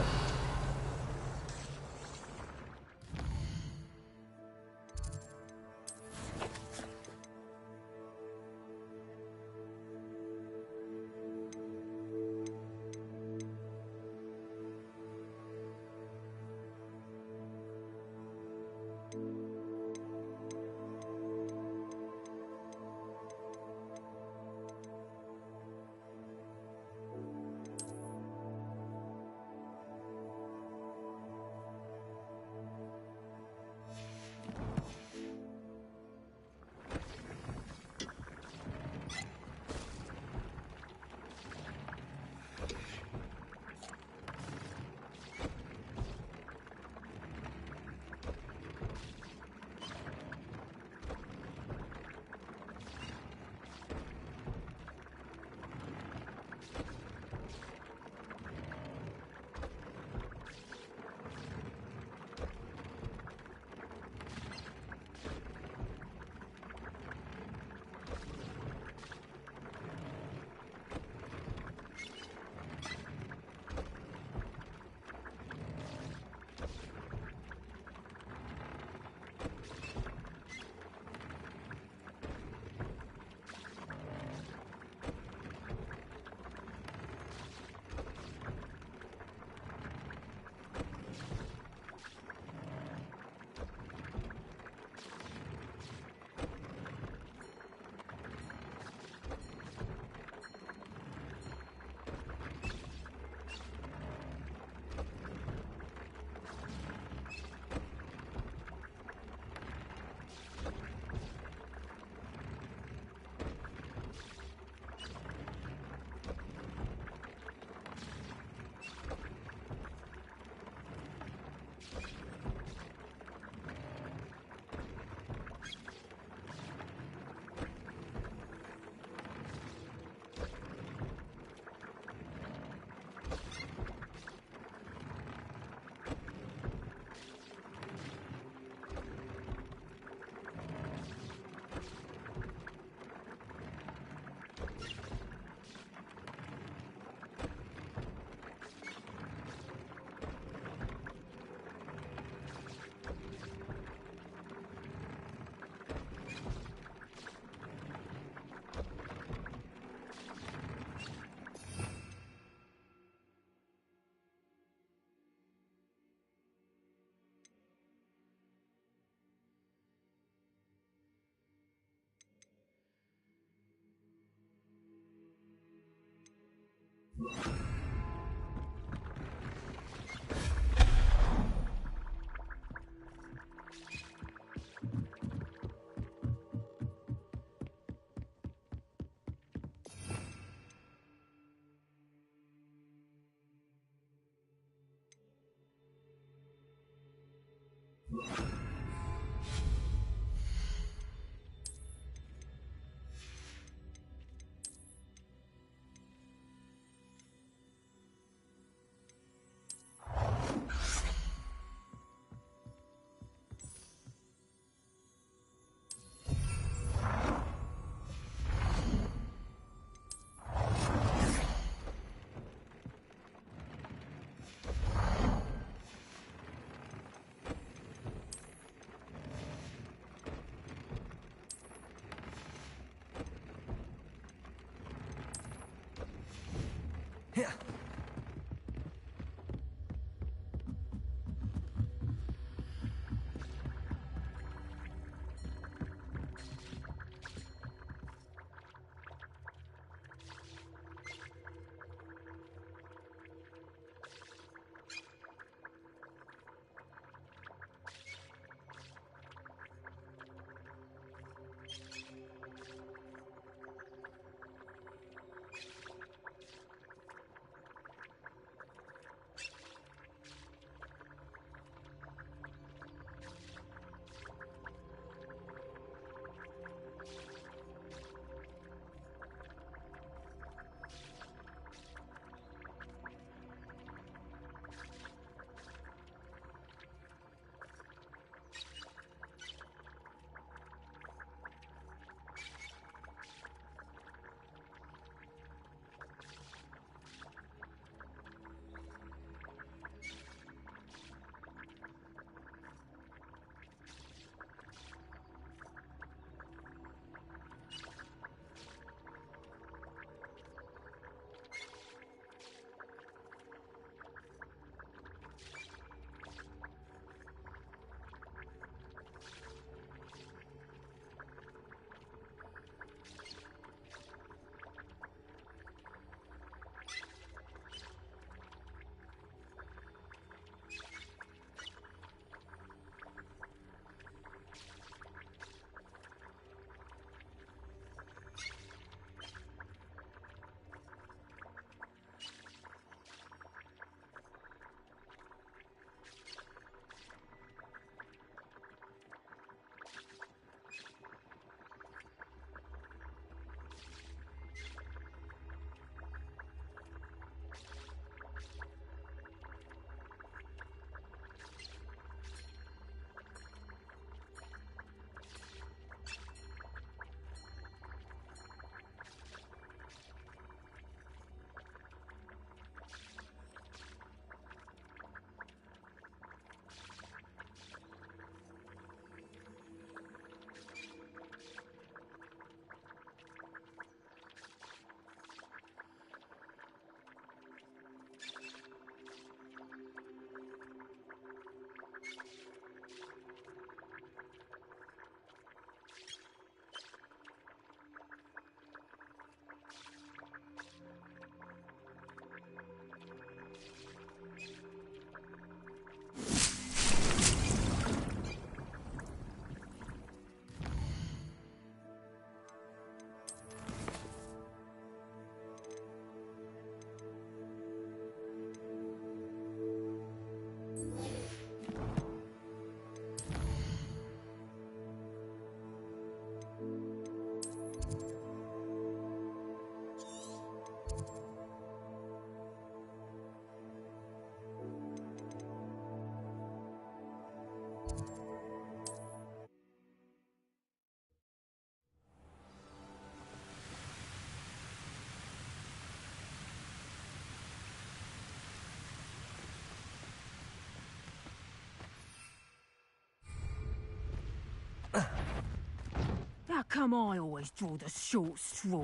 come I always draw the short straw?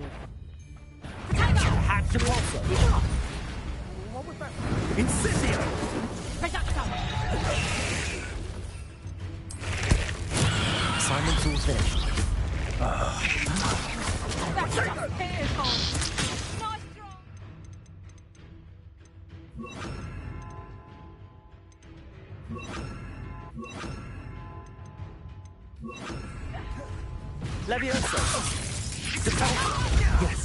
Have to also. What was that? Incendio! Assignment's all finished. Levioso! Yes!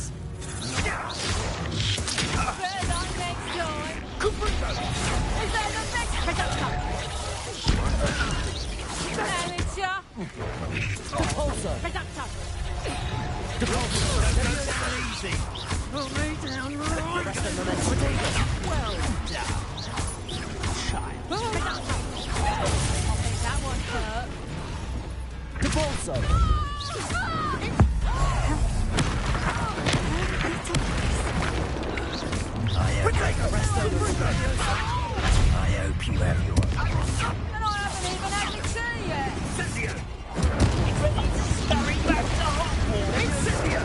Easy! Well down, right! Well done! Child! That one hurt. Debolso! I hope you have your... And I haven't even had the tea yet. Incendio! Ready to scurry back to Hogwarts! Incendio!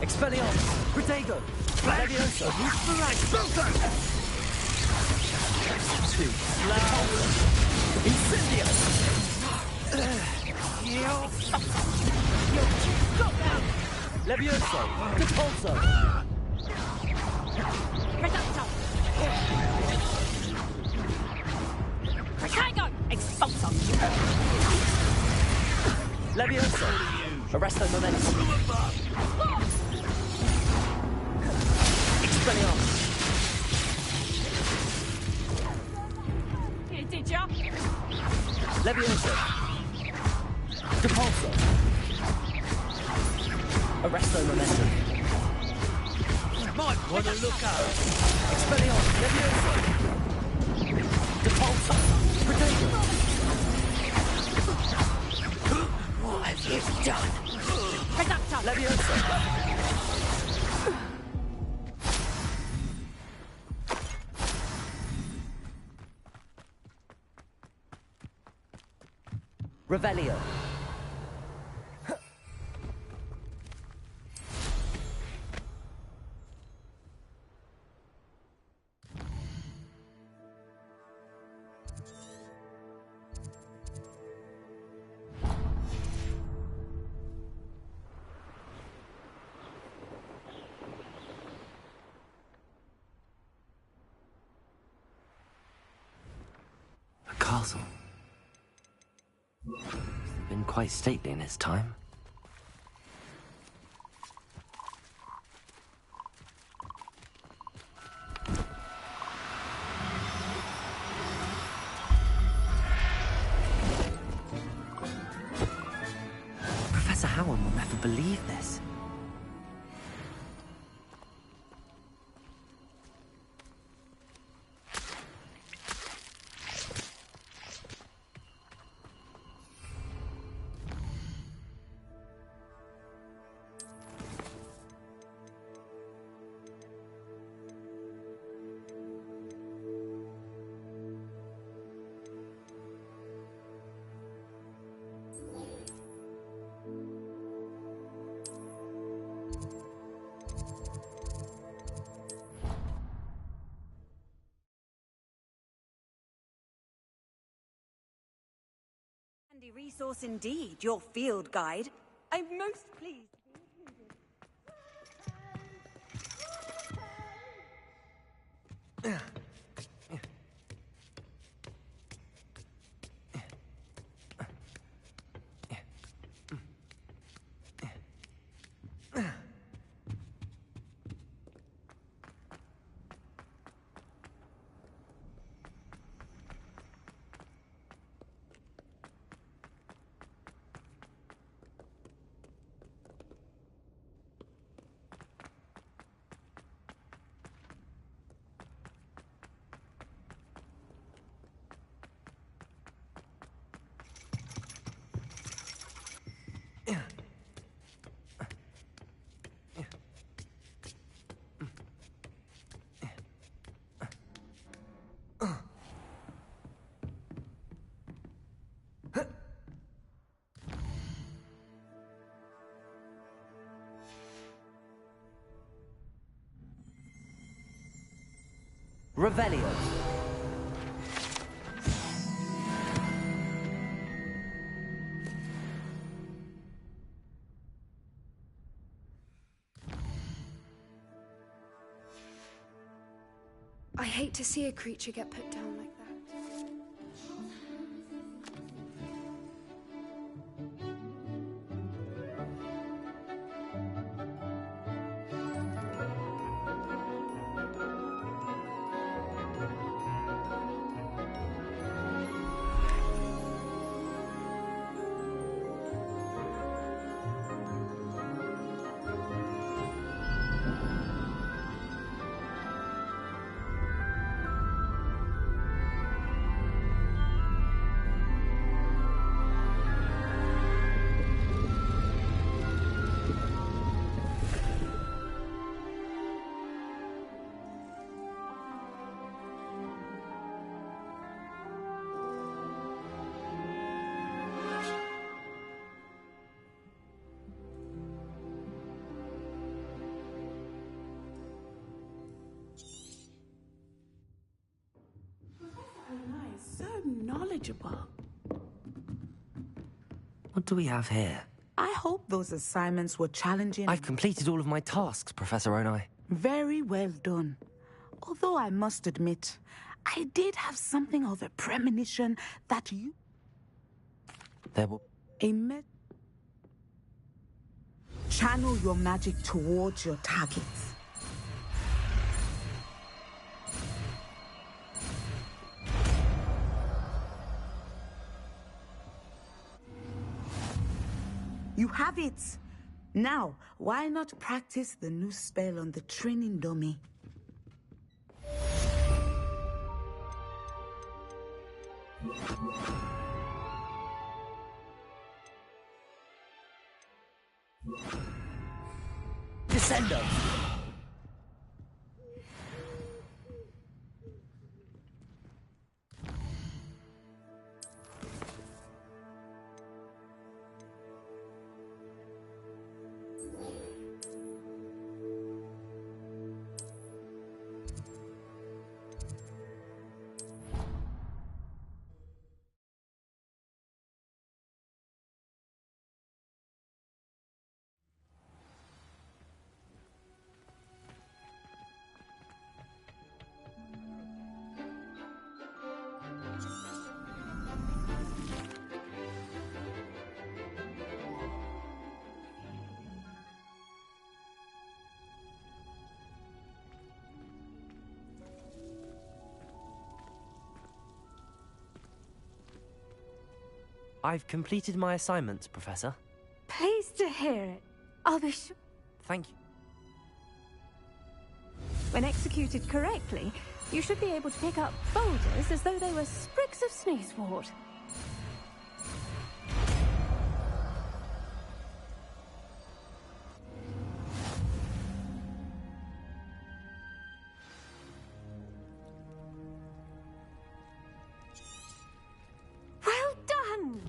Expelliarmus! Protego! Levioso! Expulso! Too slow! Incendio! Stop now! Levioso! Depulso! Protego! Expulso! Levioso! Arresto momentum! Expelliarmus! Did ya? Levioso! Depulso! Arresto momentum! Might want to look up! Expelliarmus! Levioso! Depulso! Protego! What have you done? Levioso! Revelio. A castle. Been quite stately in its time. Professor Howard will never believe this. Handy resource indeed, your field guide. I'm most pleased. Revelio. I hate to see a creature get put down like that. So knowledgeable. What do we have here? I hope those assignments were challenging. I've completed all of my tasks, Professor Onai. Very well done. Although I must admit, I did have something of a premonition that you... There will... Channel your magic towards your targets. You have it! Now, why not practice the new spell on the training dummy? Descendo! I've completed my assignments, Professor. Pleased to hear it. I'll be sure. Thank you. When executed correctly, you should be able to pick up boulders as though they were sprigs of sneezewort. Well done!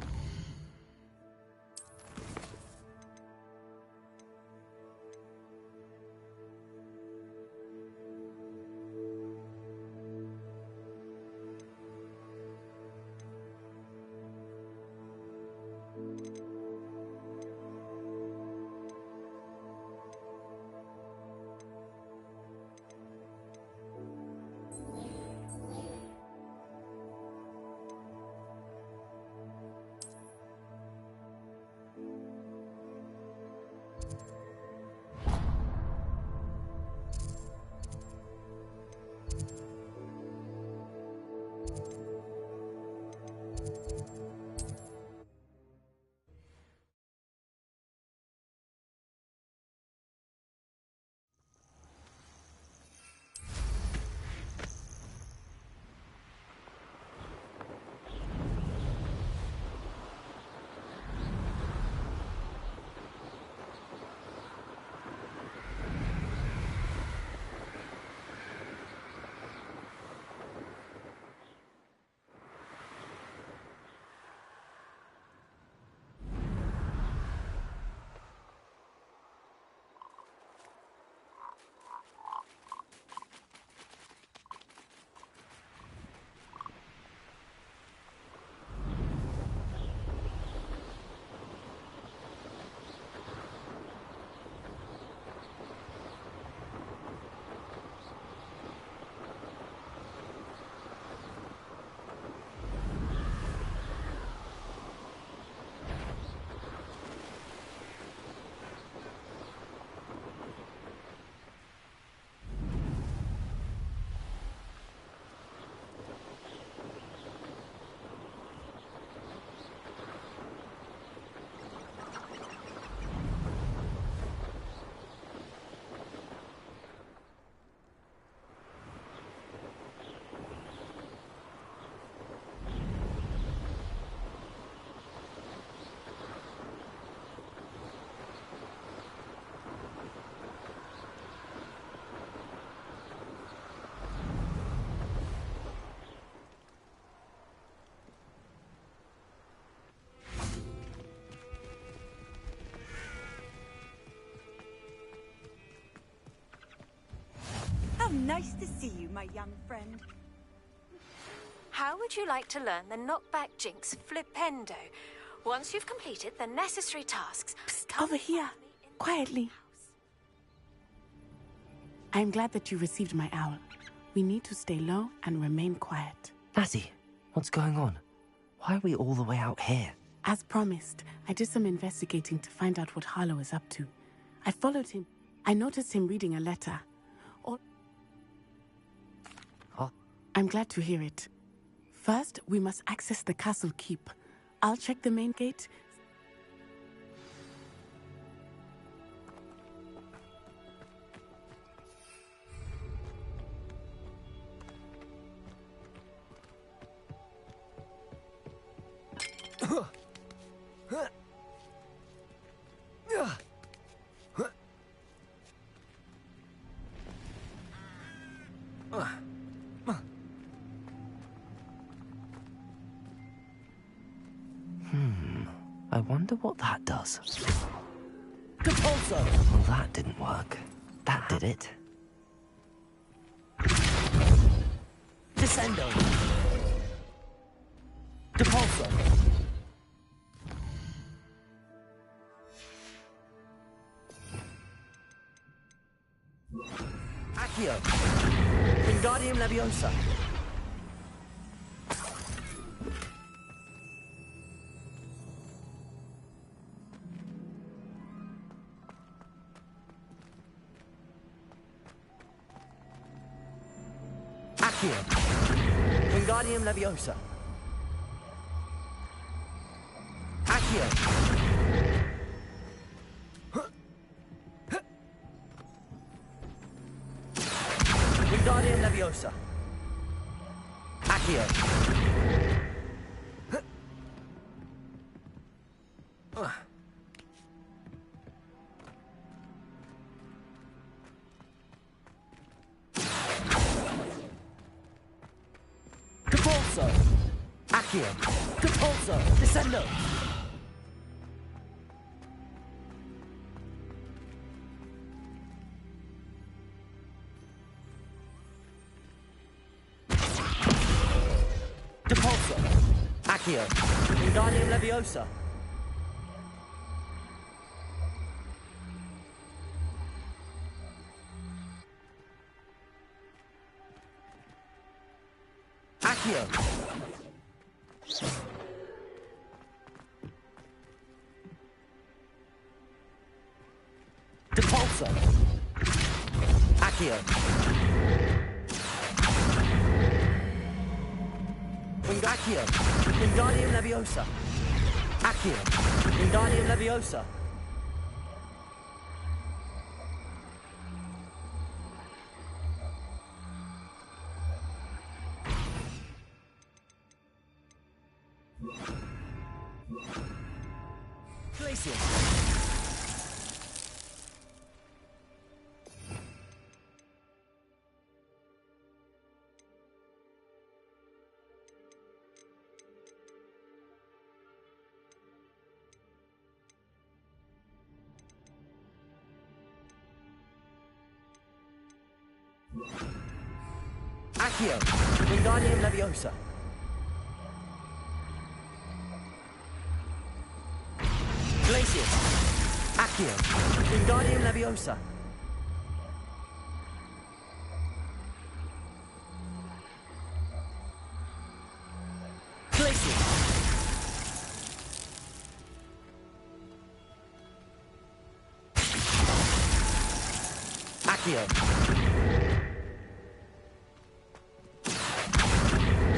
Nice to see you, my young friend. How would you like to learn the knockback jinx flipendo? Once you've completed the necessary tasks... Psst, over here, quietly. I'm glad that you received my owl. We need to stay low and remain quiet. Lassie, what's going on? Why are we all the way out here? As promised, I did some investigating to find out what Harlow is up to. I followed him. I noticed him reading a letter. I'm glad to hear it. First, we must access the castle keep. I'll check the main gate. I wonder what that does. Depulso! Well, that didn't work. That did it. Descendo! Depulso! Accio! Wingardium Leviosa! Wingardium Leviosa. Accio. Wingardium Leviosa. Accio. Accio! Depulso! Descendo! Depulso! Accio! Wingardium Leviosa! Accio! Depulso! Accio! Accio! Wingardium Leviosa! Accio! Wingardium Leviosa! Glacier! Accio! Wingardium Leviosa! Glacier! Accio! Wingardium Leviosa! Glacier! Accio!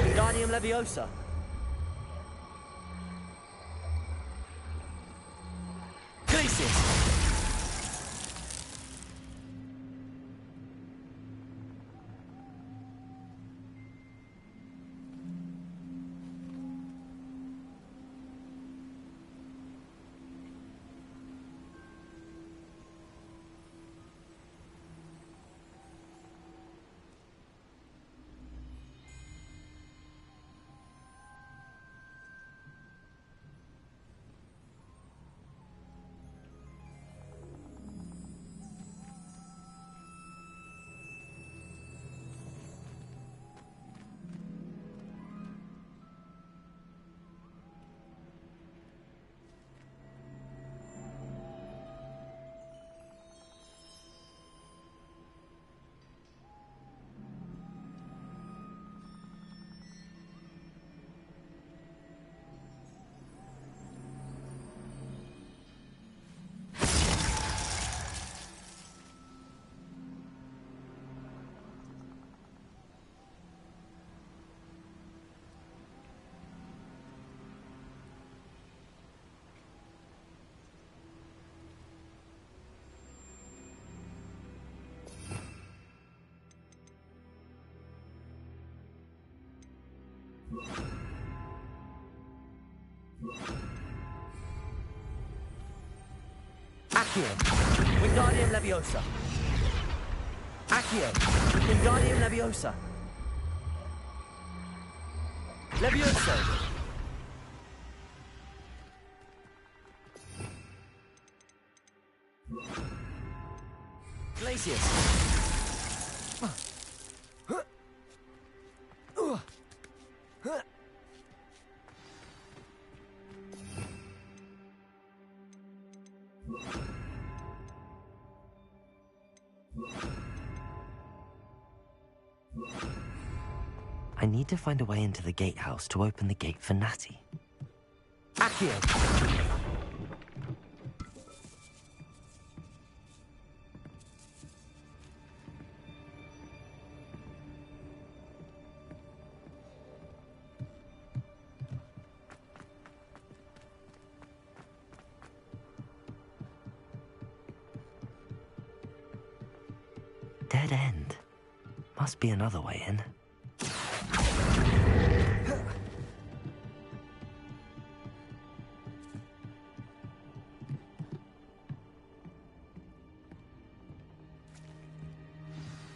Wingardium Leviosa! Glacier! Accio. Wingardium Leviosa. Accio. Wingardium Leviosa. Levioso. Glacius. I need to find a way into the gatehouse to open the gate for Natty. Accio. Dead end. Must be another way in.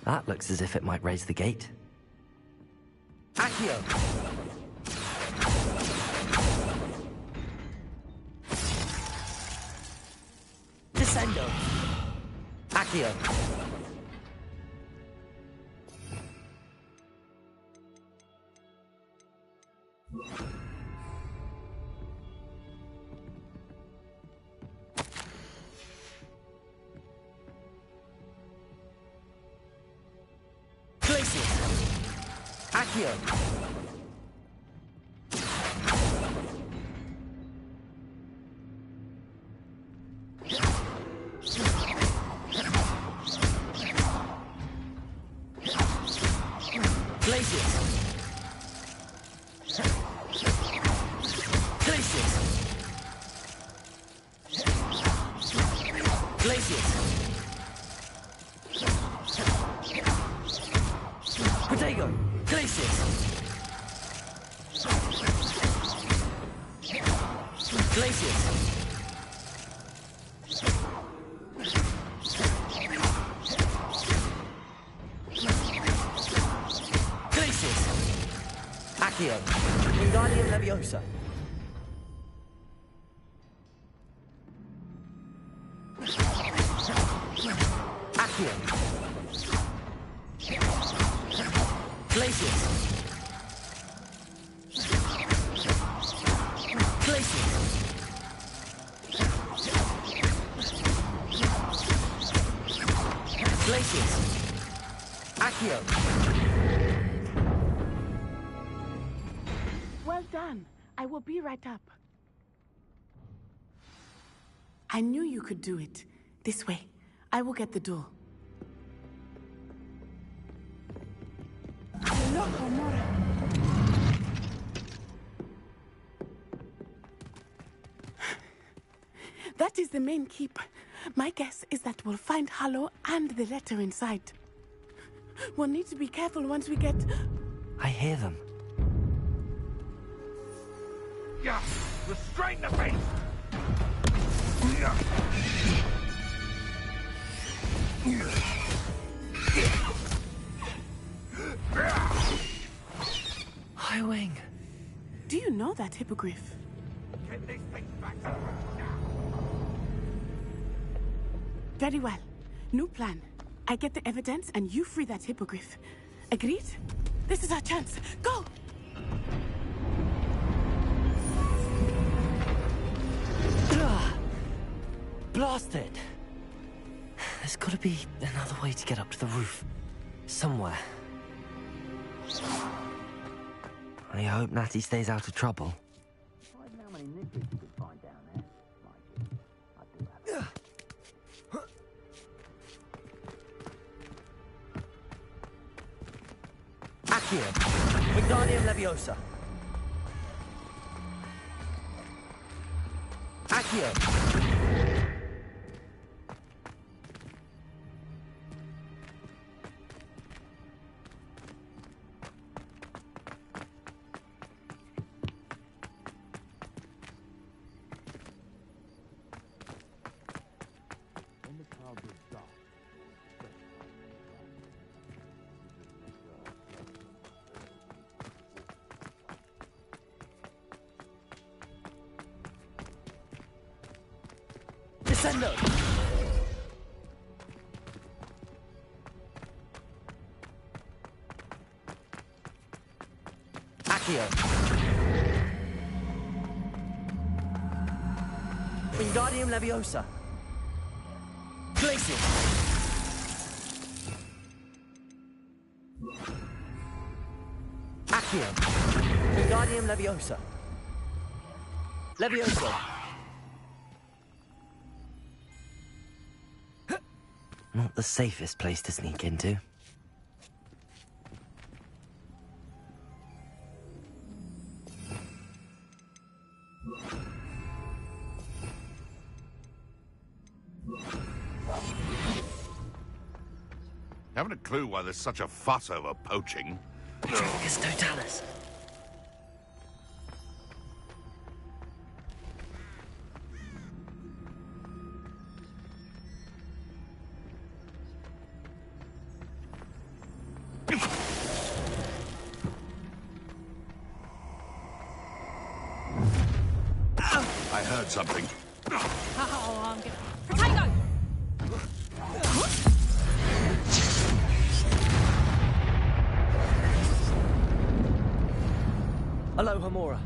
That looks as if it might raise the gate. Accio. Descendo. Accio. Accio. Glacius. Glacius. Glacius. Protego. Glacius. Glacius. Glacius. Accio. Wingardium Leviosa. Accio. Glacius. Glacius. Glacius. Accio. Well done. I will be right up. I knew you could do it. This way. I will get the door. That is the main keep. My guess is that we'll find Hollow and the letter inside. We'll need to be careful once we get... I hear them. Yeah, restrain the beast! Yeah. High Wing. Do you know that hippogriff? Get these things back to now. Very well. New plan. I get the evidence and you free that hippogriff. Agreed? This is our chance. Go! Blasted! There's gotta be another way to get up to the roof. Somewhere. I hope Natty stays out of trouble. I don't know how many nippers you could find down there. I do have Accio. Wingardium Leviosa. Accio. Descendo! Accio! Wingardium Leviosa! Glacial! Accio! Wingardium Leviosa! Leviosa! Not the safest place to sneak into. Haven't a clue why there's such a fuss over poaching. Dracus Totalis. I heard something. Oh, I'm gonna... Potato! Hello, Hamora.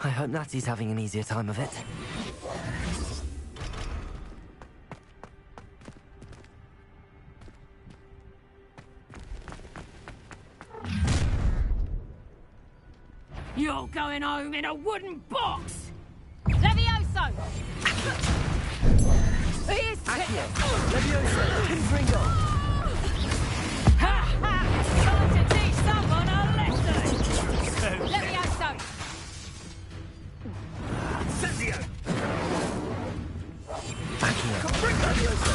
I hope Natty's having an easier time of it. You're going home in a wooden box! Levioso! Here's Levioso! Confringo! Ha ha! It's time to teach someone a lesson! Levioso! Sensio! Accio! Confringo! Levioso!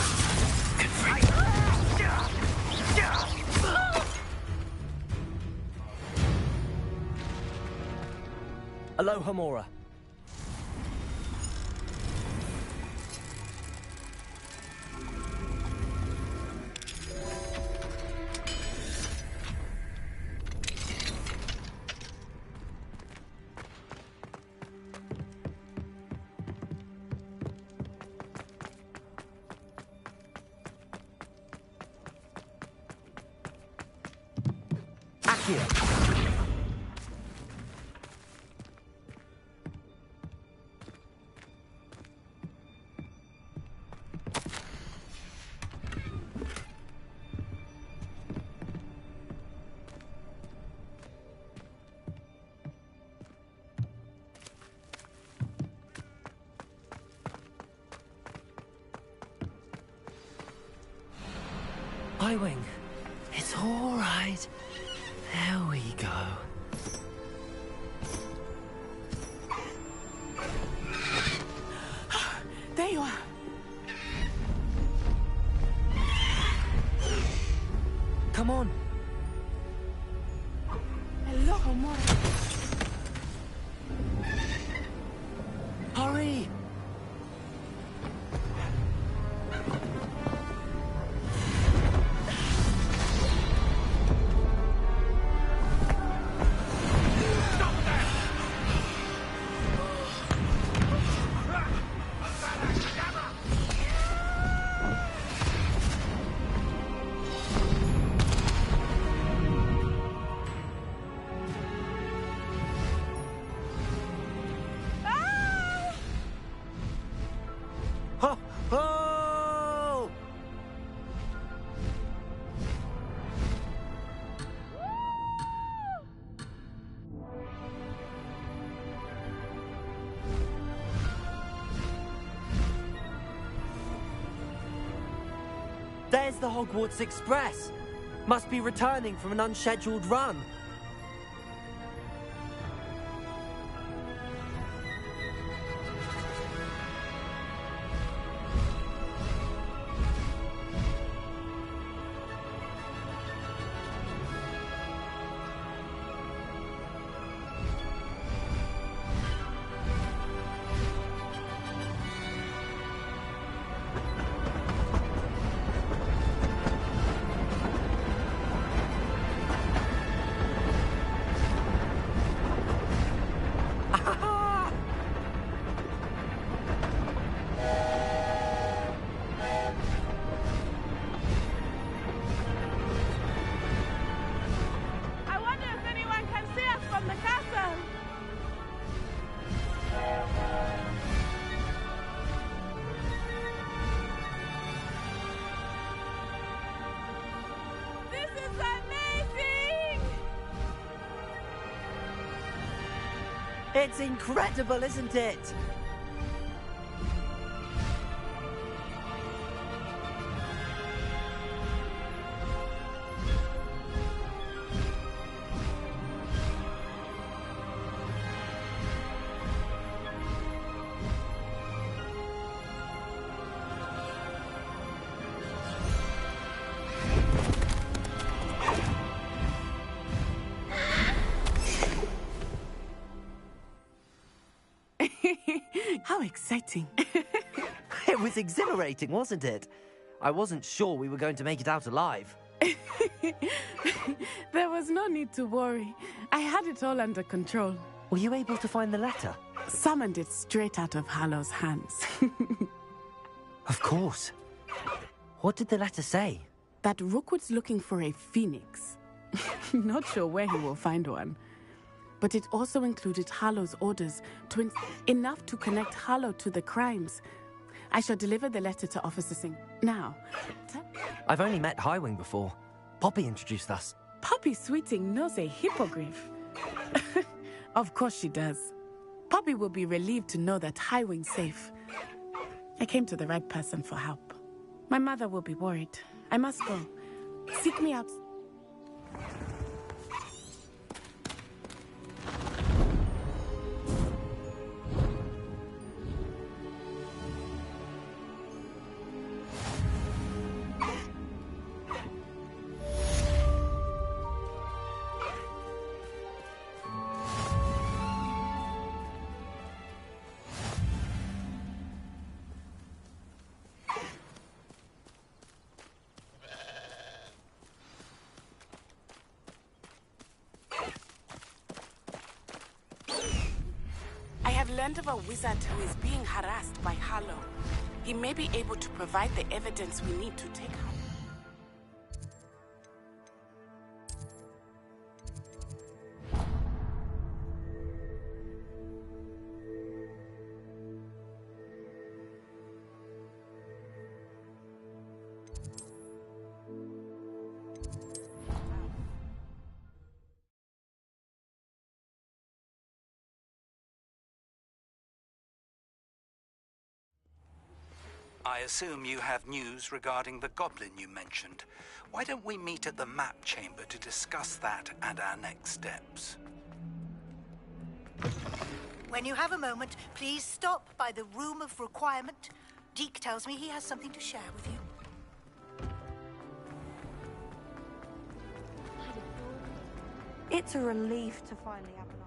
Confringo! Hello, Hamora. Accio! Wing. It's all right. There we go. There you are. Come on. Hello, Hamora. Hurry! There's the Hogwarts Express. Must be returning from an unscheduled run. It's incredible, isn't it? How exciting. It was exhilarating, wasn't it? I wasn't sure we were going to make it out alive. There was no need to worry. I had it all under control. Were you able to find the letter? Summoned it straight out of Hallow's hands. Of course. What did the letter say? That Rookwood's looking for a phoenix. Not sure where he will find one. But it also included Hallow's orders, enough to connect Hallow to the crimes. I shall deliver the letter to Officer Singh. Now. I've only met Highwing before. Poppy introduced us. Poppy Sweeting knows a hippogriff. Of course she does. Poppy will be relieved to know that Highwing's safe. I came to the right person for help. My mother will be worried. I must go. Seek me out. Learned of a wizard who is being harassed by Hallow. He may be able to provide the evidence we need to take her. I assume you have news regarding the goblin you mentioned. Why don't we meet at the map chamber to discuss that and our next steps? When you have a moment, please stop by the Room of Requirement. Deke tells me he has something to share with you. It's a relief to finally have an answer.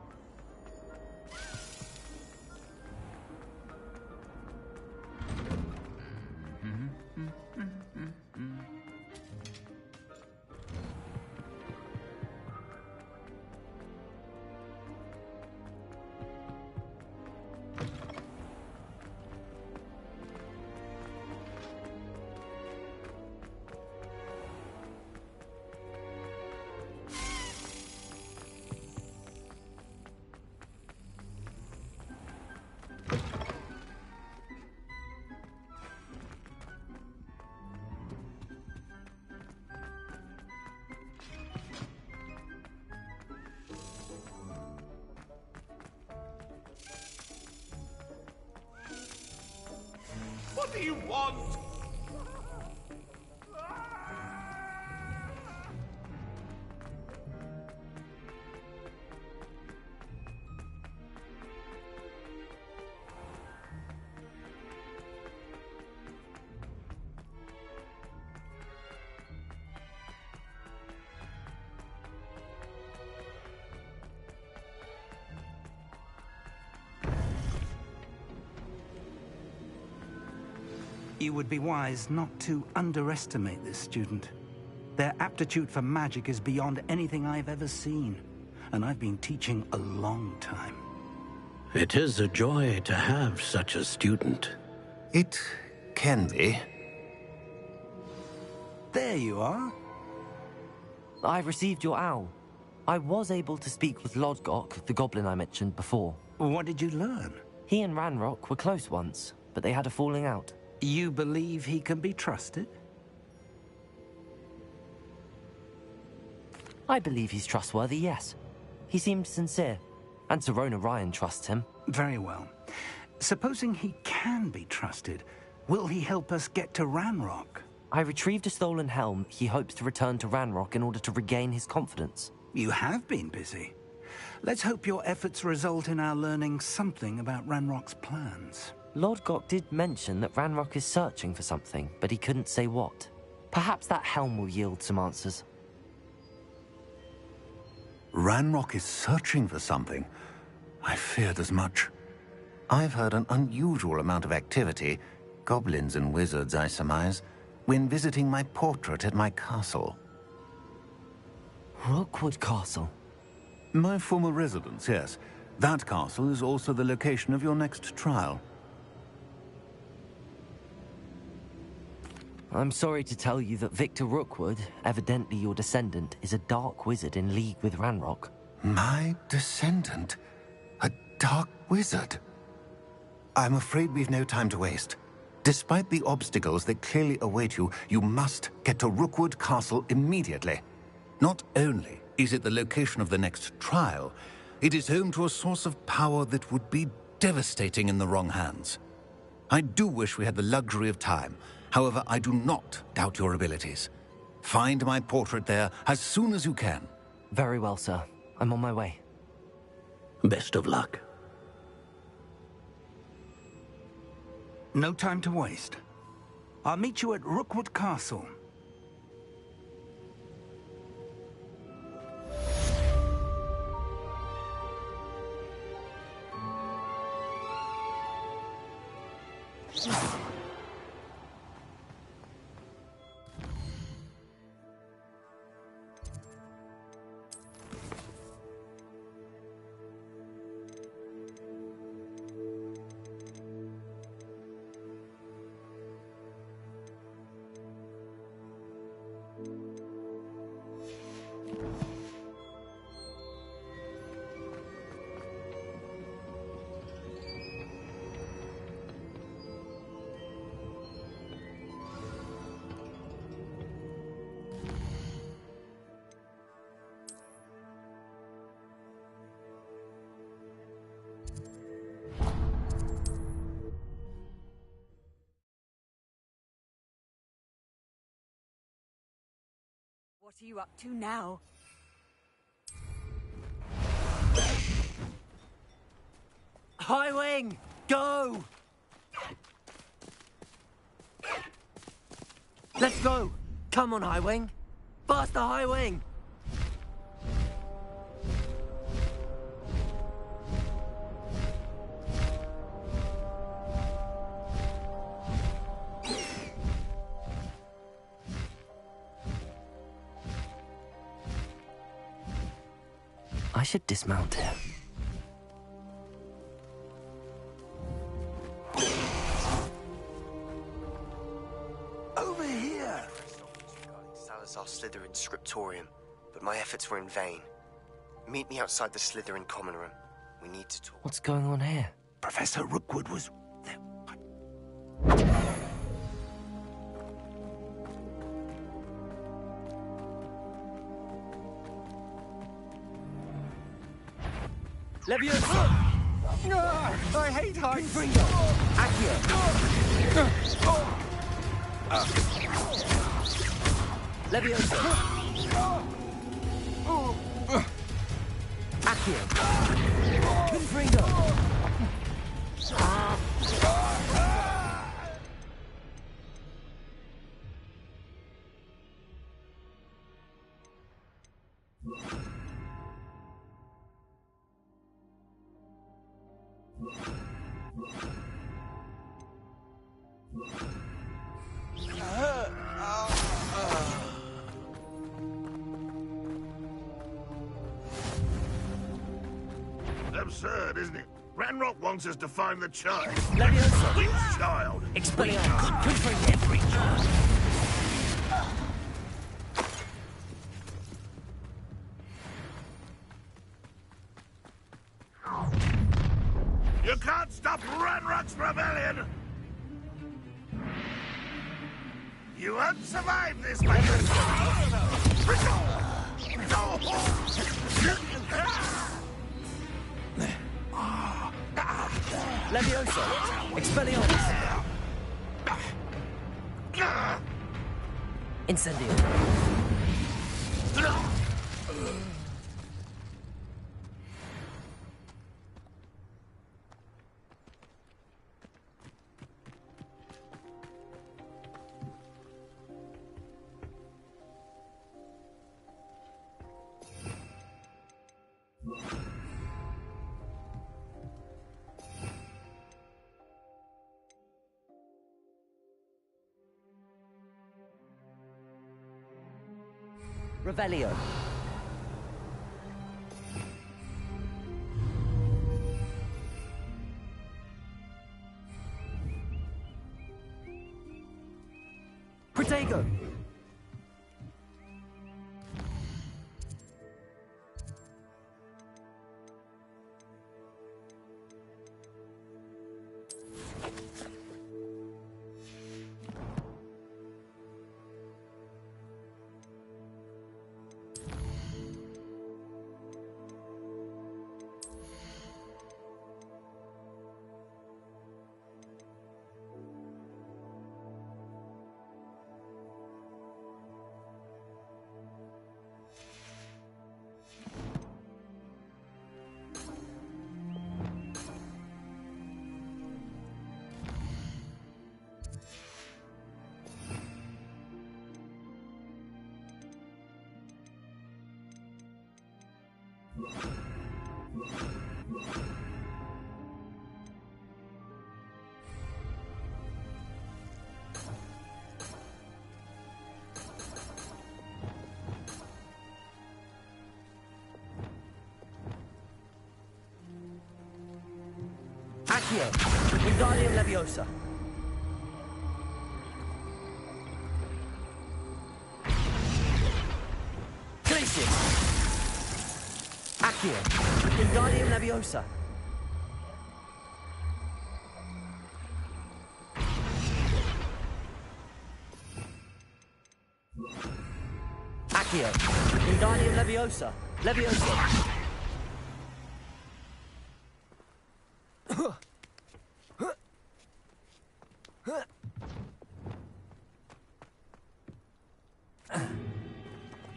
What do you want? you would be wise not to underestimate this student. Their aptitude for magic is beyond anything I've ever seen, and I've been teaching a long time. It is a joy to have such a student. It can be. There you are. I've received your owl. I was able to speak with Lodgok, the goblin I mentioned before. What did you learn? He and Ranrock were close once, but they had a falling out. You believe he can be trusted? I believe he's trustworthy, yes. He seemed sincere, and Sirona Ryan trusts him. Very well. Supposing he can be trusted, will he help us get to Ranrock? I retrieved a stolen helm. He hopes to return to Ranrock in order to regain his confidence. You have been busy. Let's hope your efforts result in our learning something about Ranrock's plans. Lodgok did mention that Ranrock is searching for something, but he couldn't say what. Perhaps that helm will yield some answers. Ranrock is searching for something. I feared as much. I've heard an unusual amount of activity, goblins and wizards, I surmise, when visiting my portrait at my castle. Rookwood Castle? My former residence, yes. That castle is also the location of your next trial. I'm sorry to tell you that Victor Rookwood, evidently your descendant, is a dark wizard in league with Ranrock. My descendant? A dark wizard? I'm afraid we've no time to waste. Despite the obstacles that clearly await you, you must get to Rookwood Castle immediately. Not only is it the location of the next trial, it is home to a source of power that would be devastating in the wrong hands. I do wish we had the luxury of time. However, I do not doubt your abilities. Find my portrait there as soon as you can. Very well, sir. I'm on my way. Best of luck. No time to waste. I'll meet you at Rookwood Castle. What are you up to now? Highwing! Go! Let's go! Come on, Highwing! Faster, Highwing! I should dismount here. Over here! Salazar Slytherin's scriptorium, but my efforts were in vain. Meet me outside the Slytherin common room. We need to talk. What's going on here? Professor Rookwood was there. Leviosa! I hate heights! Accio! Leviosa! Accio! Confringo! absurd, isn't it? Ranrock wants us to find the child. Leviosa. Which child? Expelliarmus. Good for every child. You can't stop Ranrock's rebellion! You won't survive this, my Leviosa. Expelliarmus. Incendio. Revelio. Protego. Accio. Wingardium Leviosa. Glacius. Accio. Wingardium Leviosa. Accio. Wingardium Leviosa. Leviosa.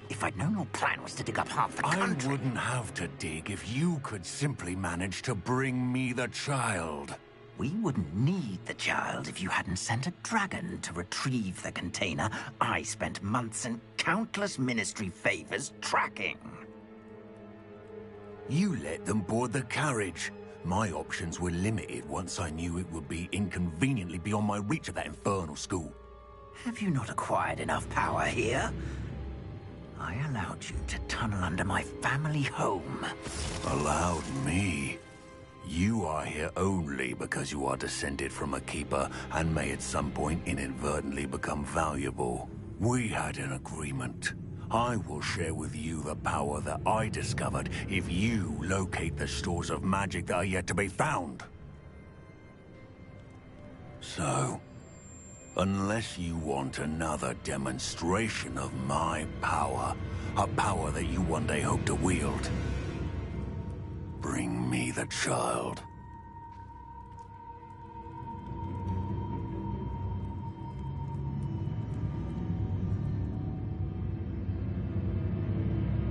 If I'd known your plan was to dig up half the country... I wouldn't have to dig if you could simply manage to bring me the child. We wouldn't need the child if you hadn't sent a dragon to retrieve the container I spent months and countless ministry favors tracking. You let them board the carriage. My options were limited once I knew it would be inconveniently beyond my reach of that infernal school. Have you not acquired enough power here? I allowed you to tunnel under my family home. Allowed me? You are here only because you are descended from a keeper and may at some point inadvertently become valuable. We had an agreement. I will share with you the power that I discovered if you locate the stores of magic that are yet to be found. So, unless you want another demonstration of my power, a power that you one day hope to wield, bring me the child.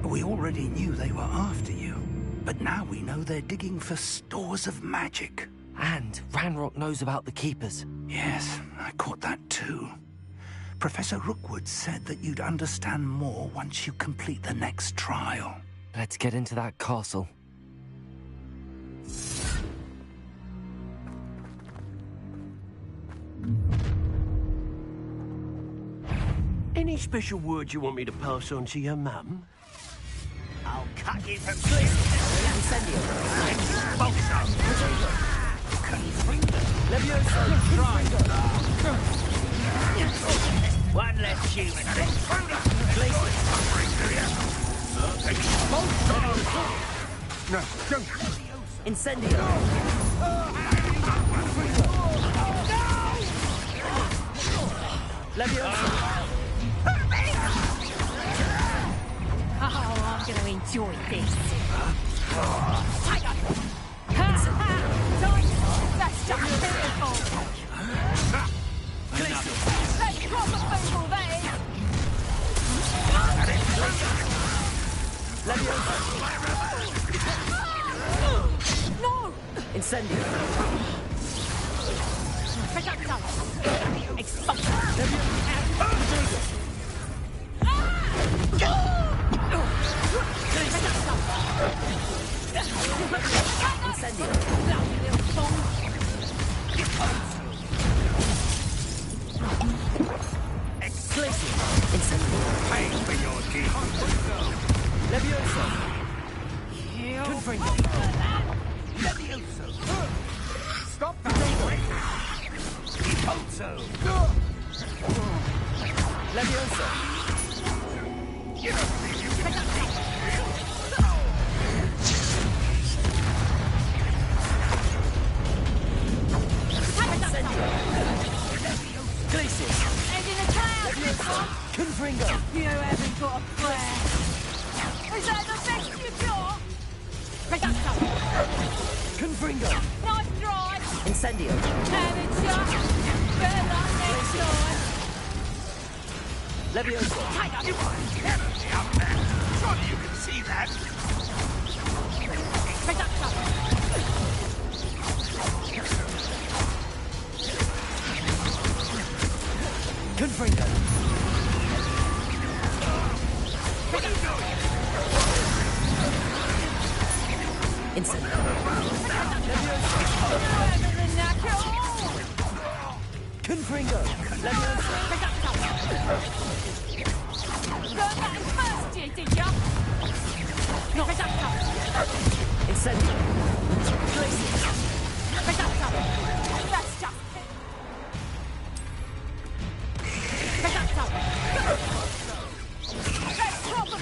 We already knew they were after you, but now we know they're digging for stores of magic. And Ranrock knows about the Keepers. Yes, I caught that too. Professor Rookwood said that you'd understand more once you complete the next trial. Let's get into that castle. Any special words you want me to pass on to your mum? I'll cut you from pieces. Incendio. Expulso. Levioso. One less human. No, don't. Incendio. Levioso. Oh, I'm going to enjoy this. That's just beautiful. That's proper people, that is. No! Incendio. Pay for your deed. Levioso. Confringo. Levioso. Stop that. Expulso. Levioso. Glacius. And in the clouds, Confringo. you haven't got a prayer. Is that the best you got? Confringo. Nice try. Incendio. Amateur. Good luck next time. Levioso. You are terribly up there. Surely you can see that. Confringo. Incendio. Confringo. Levioso. Learned that in first year, did ya? Incendio. Glacius. That's just That's proper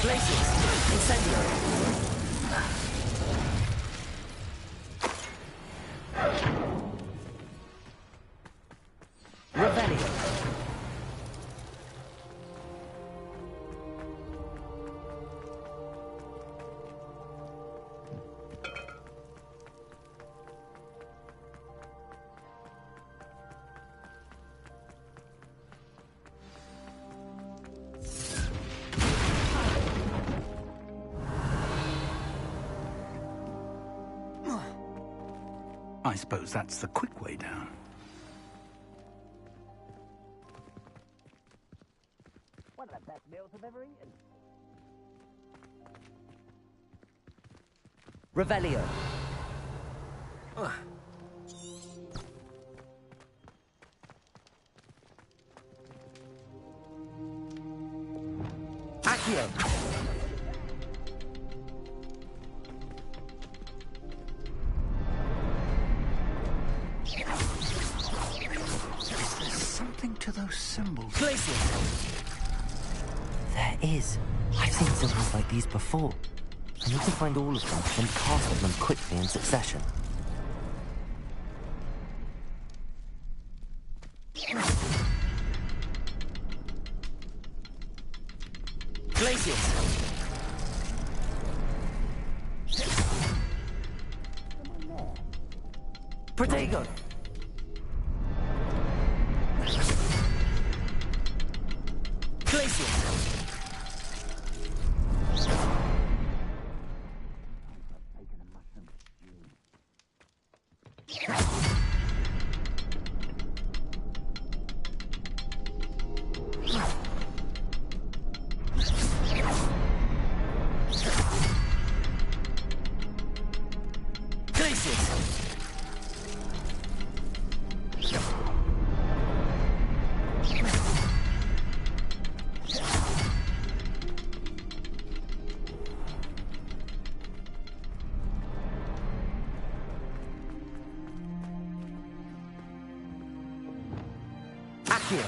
Glacius. Incendio. Revelio. I suppose that's the quick way down. One of the best meals I've ever eaten. Revelio. Accio. Something to those symbols. Glacius. There is. I've seen symbols like these before. I need to find all of them and cast on them quickly in succession. Glacius. Protego. Glacius. Accio.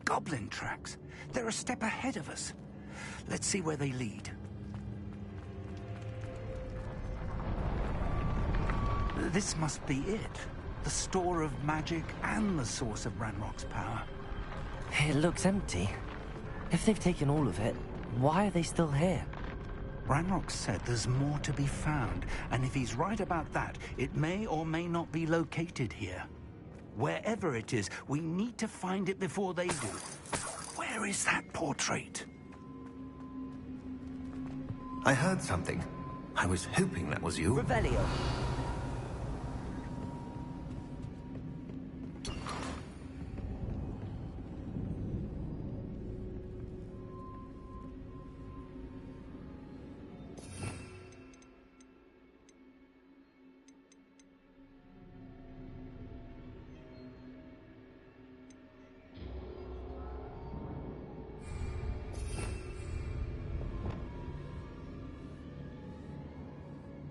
Goblin tracks. They're a step ahead of us. Let's see where they lead. This must be it. The store of magic and the source of Ranrock's power. It looks empty. If they've taken all of it, why are they still here? Ranrock said there's more to be found, and if he's right about that, it may or may not be located here. Wherever it is, we need to find it before they do. Where is that portrait? I heard something. I was hoping that was you. Revelio.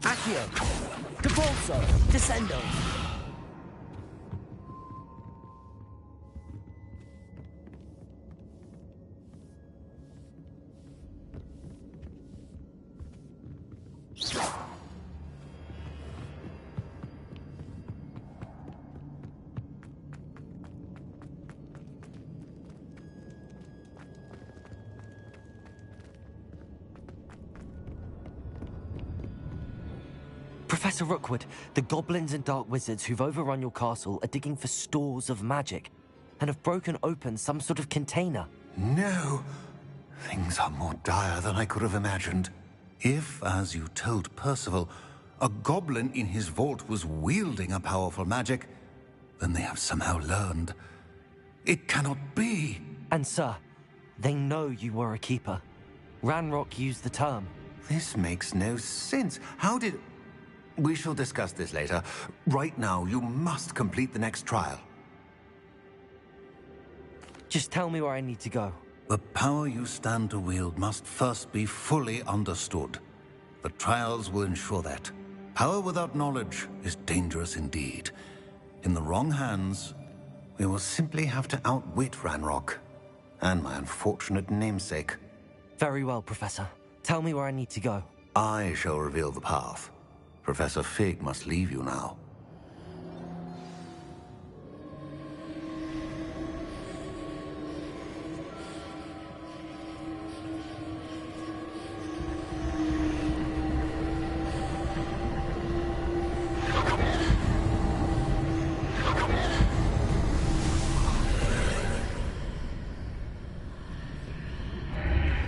Accio, Depulso, Descendo. Professor Rookwood, the goblins and dark wizards who've overrun your castle are digging for stores of magic and have broken open some sort of container. No! Things are more dire than I could have imagined. If, as you told Percival, a goblin in his vault was wielding a powerful magic, then they have somehow learned. It cannot be! And sir, they know you were a keeper. Ranrock used the term. This makes no sense. How did... We shall discuss this later. Right now, you must complete the next trial. Just tell me where I need to go. The power you stand to wield must first be fully understood. The trials will ensure that. Power without knowledge is dangerous indeed. In the wrong hands, we will simply have to outwit Ranrock and my unfortunate namesake. Very well, Professor. Tell me where I need to go. I shall reveal the path. Professor Fig must leave you now.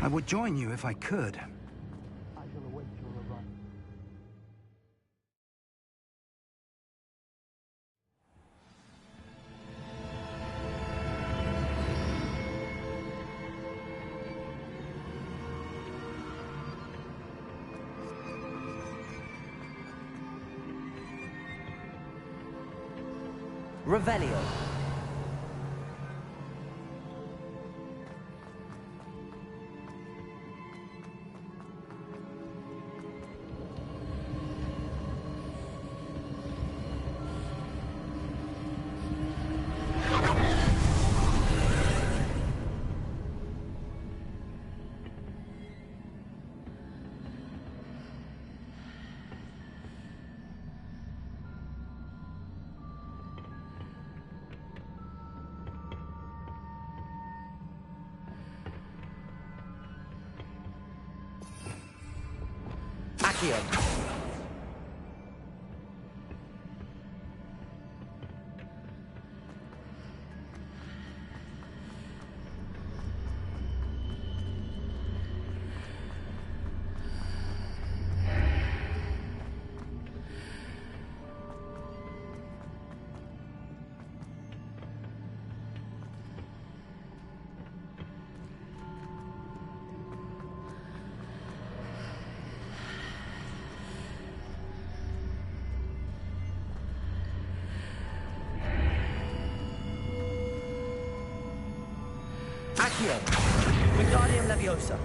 I would join you if I could. Revelio. Accio. Accio. Wingardium Leviosa.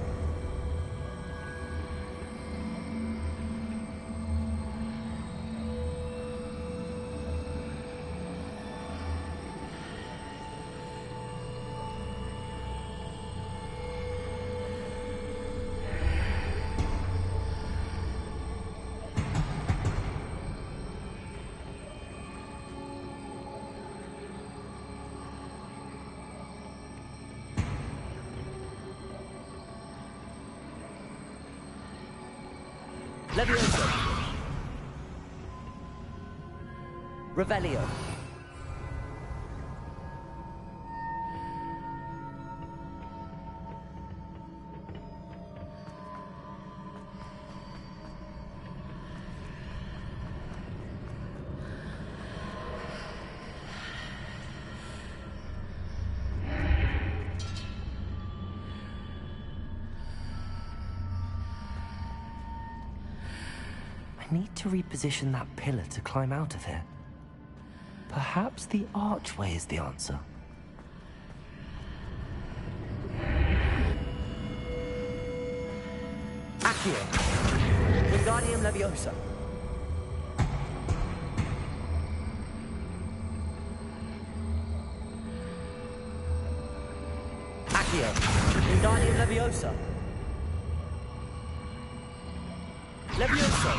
Leviosa. Revelio. I need to reposition that pillar to climb out of here. Perhaps the archway is the answer. Accio. Wingardium Leviosa. Accio. Wingardium Leviosa. Leviosa.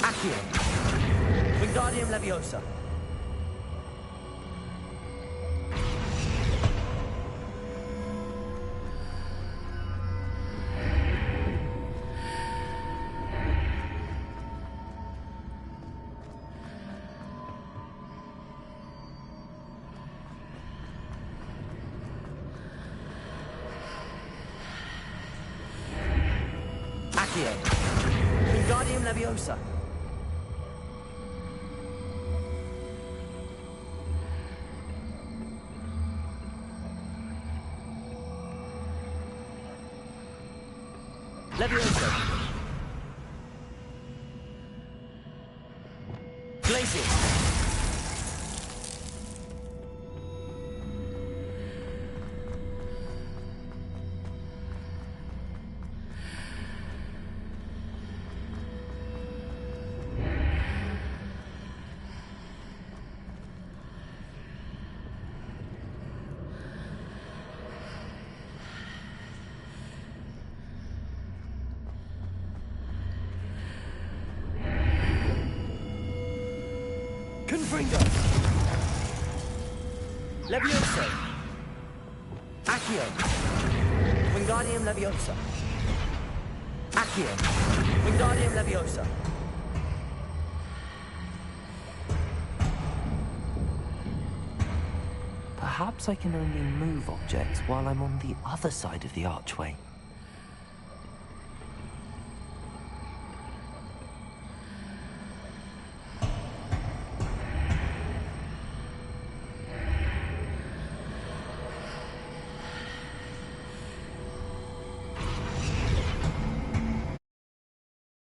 Accio. Wingardium Leviosa. Accio. Wingardium Leviosa. Leviosa. Glacier. Confringo. Leviosa. Accio. Wingardium Leviosa. Accio. Wingardium Leviosa. Perhaps I can only move objects while I'm on the other side of the archway.